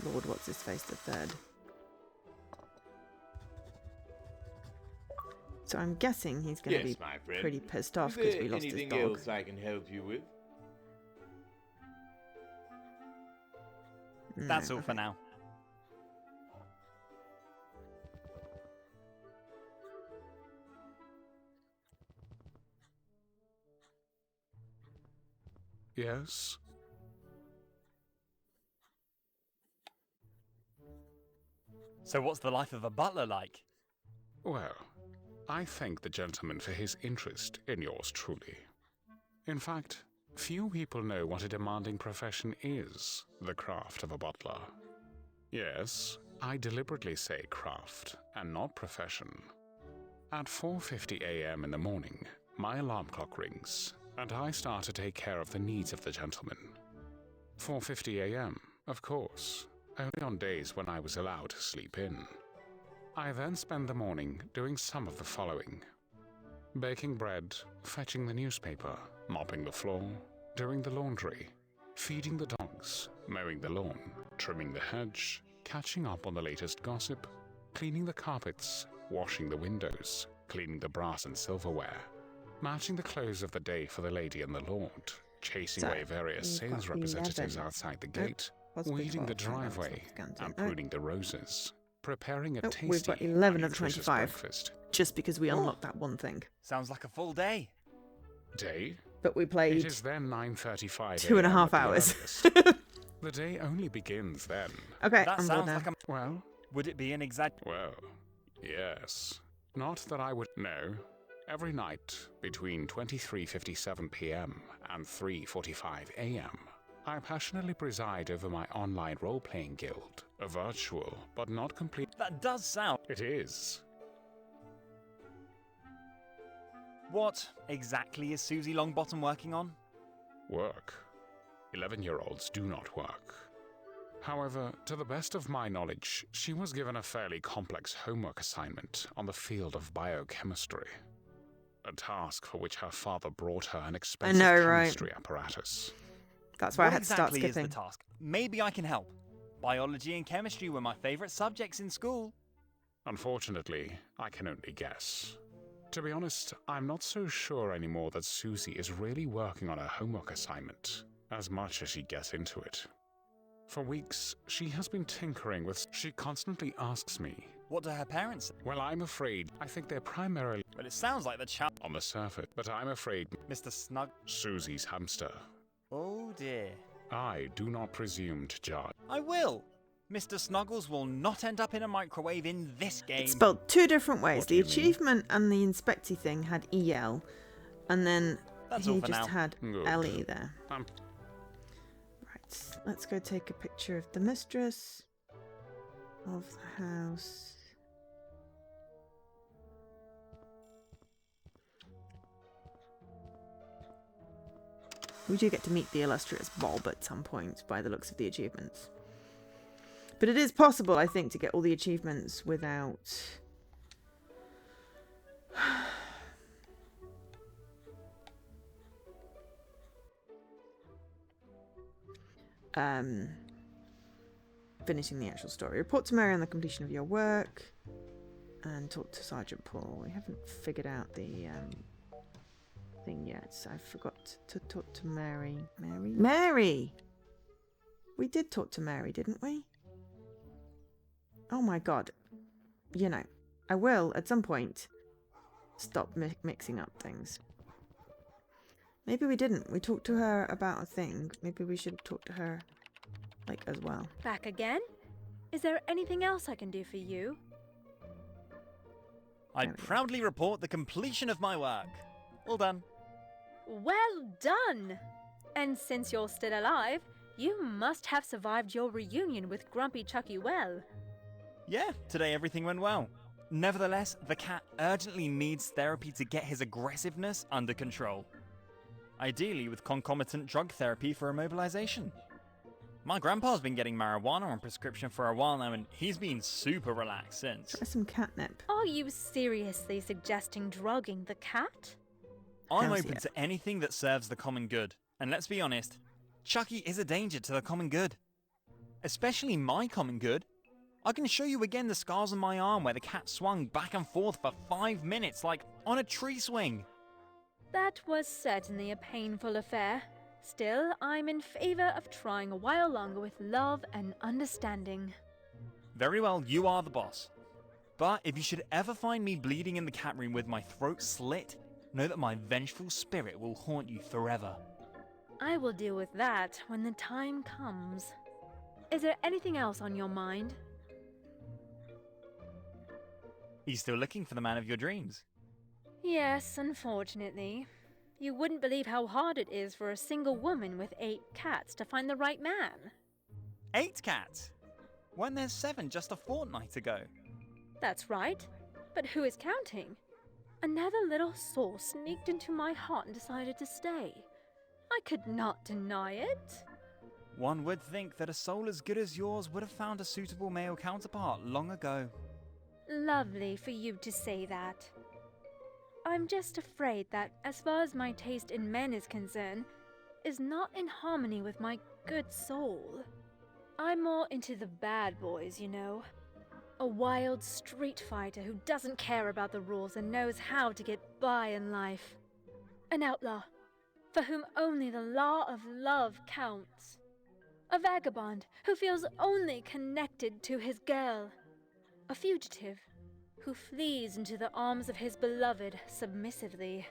Lord What's-His-Face the Third. So I'm guessing he's going to be pretty pissed off because we lost his dog. Anything else I can help you with? No, That's all for now. Yes? So what's the life of a butler like? Well, I thank the gentleman for his interest in yours truly. In fact, few people know what a demanding profession is, the craft of a butler. Yes, I deliberately say craft and not profession. At 4:50 a.m. in the morning, my alarm clock rings, and I start to take care of the needs of the gentleman. 4:50 a.m., of course, only on days when I was allowed to sleep in. I then spend the morning doing some of the following: baking bread, fetching the newspaper, mopping the floor, doing the laundry, feeding the dogs, mowing the lawn, trimming the hedge, catching up on the latest gossip, cleaning the carpets, washing the windows, cleaning the brass and silverware, matching the clothes of the day for the lady and the lord, chasing away various sales representatives outside the gate, weeding the driveway, and pruning the roses, preparing a tasty, we've got 11 of nutritious 25. breakfast. Just because we unlocked that one thing. Sounds like a full day. Day? But we played It is then 9:35 2.5 a.m. hours. The day only begins then. Okay, That I'm sounds bored like now. a... Well, Would it be an exact... well, yes. Not that I would know. Every night, between 23:57 p.m. and 3:45 a.m., I passionately preside over my online role-playing guild, a virtual but not complete... That does sound... It is. What exactly is Susie Longbottom working on? Work. 11-year-olds do not work. However, to the best of my knowledge, she was given a fairly complex homework assignment on the field of biochemistry. A task for which her father brought her an expensive chemistry apparatus. That's why I had to start What exactly skipping. is the task? Maybe I can help. Biology and chemistry were my favourite subjects in school. Unfortunately, I can only guess. To be honest, I'm not so sure anymore that Susie is really working on her homework assignment, as much as she gets into it. For weeks, she has been tinkering with... She constantly asks me... What do her parents say? Well, I'm afraid I think they're primarily... Well, it sounds like the child... on the surface, but I'm afraid... Mr. Snug... Susie's hamster. Oh dear. I do not presume to judge. I will! Mr. Snuggles will not end up in a microwave in this game. It's spelled two different ways. What do The you mean? achievement and the inspecty thing had EL, and then That's he all for just now. had Good. LE there. Um, Right, let's go take a picture of the mistress of the house. We do get to meet the illustrious Bob at some point by the looks of the achievements. But it is possible, I think, to get all the achievements without... finishing the actual story. Report to Mary on the completion of your work. And talk to Sergeant Paul. We haven't figured out the thing yet. So I forgot to talk to Mary. Mary! We did talk to Mary, didn't we? Oh my god. You know, I will, at some point, stop mixing up things. Maybe we didn't. We talked to her about a thing. Maybe we should talk to her, like, as well. Back again? Is there anything else I can do for you? I There we go. proudly report the completion of my work. All done. Well done! And since you're still alive, you must have survived your reunion with Grumpy Chucky well. Yeah, today everything went well. Nevertheless, the cat urgently needs therapy to get his aggressiveness under control. Ideally with concomitant drug therapy for immobilization. My grandpa's been getting marijuana on prescription for a while now and he's been super relaxed since. Try some catnip. Are you seriously suggesting drugging the cat? I'm Hells open yeah. to anything that serves the common good. And let's be honest, Chucky is a danger to the common good. Especially my common good. I can show you again the scars on my arm where the cat swung back and forth for 5 minutes like on a tree swing. That was certainly a painful affair. Still, I'm in favor of trying a while longer with love and understanding. Very well, you are the boss. But if you should ever find me bleeding in the cat room with my throat slit, know that my vengeful spirit will haunt you forever. I will deal with that when the time comes. Is there anything else on your mind? He's still looking for the man of your dreams. Yes, unfortunately. You wouldn't believe how hard it is for a single woman with 8 cats to find the right man. 8 cats? When there's 7 just a fortnight ago. That's right. But who is counting? Another little soul sneaked into my heart and decided to stay. I could not deny it. One would think that a soul as good as yours would have found a suitable male counterpart long ago. Lovely for you to say that. I'm just afraid that, as far as my taste in men is concerned, is not in harmony with my good soul. I'm more into the bad boys, you know. A wild street fighter who doesn't care about the rules and knows how to get by in life. An outlaw, for whom only the law of love counts. A vagabond who feels only connected to his girl. A fugitive who flees into the arms of his beloved submissively.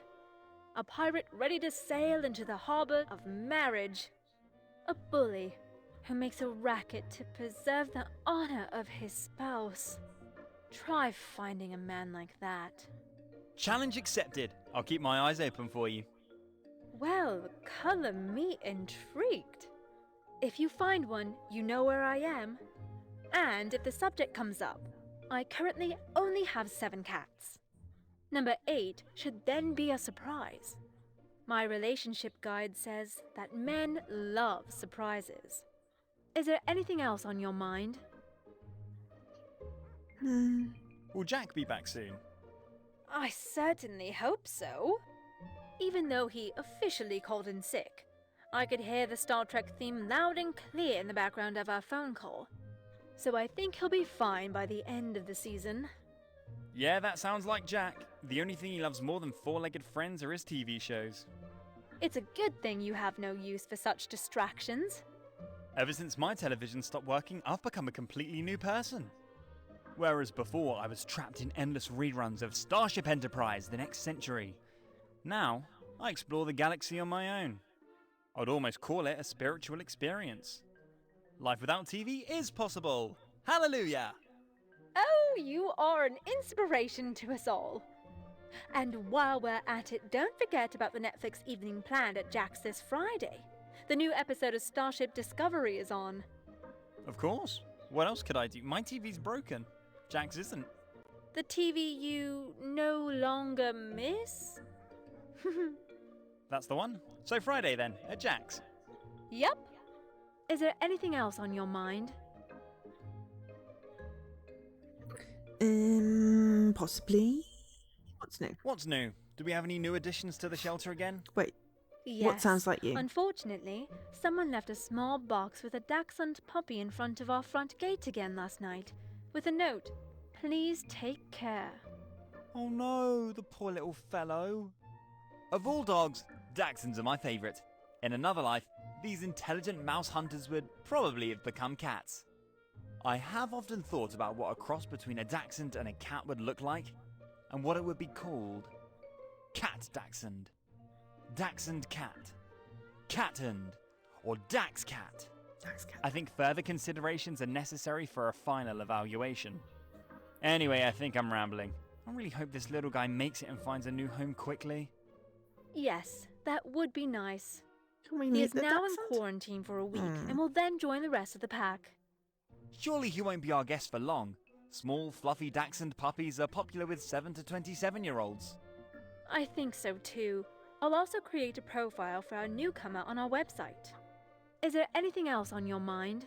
A pirate ready to sail into the harbor of marriage. A bully who makes a racket to preserve the honor of his spouse. Try finding a man like that. Challenge accepted. I'll keep my eyes open for you. Well, color me intrigued. If you find one, you know where I am. And if the subject comes up, I currently only have 7 cats. Number 8 should then be a surprise. My relationship guide says that men love surprises. Is there anything else on your mind? Will Jack be back soon? I certainly hope so. Even though he officially called in sick, I could hear the Star Trek theme loud and clear in the background of our phone call. So I think he'll be fine by the end of the season. Yeah, that sounds like Jack. The only thing he loves more than four-legged friends are his TV shows. It's a good thing you have no use for such distractions. Ever since my television stopped working, I've become a completely new person. Whereas before, I was trapped in endless reruns of Starship Enterprise The Next Century. Now, I explore the galaxy on my own. I'd almost call it a spiritual experience. Life without TV is possible. Hallelujah! Oh, you are an inspiration to us all. And while we're at it, don't forget about the Netflix evening planned at Jack's this Friday. The new episode of Starship Discovery is on. Of course. What else could I do? My TV's broken. Jack's isn't. The TV you no longer miss? That's the one. So Friday then, at Jack's. Yep. Is there anything else on your mind? Possibly. What's new? What's new? Do we have any new additions to the shelter again? Wait, Yes. what sounds like you? Unfortunately, someone left a small box with a dachshund puppy in front of our front gate again last night, with a note, "Please take care." Oh no, the poor little fellow. Of all dogs, dachshunds are my favourite. In another life, these intelligent mouse hunters would probably have become cats. I have often thought about what a cross between a dachshund and a cat would look like, and what it would be called. Cat dachshund. Dachshund cat. Cathund. Or Dax cat. I think further considerations are necessary for a final evaluation. Anyway, I think I'm rambling. I really hope this little guy makes it and finds a new home quickly. Yes, that would be nice. Can we He meet is the now in dachshund? quarantine for a week and will then join the rest of the pack. Surely he won't be our guest for long. Small, fluffy dachshund puppies are popular with 7 to 27-year-olds. I think so too. I'll also create a profile for our newcomer on our website. Is there anything else on your mind?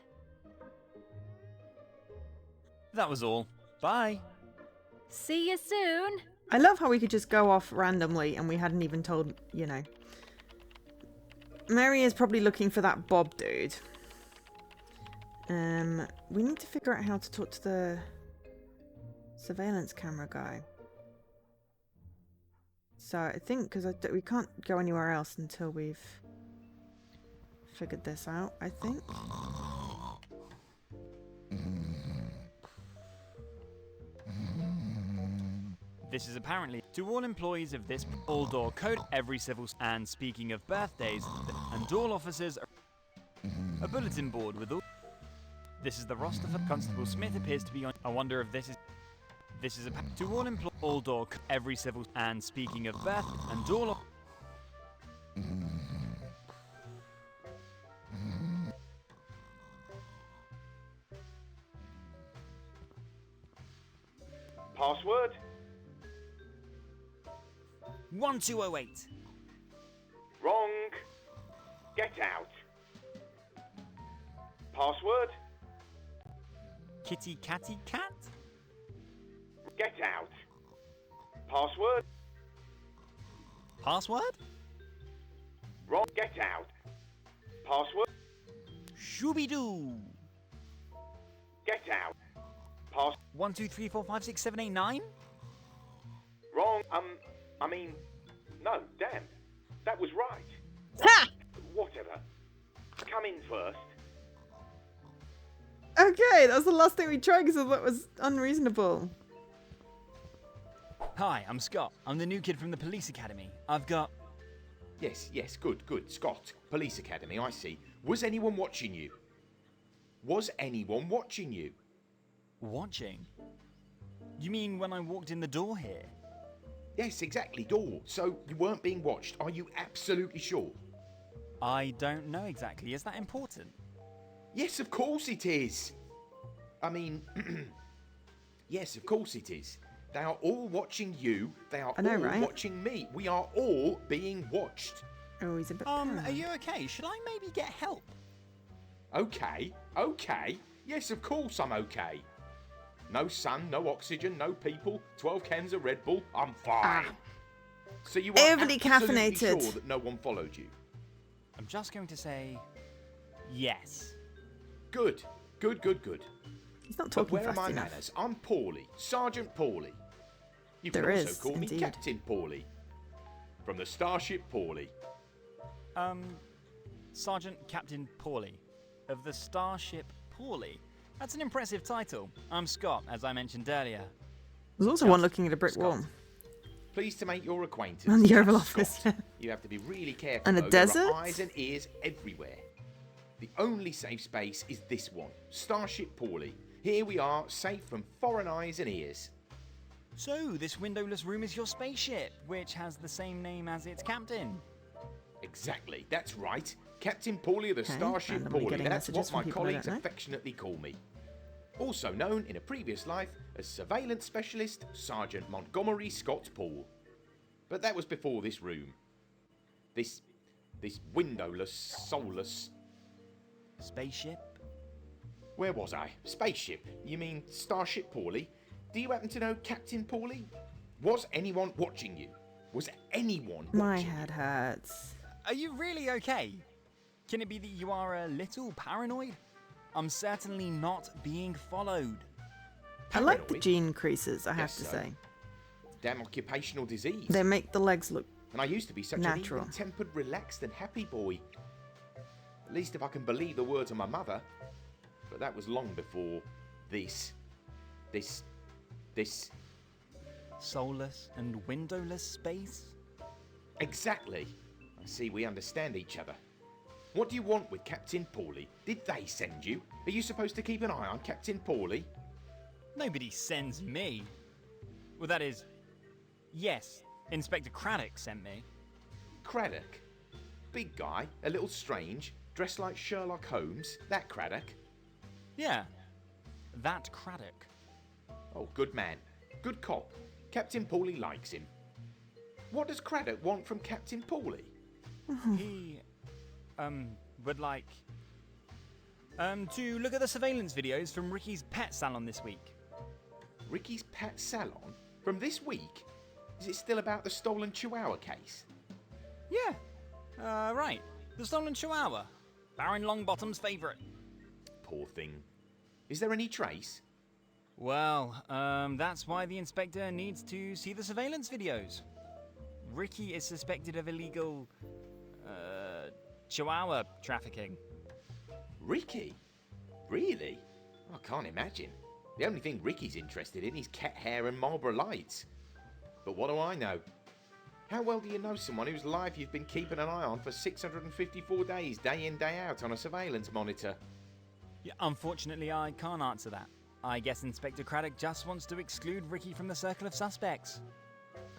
That was all. Bye. See you soon! I love how we could just go off randomly and we hadn't even told, you know. Mary is probably looking for that Bob dude. We need to figure out how to talk to the surveillance camera guy. So I think, because we can't go anywhere else until we've figured this out, I think. This is apparently to all employees of this all door code, every civil. And speaking of birthdays, and all officers are a bulletin board with all. This is the roster for Constable Smith appears to be on. I wonder if this is. This is a to all employees all door every civil. And speaking of birth and all. Password? 1208. Wrong. Get out. Password? Kitty catty cat. Get out. Password? Password? Wrong. Get out. Password? Shooby doo. Get out. Pass. 1 2 3 4 5 6 7 8 9. Wrong. I mean, no. Damn. That was right. Ha! Whatever. Come in first. Okay, that was the last thing we tried because that was unreasonable. Hi, I'm Scott. I'm the new kid from the police academy. I've got. Yes, good. Scott, Police Academy, I see. Was anyone watching you? Was anyone watching you? Watching? You mean when I walked in the door here? Yes, exactly, door. So you weren't being watched. Are you absolutely sure? I don't know exactly. Is that important? Yes, of course it is. I mean, yes, of course it is. They are all watching you. They are all right? watching me. We are all being watched. Oh, he's a bit Are paranoid. you okay? Should I maybe get help? Okay. Yes, of course I'm okay. No sun, no oxygen, no people, 12 cans of Red Bull. I'm fine. So you are Overly absolutely caffeinated. sure that no one followed you? I'm just going to say yes. Good. He's not But talking where are fast my enough. manners? I'm Paulie, Sergeant Paulie. You can There also is, call me indeed. Captain Paulie. From the Starship Paulie. Sergeant Captain Paulie of the Starship Paulie. That's an impressive title. I'm Scott, as I mentioned earlier. There's also one looking at a brick wall. Pleased to make your acquaintance. And the Oval Scott. Office, yeah. You have to be really careful. And a though. desert? There are eyes and ears everywhere. The only safe space is this one, Starship Paulie. Here we are, safe from foreign eyes and ears. So, this windowless room is your spaceship, which has the same name as its captain. Exactly, that's right. Captain Paulie of the Okay, Starship randomly Paulie. getting That's messages what from my people I colleagues don't know. affectionately call me. Also known in a previous life as Surveillance Specialist Sergeant Montgomery Scott Paul. But that was before this room. This windowless, soulless... Spaceship? Where was I? Spaceship? You mean Starship Paulie? Do you happen to know Captain Paulie? Was anyone watching you? Was anyone watching My you? head hurts. Are you really okay? Can it be that you are a little paranoid? I'm certainly not being followed. I like the Paranoid? gene creases, I have Guess to so. say. Damn occupational disease. They make the legs look And I used to be such natural. an even-tempered, relaxed and happy boy. At least if I can believe the words of my mother. But that was long before this. Soulless and windowless space? Exactly. I see we understand each other. What do you want with Captain Paulie? Did they send you? Are you supposed to keep an eye on Captain Paulie? Nobody sends me. Well, that is... Yes, Inspector Craddock sent me. Craddock? Big guy, a little strange, dressed like Sherlock Holmes. That Craddock? Yeah, that Craddock. Oh, good man. Good cop. Captain Paulie likes him. What does Craddock want from Captain Paulie? He, would like, to look at the surveillance videos from Ricky's pet salon this week. Ricky's pet salon? From this week? Is it still about the stolen chihuahua case? Yeah, right. The stolen chihuahua. Baron Longbottom's favourite. Poor thing. Is there any trace? Well, that's why the inspector needs to see the surveillance videos. Ricky is suspected of illegal, chihuahua trafficking. Ricky? Really? I can't imagine. The only thing Ricky's interested in is cat hair and Marlboro Lights. But what do I know? How well do you know someone whose life you've been keeping an eye on for 654 days, day in, day out, on a surveillance monitor? Yeah, unfortunately, I can't answer that. I guess Inspector Craddock just wants to exclude Ricky from the circle of suspects.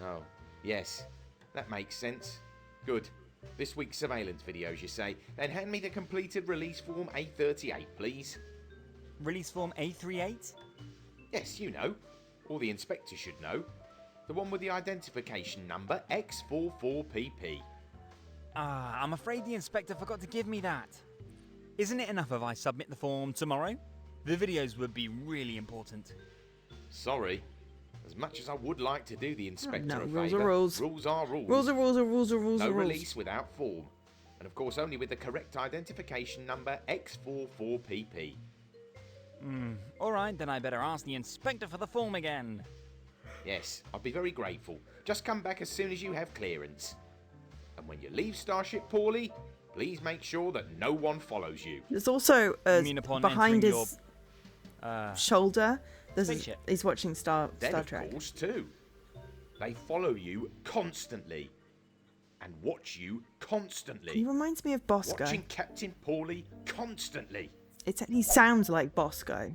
Oh, yes. That makes sense. Good. This week's surveillance videos, you say. Then hand me the completed release form A38, please. Release form A38? Yes, you know. Or the inspector should know. The one with the identification number X44PP. I'm afraid the inspector forgot to give me that. Isn't it enough if I submit the form tomorrow? The videos would be really important. Sorry. As much as I would like to do the inspector no, a rules favour, are rules. rules are rules. Rules are rules are rules are rules No are rules. release without form. And of course only with the correct identification number X44PP. Alright, then I better ask the inspector for the form again. Yes, I'll be very grateful. Just come back as soon as you have clearance. And when you leave Starship Paulie, please make sure that no one follows you. There's also You mean upon behind entering his your, shoulder. There's spaceship? he's watching Star Then, of Trek. course, too. They follow you constantly. And watch you constantly. He reminds me of Bosco. Watching Captain Paulie constantly. He sounds like Bosco.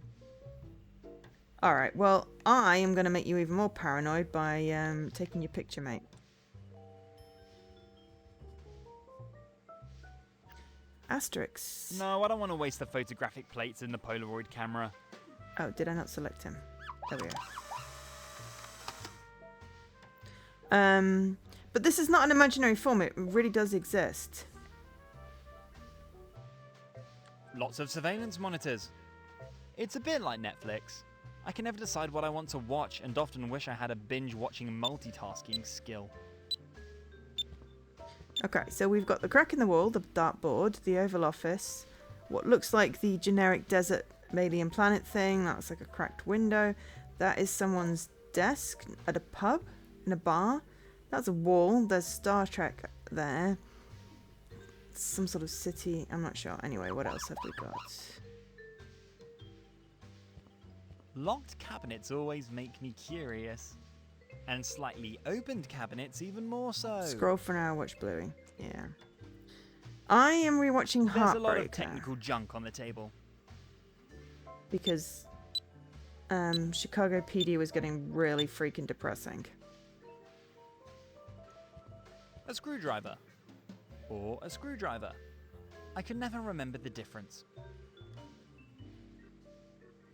All right. Well, I am going to make you even more paranoid by taking your picture, mate. Asterix. No, I don't want to waste the photographic plates in the Polaroid camera. Oh, did I not select him? There we go. But this is not an imaginary form. It really does exist. Lots of surveillance monitors. It's a bit like Netflix. I can never decide what I want to watch and often wish I had a binge-watching multitasking skill. Okay, so we've got the crack in the wall, the dartboard, the Oval Office, what looks like the generic desert alien planet thing. That's like a cracked window. That is someone's desk at a pub in a bar. That's a wall. There's Star Trek there. Some sort of city. I'm not sure. Anyway, what else have we got? Locked cabinets always make me curious. And slightly opened cabinets even more so. Scroll for now, watch Bluey. Yeah. I am rewatching Heartbreaker. There's a lot of technical junk on the table. Because Chicago PD was getting really freaking depressing. A screwdriver. Or a screwdriver. I can never remember the difference.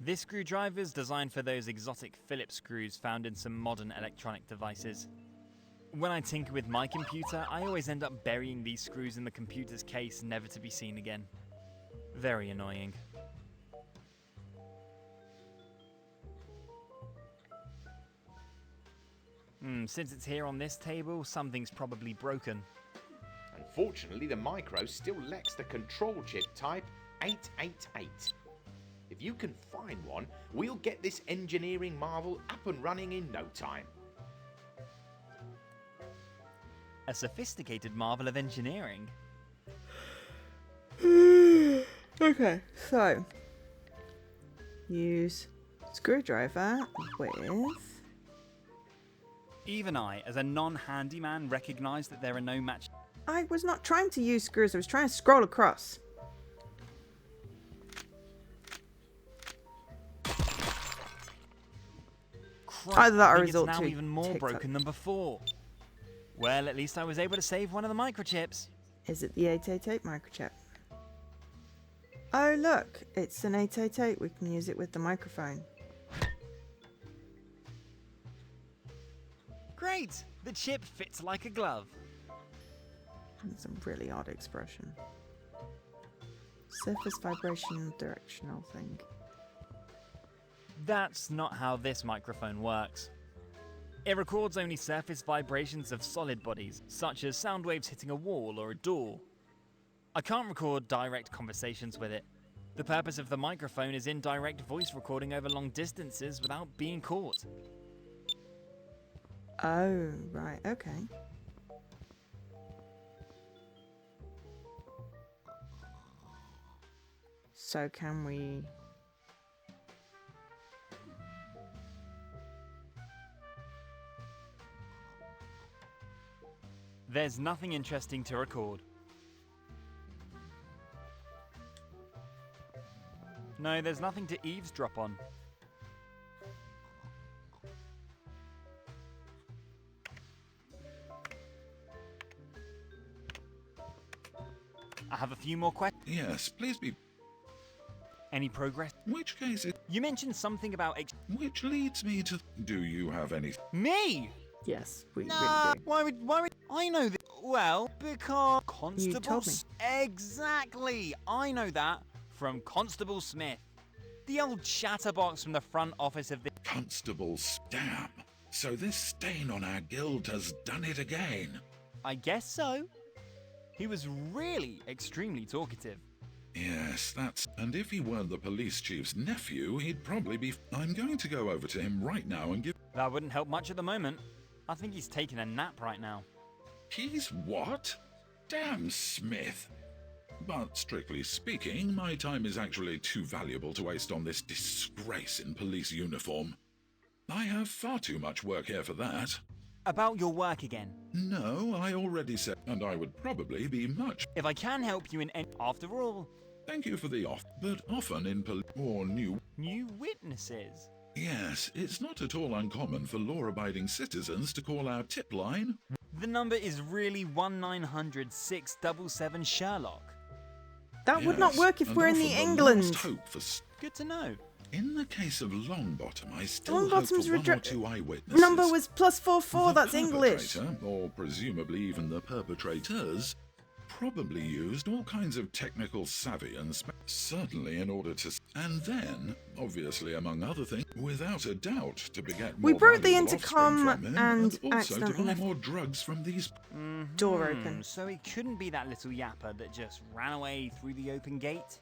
This screwdriver is designed for those exotic Phillips screws found in some modern electronic devices. When I tinker with my computer, I always end up burying these screws in the computer's case, never to be seen again. Very annoying. Since it's here on this table, something's probably broken. Unfortunately, the micro still lacks the control chip type 888. If you can find one, we'll get this engineering marvel up and running in no time. A sophisticated marvel of engineering. Okay, so use screwdriver with... Even I, as a non-handyman, recognise that there are no match. I was not trying to use screws, I was trying to scroll across. Either that or result it's now to even more broken than before. Well, at least I was able to save one of the microchips. Is it the 888 microchip? Oh look, it's an 888. We can use it with the microphone. Great! The chip fits like a glove. That's a really odd expression. Surface vibration directional thing. That's not how this microphone works. It records only surface vibrations of solid bodies, such as sound waves hitting a wall or a door. I can't record direct conversations with it. The purpose of the microphone is indirect voice recording over long distances without being caught. Oh, right, okay. So can we... There's nothing interesting to record. No, there's nothing to eavesdrop on. I have a few more questions. Yes, please be... Any progress? Which case it... You mentioned something about... Which leads me to... Do you have any... Me? Yes, we Nah, really do. why would... I know that... Well, because... You Constable... told me. Exactly! I know that from Constable Smith. The old chatterbox from the front office of the... Constable Stam. So this stain on our guild has done it again. I guess so. He was really extremely talkative. Yes, that's... And if he weren't the police chief's nephew, he'd probably be... I'm going to go over to him right now and give... That wouldn't help much at the moment. I think he's taking a nap right now. He's what? Damn Smith. But strictly speaking, my time is actually too valuable to waste on this disgrace in police uniform. I have far too much work here for that. About your work again. No, I already said, and I would probably be much... If I can help you in any... After all... Thank you for the off, but often in or new... New witnesses? Yes, it's not at all uncommon for law-abiding citizens to call our tip line... The number is really 1-900-677 Sherlock. That would not Yes, work if and we're in the often England. last hope for... Good to know. In the case of Longbottom, I still hope Longbottom's for one or two eyewitnesses. number was +44, that's English. The perpetrator, or presumably even the perpetrators, probably used all kinds of technical savvy and certainly in order to... And then, obviously among other things, without a doubt to beget more We broke the valuable intercom offspring from him, and also to accidentally buy left more drugs from these... door open. So it couldn't be that little yapper that just ran away through the open gate?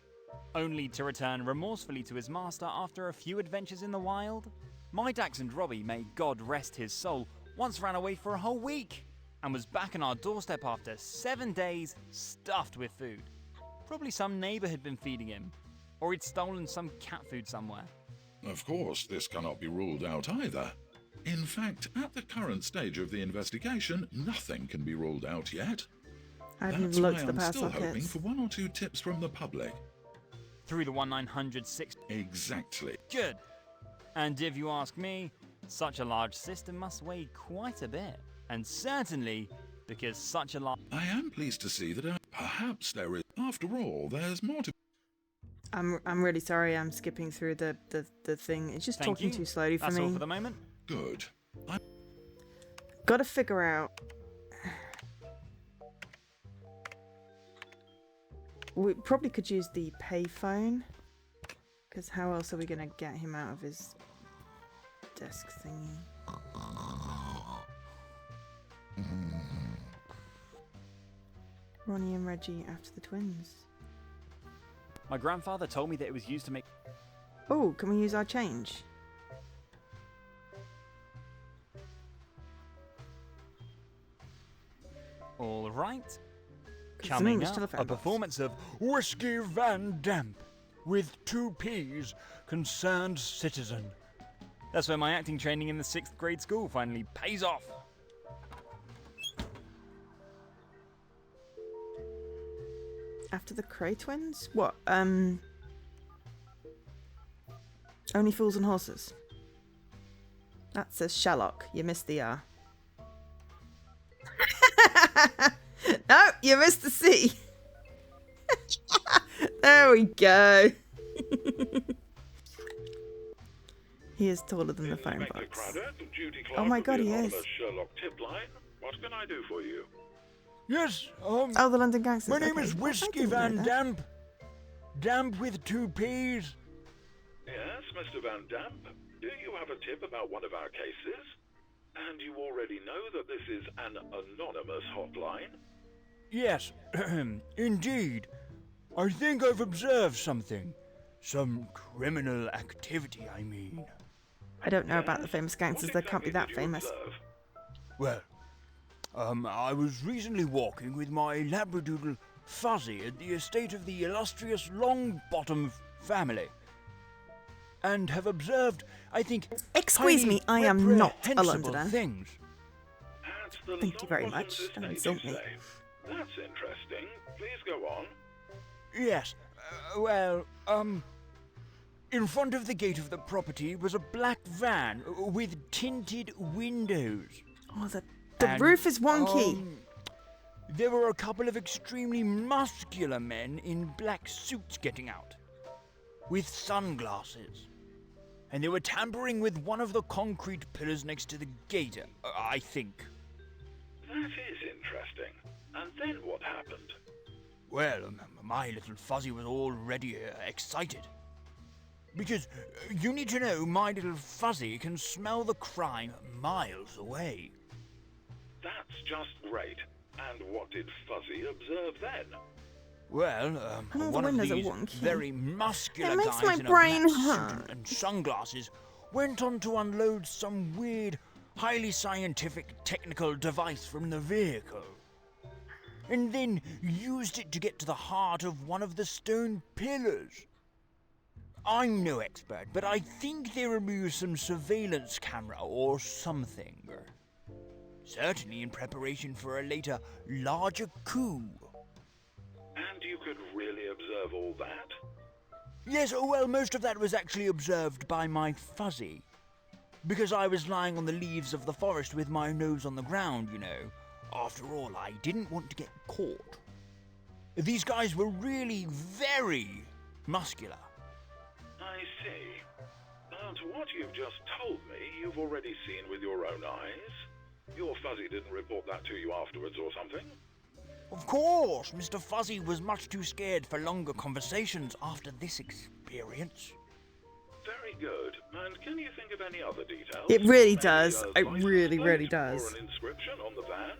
Only to return remorsefully to his master after a few adventures in the wild? My Dachshund Robbie, may God rest his soul, once ran away for a whole week and was back on our doorstep after 7 days stuffed with food. Probably some neighbour had been feeding him, or he'd stolen some cat food somewhere. Of course, this cannot be ruled out either. In fact, at the current stage of the investigation, nothing can be ruled out yet. I haven't That's even why looked at the I'm power still hoping sockets. for 1 or 2 tips from the public. Through the 1906. Exactly. Good. And if you ask me, such a large system must weigh quite a bit. And certainly, because such a large... I am pleased to see that perhaps there is... After all, there's more to... I'm really sorry I'm skipping through the thing. It's just Thank talking you. too slowly for That's me. all for the moment. Good. Gotta figure out... We probably could use the payphone. Because how else are we gonna get him out of his desk thingy? Ronnie and Reggie after the twins. My grandfather told me that it was used to make... Oh, can we use our change? All right. It's an Coming English up, telephone a box. performance of Whiskey Van Damp with 2 P's, Concerned Citizen. That's where my acting training in the 6th grade school finally pays off. After the Cray twins? What? Only Fools and Horses. That says Sherlock. You missed the R. No, you missed the C. There we go. He is taller than the phone box. Oh my god, he is. Sherlock tip line. What can I do for you? Yes, Oh, the London Gangsters. my name okay. is I Whiskey didn't know Van that. Damp. Damp with 2 P's. Yes, Mr. Van Damp. Do you have a tip about one of our cases? And you already know that this is an anonymous hotline? Yes, indeed. I think I've observed something. Some criminal activity, I mean. I don't know about the famous gangsters. They can't be that famous. Well, I was recently walking with my Labradoodle Fuzzy at the estate of the illustrious Longbottom family, and have observed, I think, Excuse tiny, me, I am not a reprehensible Londoner. things. At the Thank you very Longbottom much. estate, Don't insult you me. say? That's interesting. Please go on. Yes, in front of the gate of the property was a black van with tinted windows. Oh, the And, roof is wonky. There were a couple of extremely muscular men in black suits getting out, with sunglasses. And they were tampering with one of the concrete pillars next to the gate, I think. That is interesting. And then what happened? Well, my little Fuzzy was already excited. Because you need to know, my little Fuzzy can smell the crime miles away. That's just great. And what did Fuzzy observe then? Well, all the one of windows are these wonky. very muscular It makes guys my in brain a black suit hurt. and sunglasses went on to unload some weird, highly scientific technical device from the vehicle, and then used it to get to the heart of one of the stone pillars. I'm no expert, but I think they removed some surveillance camera or something. Certainly in preparation for a later, larger coup. And you could really observe all that? Yes, well, most of that was actually observed by my Fuzzy. Because I was lying on the leaves of the forest with my nose on the ground, you know. After all, I didn't want to get caught. These guys were really very muscular. I see. But what you've just told me, you've already seen with your own eyes. Your Fuzzy didn't report that to you afterwards or something? Of course, Mr. Fuzzy was much too scared for longer conversations after this experience. Very good. And can you think of any other details? It really Maybe does. a It license really, plate really does. Or an inscription on the van?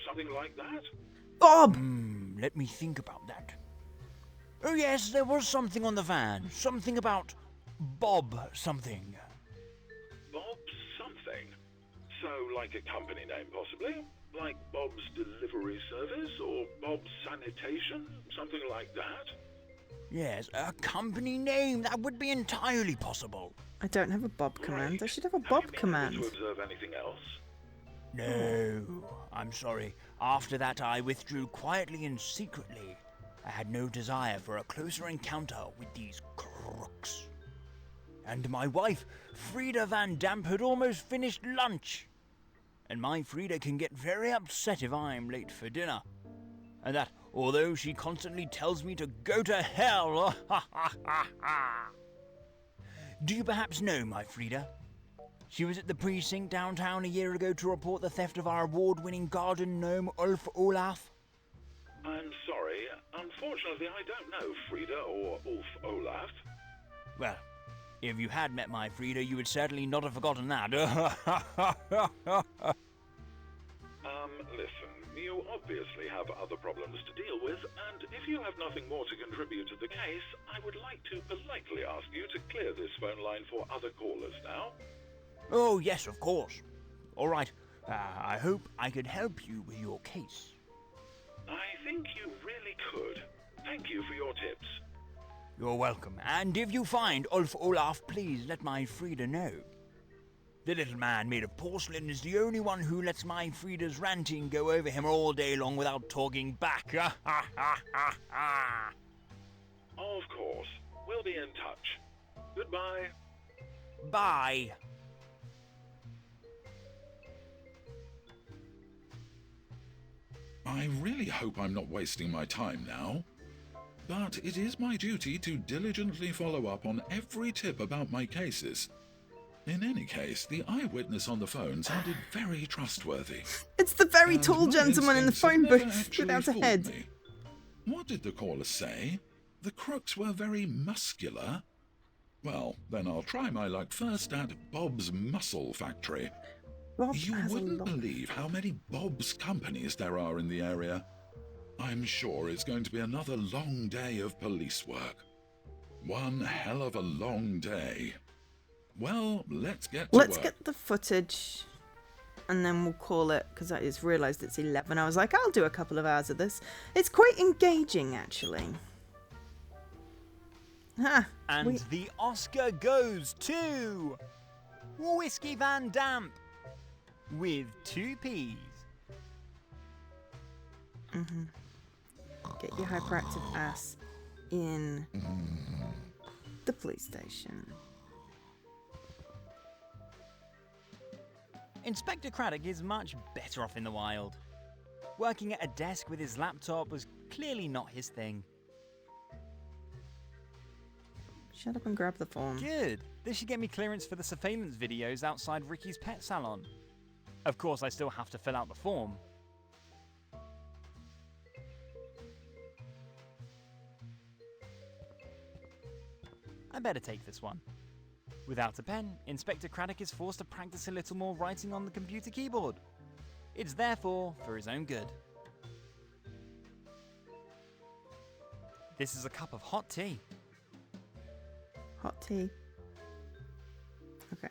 Something like that? Bob! Let me think about that. Oh yes, there was something on the van. Something about Bob something. Bob So, like a company name, possibly? Like Bob's Delivery Service or Bob's Sanitation? Something like that? Yes, a company name. That would be entirely possible. I don't have a Bob command. Right. I should have a Have Bob you been command. able to observe anything else? No, I'm sorry. After that, I withdrew quietly and secretly. I had no desire for a closer encounter with these crooks. And my wife, Frida Van Damp, had almost finished lunch. And my Frida can get very upset if I'm late for dinner. And that, although she constantly tells me to go to hell. Do you perhaps know my Frida? She was at the precinct downtown a year ago to report the theft of our award-winning garden gnome Ulf Olaf. I'm sorry. Unfortunately, I don't know Frida or Ulf Olaf. Well, if you had met my Frida, you would certainly not have forgotten that. Listen, you obviously have other problems to deal with, and if you have nothing more to contribute to the case, I would like to politely ask you to clear this phone line for other callers now. Oh, yes, of course. All right. I hope I could help you with your case. I think you really could. Thank you for your tips. You're welcome. And if you find Ulf Olaf, please let my Frida know. The little man made of porcelain is the only one who lets my Frida's ranting go over him all day long without talking back. Of course. We'll be in touch. Goodbye. Bye. I really hope I'm not wasting my time now. But it is my duty to diligently follow up on every tip about my cases. In any case, the eyewitness on the phone sounded very trustworthy. It's the very And tall my gentleman in the instincts have phone never booth actually without a fooled head. me. What did the caller say? The crooks were very muscular? Well, then I'll try my luck first at Bob's Muscle Factory. Bob You has a wouldn't lot. believe how many Bob's companies there are in the area. I'm sure it's going to be another long day of police work. One hell of a long day. Well, let's get to Let's work. get the footage and then we'll call it, because I just realised it's 11. I was like, I'll do a couple of hours of this. It's quite engaging, actually. And the Oscar goes to Whiskey Van Damp with 2 P's. Get your hyperactive ass in the police station. Inspector Craddock is much better off in the wild. Working at a desk with his laptop was clearly not his thing. Shut up and grab the form. Good. This should get me clearance for the surveillance videos outside Ricky's pet salon. Of course, I still have to fill out the form. I better take this one. Without a pen, Inspector Craddock is forced to practice a little more writing on the computer keyboard. It's therefore for his own good. This is a cup of hot tea. Hot tea. Okay.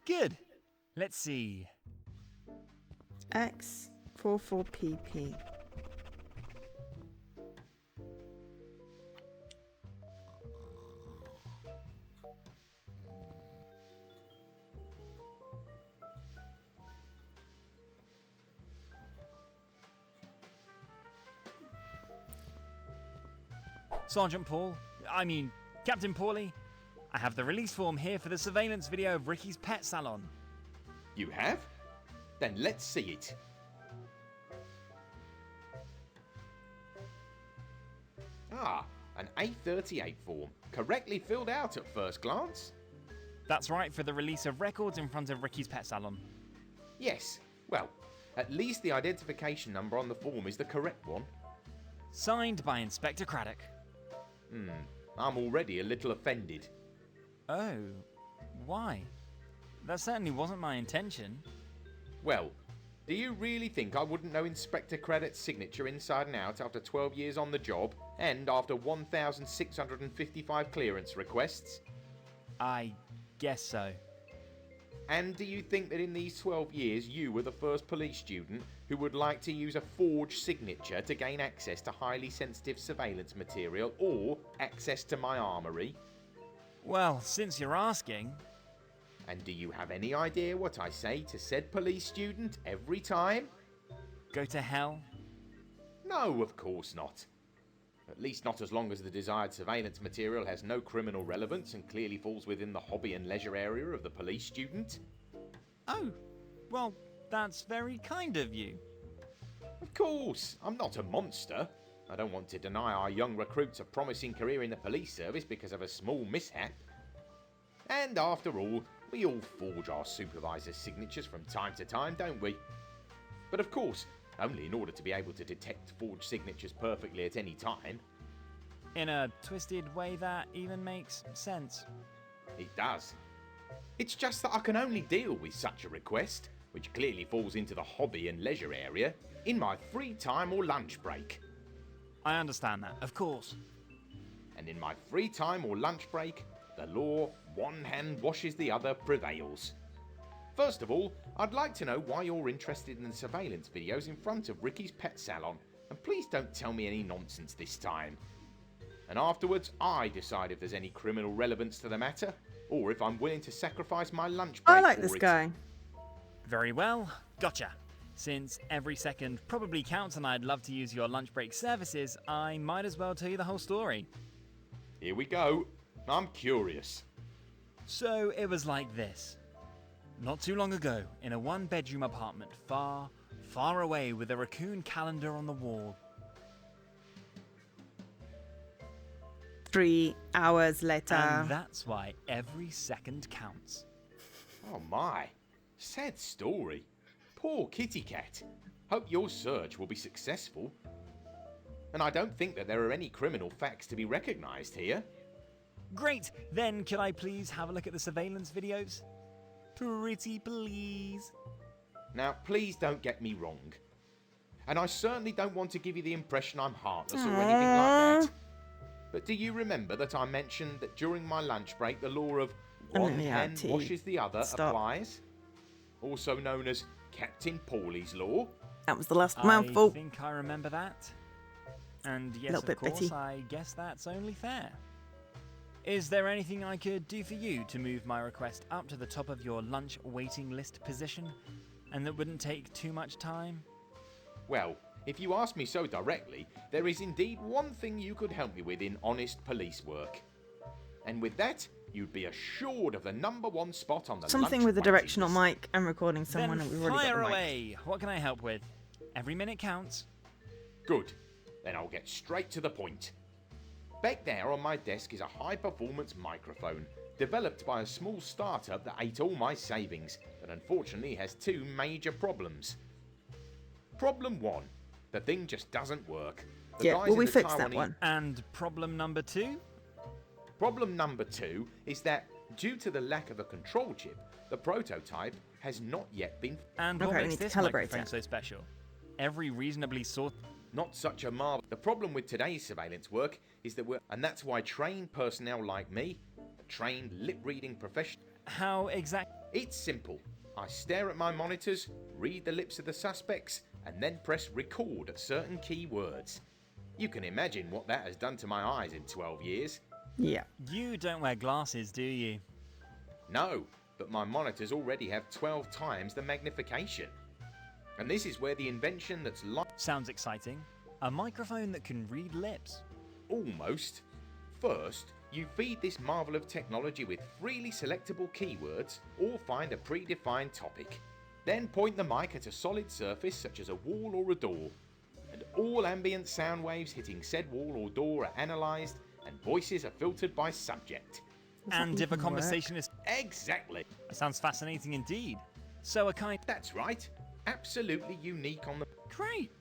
Good. Let's see. X44PP. Captain Paulie, I have the release form here for the surveillance video of Ricky's pet salon. You have? Then let's see it. Ah, an A38 form. Correctly filled out at first glance. That's right, for the release of records in front of Ricky's pet salon. Yes. Well, at least the identification number on the form is the correct one. Signed by Inspector Craddock. I'm already a little offended. Oh, why? That certainly wasn't my intention. Well, do you really think I wouldn't know Inspector Craddock's signature inside and out after 12 years on the job and after 1,655 clearance requests? I guess so. And do you think that in these 12 years you were the first police student who would like to use a forged signature to gain access to highly sensitive surveillance material or access to my armory? Well, since you're asking... And do you have any idea what I say to said police student every time? Go to hell? No, of course not. At least not as long as the desired surveillance material has no criminal relevance and clearly falls within the hobby and leisure area of the police student. Oh, well, that's very kind of you. Of course, I'm not a monster. I don't want to deny our young recruits a promising career in the police service because of a small mishap. And after all, we all forge our supervisors' signatures from time to time, don't we? But of course, only in order to be able to detect forged signatures perfectly at any time. In a twisted way that even makes sense. It does. It's just that I can only deal with such a request, which clearly falls into the hobby and leisure area, in my free time or lunch break. I understand that, of course. And in my free time or lunch break, the law, one hand washes the other, prevails. First of all, I'd like to know why you're interested in the surveillance videos in front of Ricky's pet salon, and please don't tell me any nonsense this time. And afterwards, I decide if there's any criminal relevance to the matter, or if I'm willing to sacrifice my lunch break I like for this it. guy. Very well, gotcha. Since every second probably counts and I'd love to use your lunch break services, I might as well tell you the whole story. Here we go. I'm curious. So it was like this. Not too long ago, in a one-bedroom apartment far, far away with a raccoon calendar on the wall. 3 hours later. And that's why every second counts. Oh my. Sad story. Poor kitty cat. Hope your search will be successful. And I don't think that there are any criminal facts to be recognised here. Great! Then could I please have a look at the surveillance videos? Pretty please. Now, please don't get me wrong. And I certainly don't want to give you the impression I'm heartless or anything like that. But do you remember that I mentioned that during my lunch break the law of one hand washes the other applies? Also known as Captain Pauly's Law? That was the last mouthful. I think I remember that. And yes, of course, I guess that's only fair. Is there anything I could do for you to move my request up to the top of your lunch waiting list position, and that wouldn't take too much time? Well, if you ask me so directly, there is indeed one thing you could help me with in honest police work. And with that, you'd be assured of the #1 spot on the Something with a directional mic and recording someone, then and we've already got fire the mic. away! What can I help with? Every minute counts. Good. Then I'll get straight to the point. Back there on my desk is a high-performance microphone, developed by a small startup that ate all my savings, but unfortunately has 2 major problems. Problem 1. The thing just doesn't work. The Yeah, guys well, in we the fixed that Taiwanese- one. And problem number 2? Problem number 2 is that, due to the lack of a control chip, the prototype has not yet been... And what Okay, we makes need to this calibrate microphone it. so special? Every reasonably sort... Not such a marvel. The problem with today's surveillance work is that and that's why trained personnel like me, a trained lip-reading professional... How exact... It's simple. I stare at my monitors, read the lips of the suspects, and then press record at certain key words. You can imagine what that has done to my eyes in 12 years. Yeah. You don't wear glasses, do you? No, but my monitors already have 12 times the magnification. And this is where the invention that's Sounds exciting. A microphone that can read lips. Almost. First, you feed this marvel of technology with freely selectable keywords or find a predefined topic. Then point the mic at a solid surface such as a wall or a door. And all ambient sound waves hitting said wall or door are analysed and voices are filtered by subject. And if a conversation is... Exactly. That sounds fascinating indeed. So a kind... That's right. Absolutely unique on the... Great.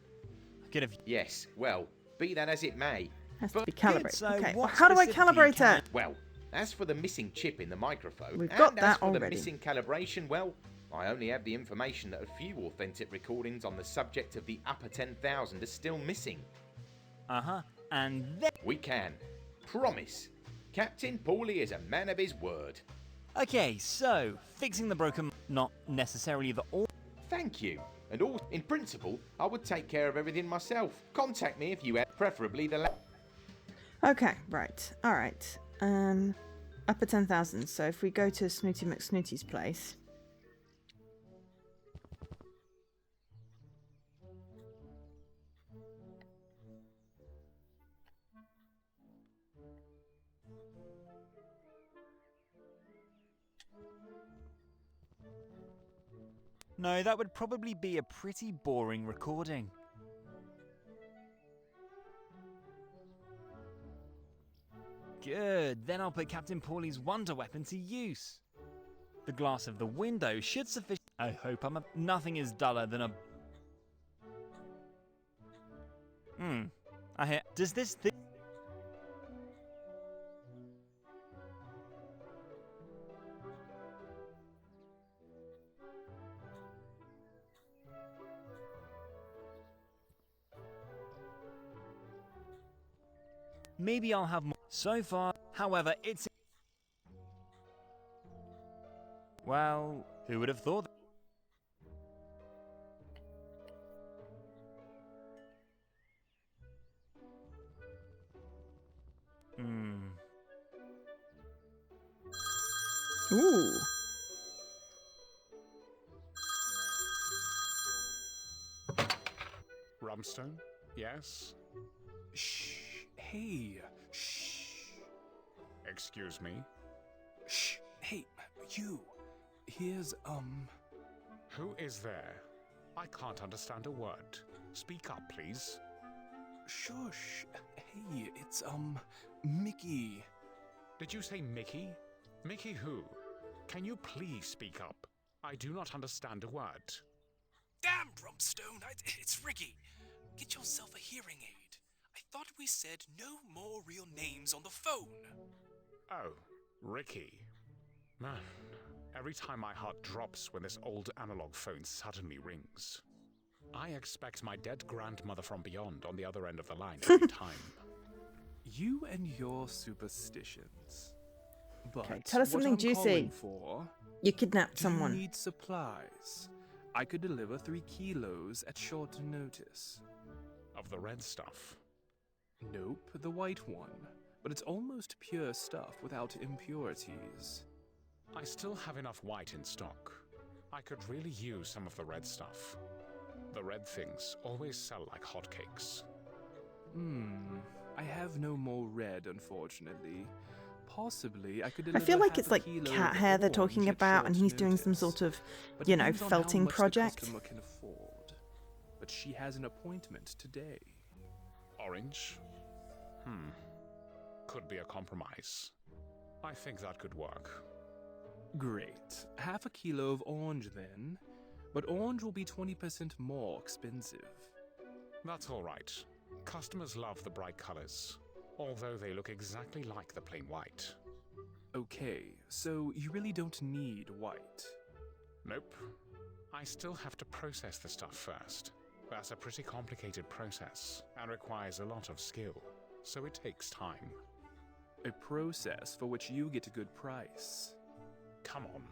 Could have... Yes, well, be that as it may. Has to be calibrated. So Okay, what well, how do I specifically calibrate can it? Well, as for the missing chip in the microphone, We've got and that as for already. the missing calibration, well, I only have the information that a few authentic recordings on the subject of the upper 10,000 are still missing. Uh-huh. And then... We can. Promise. Captain Pauly is a man of his word. Okay, so, fixing the broken... Not necessarily the all... Thank you. And all, in principle, I would take care of everything myself. Contact me if you have, preferably the Okay, right. Alright. Up at 10,000. So if we go to Snooty McSnooty's place... No, that would probably be a pretty boring recording. Good, then I'll put Captain Pauly's wonder weapon to use. The glass of the window should suffice. I hope nothing is duller than a... I hear... Does this thing... Maybe I'll have more. So far, however, it's... Well, who would have thought... Ooh. Rumstone? Yes? Shh. Hey. Shh. Excuse me? Shh. Hey, you. Here's, Who is there? I can't understand a word. Speak up, please. Shush. Hey, it's, Mickey. Did you say Mickey? Mickey who? Can you please speak up? I do not understand a word. Damn, Rumstone, it's Ricky. Get yourself a hearing aid. I thought we said no more real names on the phone. Oh, Ricky. Man, every time my heart drops when this old analog phone suddenly rings. I expect my dead grandmother from beyond on the other end of the line every time. You and your superstitions. But Okay, tell us what something I'm juicy. calling For, You kidnapped do someone. you need supplies? I could deliver 3 kilos at short notice. Of the red stuff? Nope, the white one. But it's almost pure stuff without impurities. I still have enough white in stock. I could really use some of the red stuff. The red things always sell like hotcakes. I have no more red, unfortunately. Possibly, I could deliver I feel like half it's a like kilo cat of hair they're orange talking at about, short and he's doing some notice. sort of, But you know, depends on how felting much the project. customer can afford. But she has an appointment today. Orange? Could be a compromise. I think that could work. Great. Half a kilo of orange then. But orange will be 20% more expensive. That's all right. Customers love the bright colors, although they look exactly like the plain white. Okay, so you really don't need white. Nope. I still have to process the stuff first. That's a pretty complicated process and requires a lot of skill, so it takes time. A process for which you get a good price. Come on,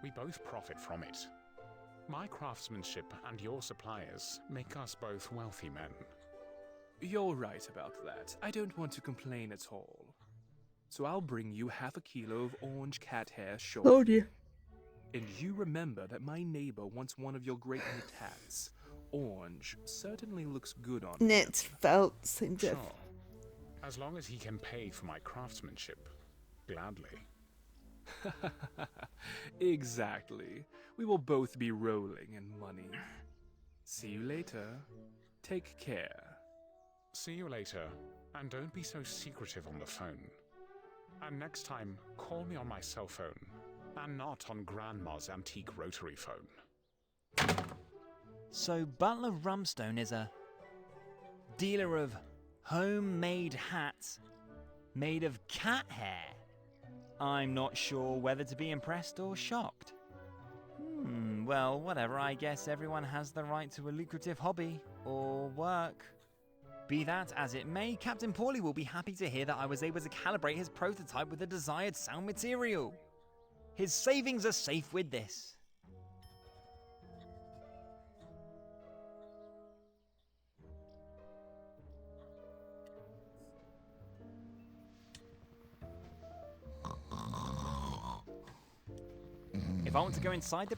we both profit from it. My craftsmanship and your suppliers make us both wealthy men. You're right about that. I don't want to complain at all. So I'll bring you half a kilo of orange cat hair short. Oh dear. And you remember that my neighbor wants one of your great knit hats. Orange certainly looks good on Knit, him. felt, same diff. Sure. As long as he can pay for my craftsmanship. Gladly. Exactly. We will both be rolling in money. See you later. Take care. See you later, and don't be so secretive on the phone. And next time, call me on my cell phone, and not on Grandma's antique rotary phone. So Butler Rumstone is a dealer of homemade hats made of cat hair. I'm not sure whether to be impressed or shocked. Well, whatever, I guess everyone has the right to a lucrative hobby or work. Be that as it may, Captain Pauly will be happy to hear that I was able to calibrate his prototype with the desired sound material. His savings are safe with this. If I want to go inside the...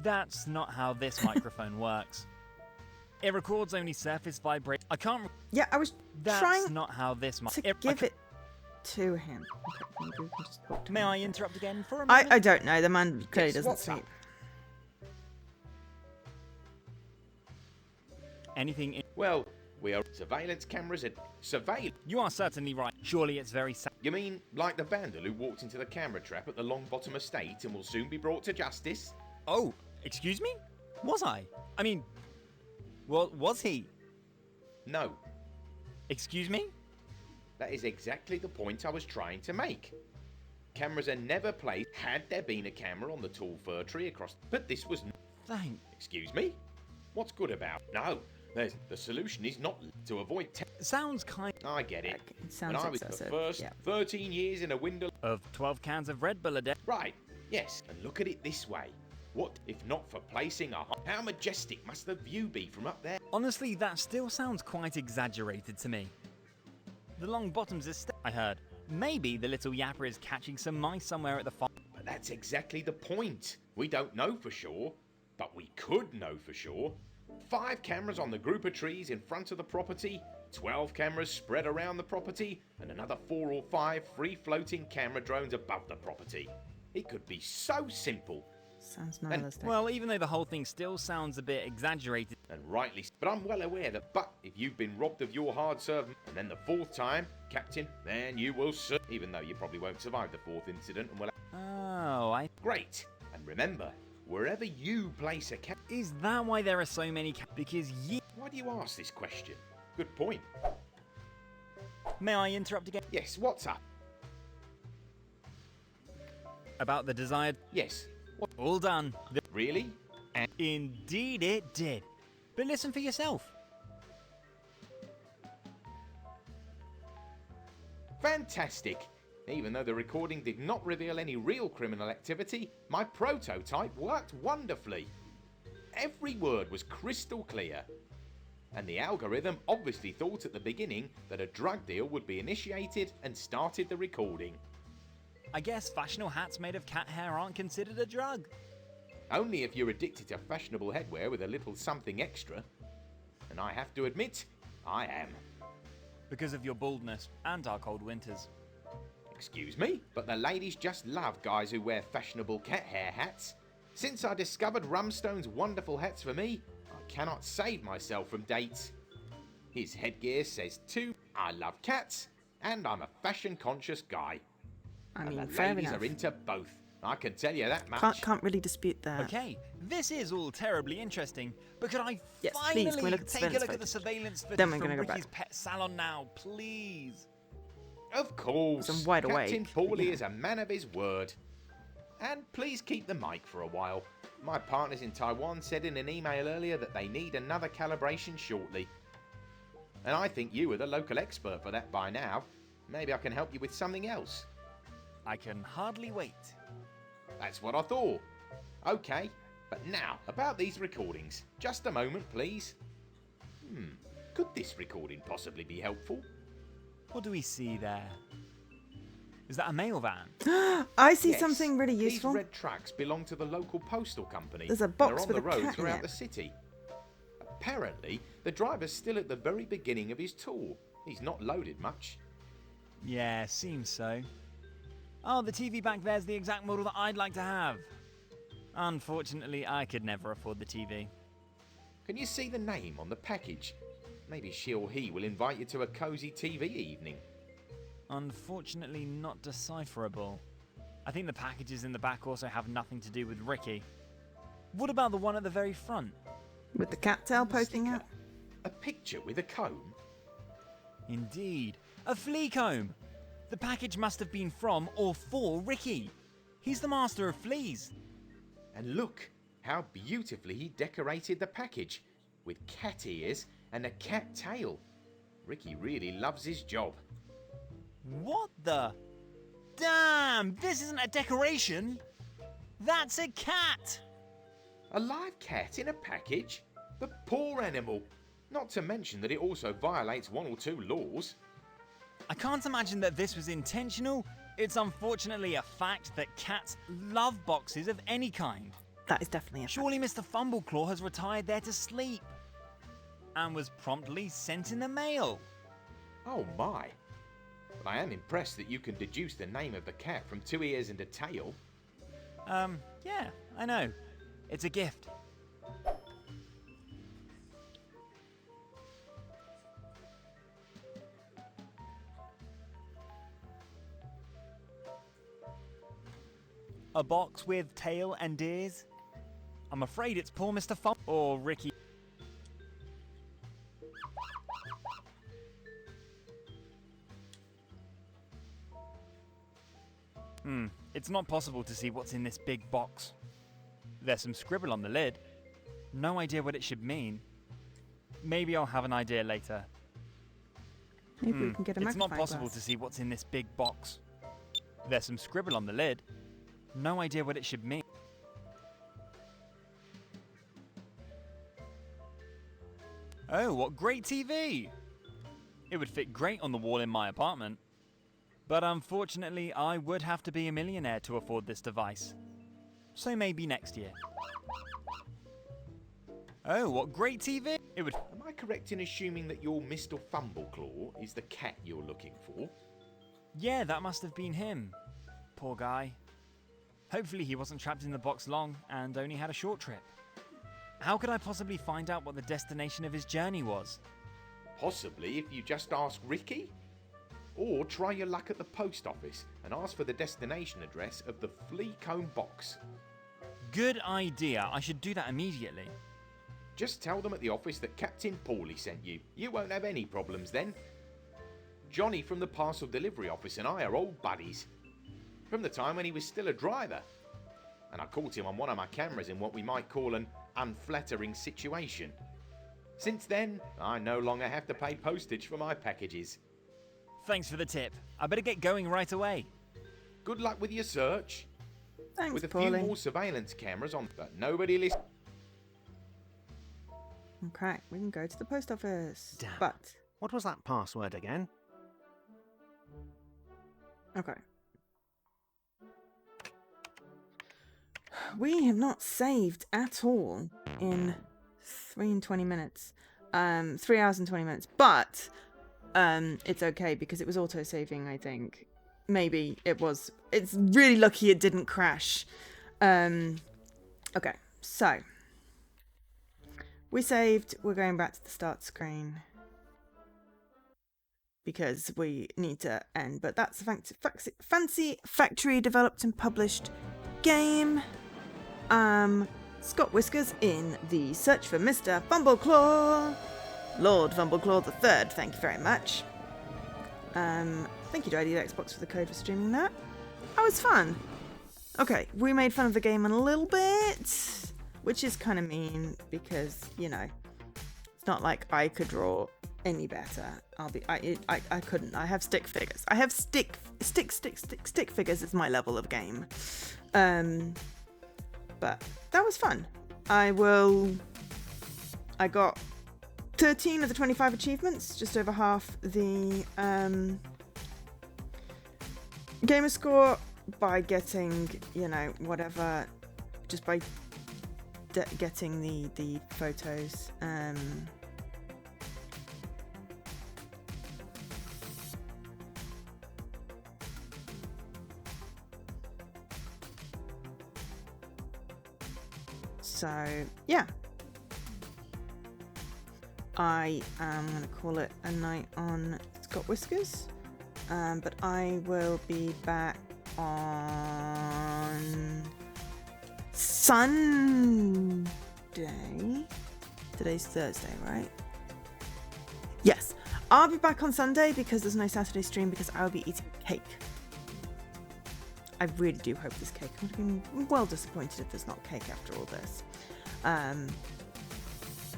That's not how this microphone works. It records only surface vibration. I can't... Yeah, I was That's trying not how this... to give it to him. Okay, maybe we can just talk to May him. I interrupt again for a moment? I don't know. The man clearly Yes, doesn't what's sleep. up? Anything in... Well, we are surveillance cameras at surveillance. You are certainly right. Surely it's very sad. You mean like the vandal who walked into the camera trap at the Longbottom estate and will soon be brought to justice? Oh, excuse me? Was I? I mean, well, was he? No, Excuse me? that is exactly the point I was trying to make. Cameras are never placed had there been a camera on the tall fir tree across... But this was... Thank... Excuse me? What's good about... No, the solution is not to avoid... Sounds kind I get it. Okay, it When sounds I was the excessive. first Yeah. 13 years in a window... of 12 cans of Red Bull a day. Right, yes, and look at it this way. What if not for placing a... How majestic must the view be from up there? Honestly, that still sounds quite exaggerated to me. The Longbottom's estate, I heard. Maybe the little yapper is catching some mice somewhere at the farm. But that's exactly the point. We don't know for sure, but we could know for sure. 5 cameras on the group of trees in front of the property, 12 cameras spread around the property, and another 4 or 5 free-floating camera drones above the property. It could be so simple. Sounds nihilistic. Well, even though the whole thing still sounds a bit exaggerated. And rightly, but I'm well aware that, but if you've been robbed of your hard servant, and then the 4th time, Captain, then you will even though you probably won't survive the 4th incident and will... Oh, Great! And remember, wherever you place a Is that why there are so many because Why do you ask this question? Good point. May I interrupt again? Yes, what's up? About the desired... Yes. All done. Really? Indeed it did. But listen for yourself. Fantastic! Even though the recording did not reveal any real criminal activity, my prototype worked wonderfully. Every word was crystal clear. And the algorithm obviously thought at the beginning that a drug deal would be initiated and started the recording. I guess fashionable hats made of cat hair aren't considered a drug. Only if you're addicted to fashionable headwear with a little something extra. And I have to admit, I am. Because of your baldness and our cold winters. Excuse me, but the ladies just love guys who wear fashionable cat hair hats. Since I discovered Rumstone's wonderful hats for me, I cannot save myself from dates. His headgear says too, I love cats, and I'm a fashion-conscious guy. I And mean, the fair ladies enough. are into both. I can tell you that much. Can't really dispute that. Okay, this is all terribly interesting, but could I Yes, finally please, can we look at the take a surveillance look at the footage? surveillance footage Then we're from gonna go Ricky's back. pet salon now, please? Of course. I'm wide Captain awake, but Paulie yeah. is a man of his word. And please keep the mic for a while. My partners in Taiwan said in an email earlier that they need another calibration shortly. And I think you are the local expert for that by now. Maybe I can help you with something else. I can hardly wait. That's what I thought. Okay, but now, about these recordings. Just a moment, please. Could this recording possibly be helpful? What do we see there? Is that a mail van? I see Yes, something really useful. These red trucks belong to the local postal company. There's a and box are on with the a road cat in throughout it. the city. Apparently, the driver's still at the very beginning of his tour. He's not loaded much. Yeah, seems so. Oh, the TV back there's the exact model that I'd like to have. Unfortunately, I could never afford the TV. Can you see the name on the package? Maybe she or he will invite you to a cosy TV evening. Unfortunately, not decipherable. I think the packages in the back also have nothing to do with Ricky. What about the one at the very front? With the cat tail poking out? A picture with a comb? Indeed, a flea comb! The package must have been from or for Ricky. He's the master of fleas. And look, How beautifully he decorated the package, with cat ears and a cat tail. Ricky really loves his job. What the? Damn, this isn't a decoration. That's a cat. A live cat in a package? The poor animal. Not to mention that it also violates 1 or 2 laws. I can't imagine that this was intentional. It's unfortunately a fact that cats love boxes of any kind. That is definitely a Surely Mr. Fumbleclaw has retired there to sleep and was promptly sent in the mail. Oh my. But I am impressed that you can deduce the name of the cat from 2 ears and a tail. Yeah, I know. It's a gift. A box with tail and ears? I'm afraid it's poor Mr. Fum or Ricky. It's not possible to see what's in this big box. There's some scribble on the lid. No idea what it should mean. Maybe I'll have an idea later. Maybe we can get a It's not magnifying possible glass. to see what's in this big box. There's some scribble on the lid. No idea what it should mean. Oh, what great TV! It would fit great on the wall in my apartment. But unfortunately, I would have to be a millionaire to afford this device. So maybe next year. Oh, what great TV! It would... Am I correct in assuming that your Mr. Fumbleclaw is the cat you're looking for? Yeah, that must have been him. Poor guy. Hopefully he wasn't trapped in the box long and only had a short trip. How could I possibly find out what the destination of his journey was? Possibly if you just ask Ricky? Or try your luck at the post office and ask for the destination address of the Fleacombe box. Good idea. I should do that immediately. Just tell them at the office that Captain Paulie sent you. You won't have any problems then. Johnny from the parcel delivery office and I are old buddies. From the time when he was still a driver. And I caught him on one of my cameras in what we might call an unflattering situation. Since then, I no longer have to pay postage for my packages. Thanks for the tip. I better get going right away. Good luck with your search. Thanks, with a Paulie. few more surveillance cameras on, but nobody listens. Okay, we can go to the post office. Damn. But What was that password again? okay. We have not saved at all in 3 and 20 minutes. 3 hours and 20 minutes. But it's okay because it was auto-saving, I think. Maybe it was. It's really lucky it didn't crash. Okay, so we saved. We're going back to the start screen because we need to end. But that's a fancy factory developed and published game. Scott Whiskers in the search for Mr. Fumbleclaw. Lord Fumbleclaw III, thank you very much. Thank you to ID Xbox for the code for streaming that. That was fun. Okay, we made fun of the game a little bit, which is kind of mean because, you know, it's not like I could draw any better. I couldn't. I have stick figures. I have stick figures is my level of game. But that was fun. I got 13 of the 25 achievements, just over half the gamer score by getting, you know, whatever, just by getting the photos. So, yeah. I am going to call it a night on Scott Whiskers. But I will be back on Sunday. Today's Thursday, right? Yes. I'll be back on Sunday because there's no Saturday stream because I'll be eating cake. I really do hope there's cake. I'm going to be well disappointed if there's not cake after all this.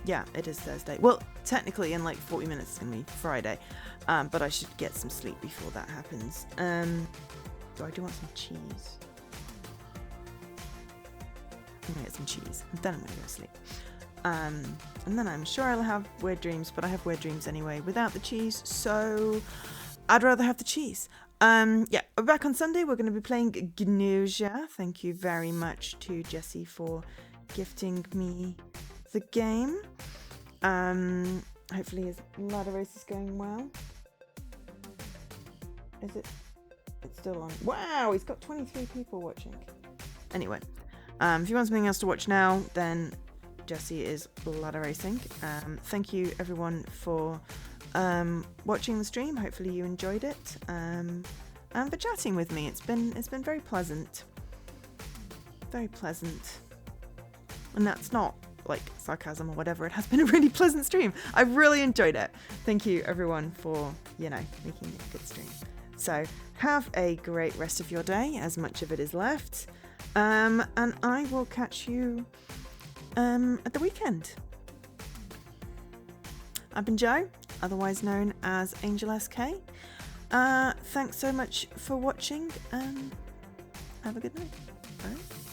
Yeah, it is Thursday. Well, technically in like 40 minutes it's going to be Friday. But I should get some sleep before that happens. So I do want some cheese. I'm going to get some cheese. And then I'm going to go to sleep. And then I'm sure I'll have weird dreams, but I have weird dreams anyway without the cheese, so I'd rather have the cheese. Yeah, we're back on Sunday. We're going to be playing Gnusia. Thank you very much to Jessie for gifting me the game. Hopefully his ladder race is going well. Is it? It's still on. Wow, he's got 23 people watching. Anyway, if you want something else to watch now, then Jessie is ladder racing. Thank you everyone for watching the stream. Hopefully you enjoyed it. And for chatting with me. It's been very pleasant. Very pleasant. And that's not like sarcasm or whatever. It has been a really pleasant stream. I've really enjoyed it. Thank you everyone for, making it a good stream. So have a great rest of your day, as much of it is left. And I will catch you at the weekend. I've been Jo, otherwise known as Angel SK. Thanks so much for watching, and have a good night. Bye.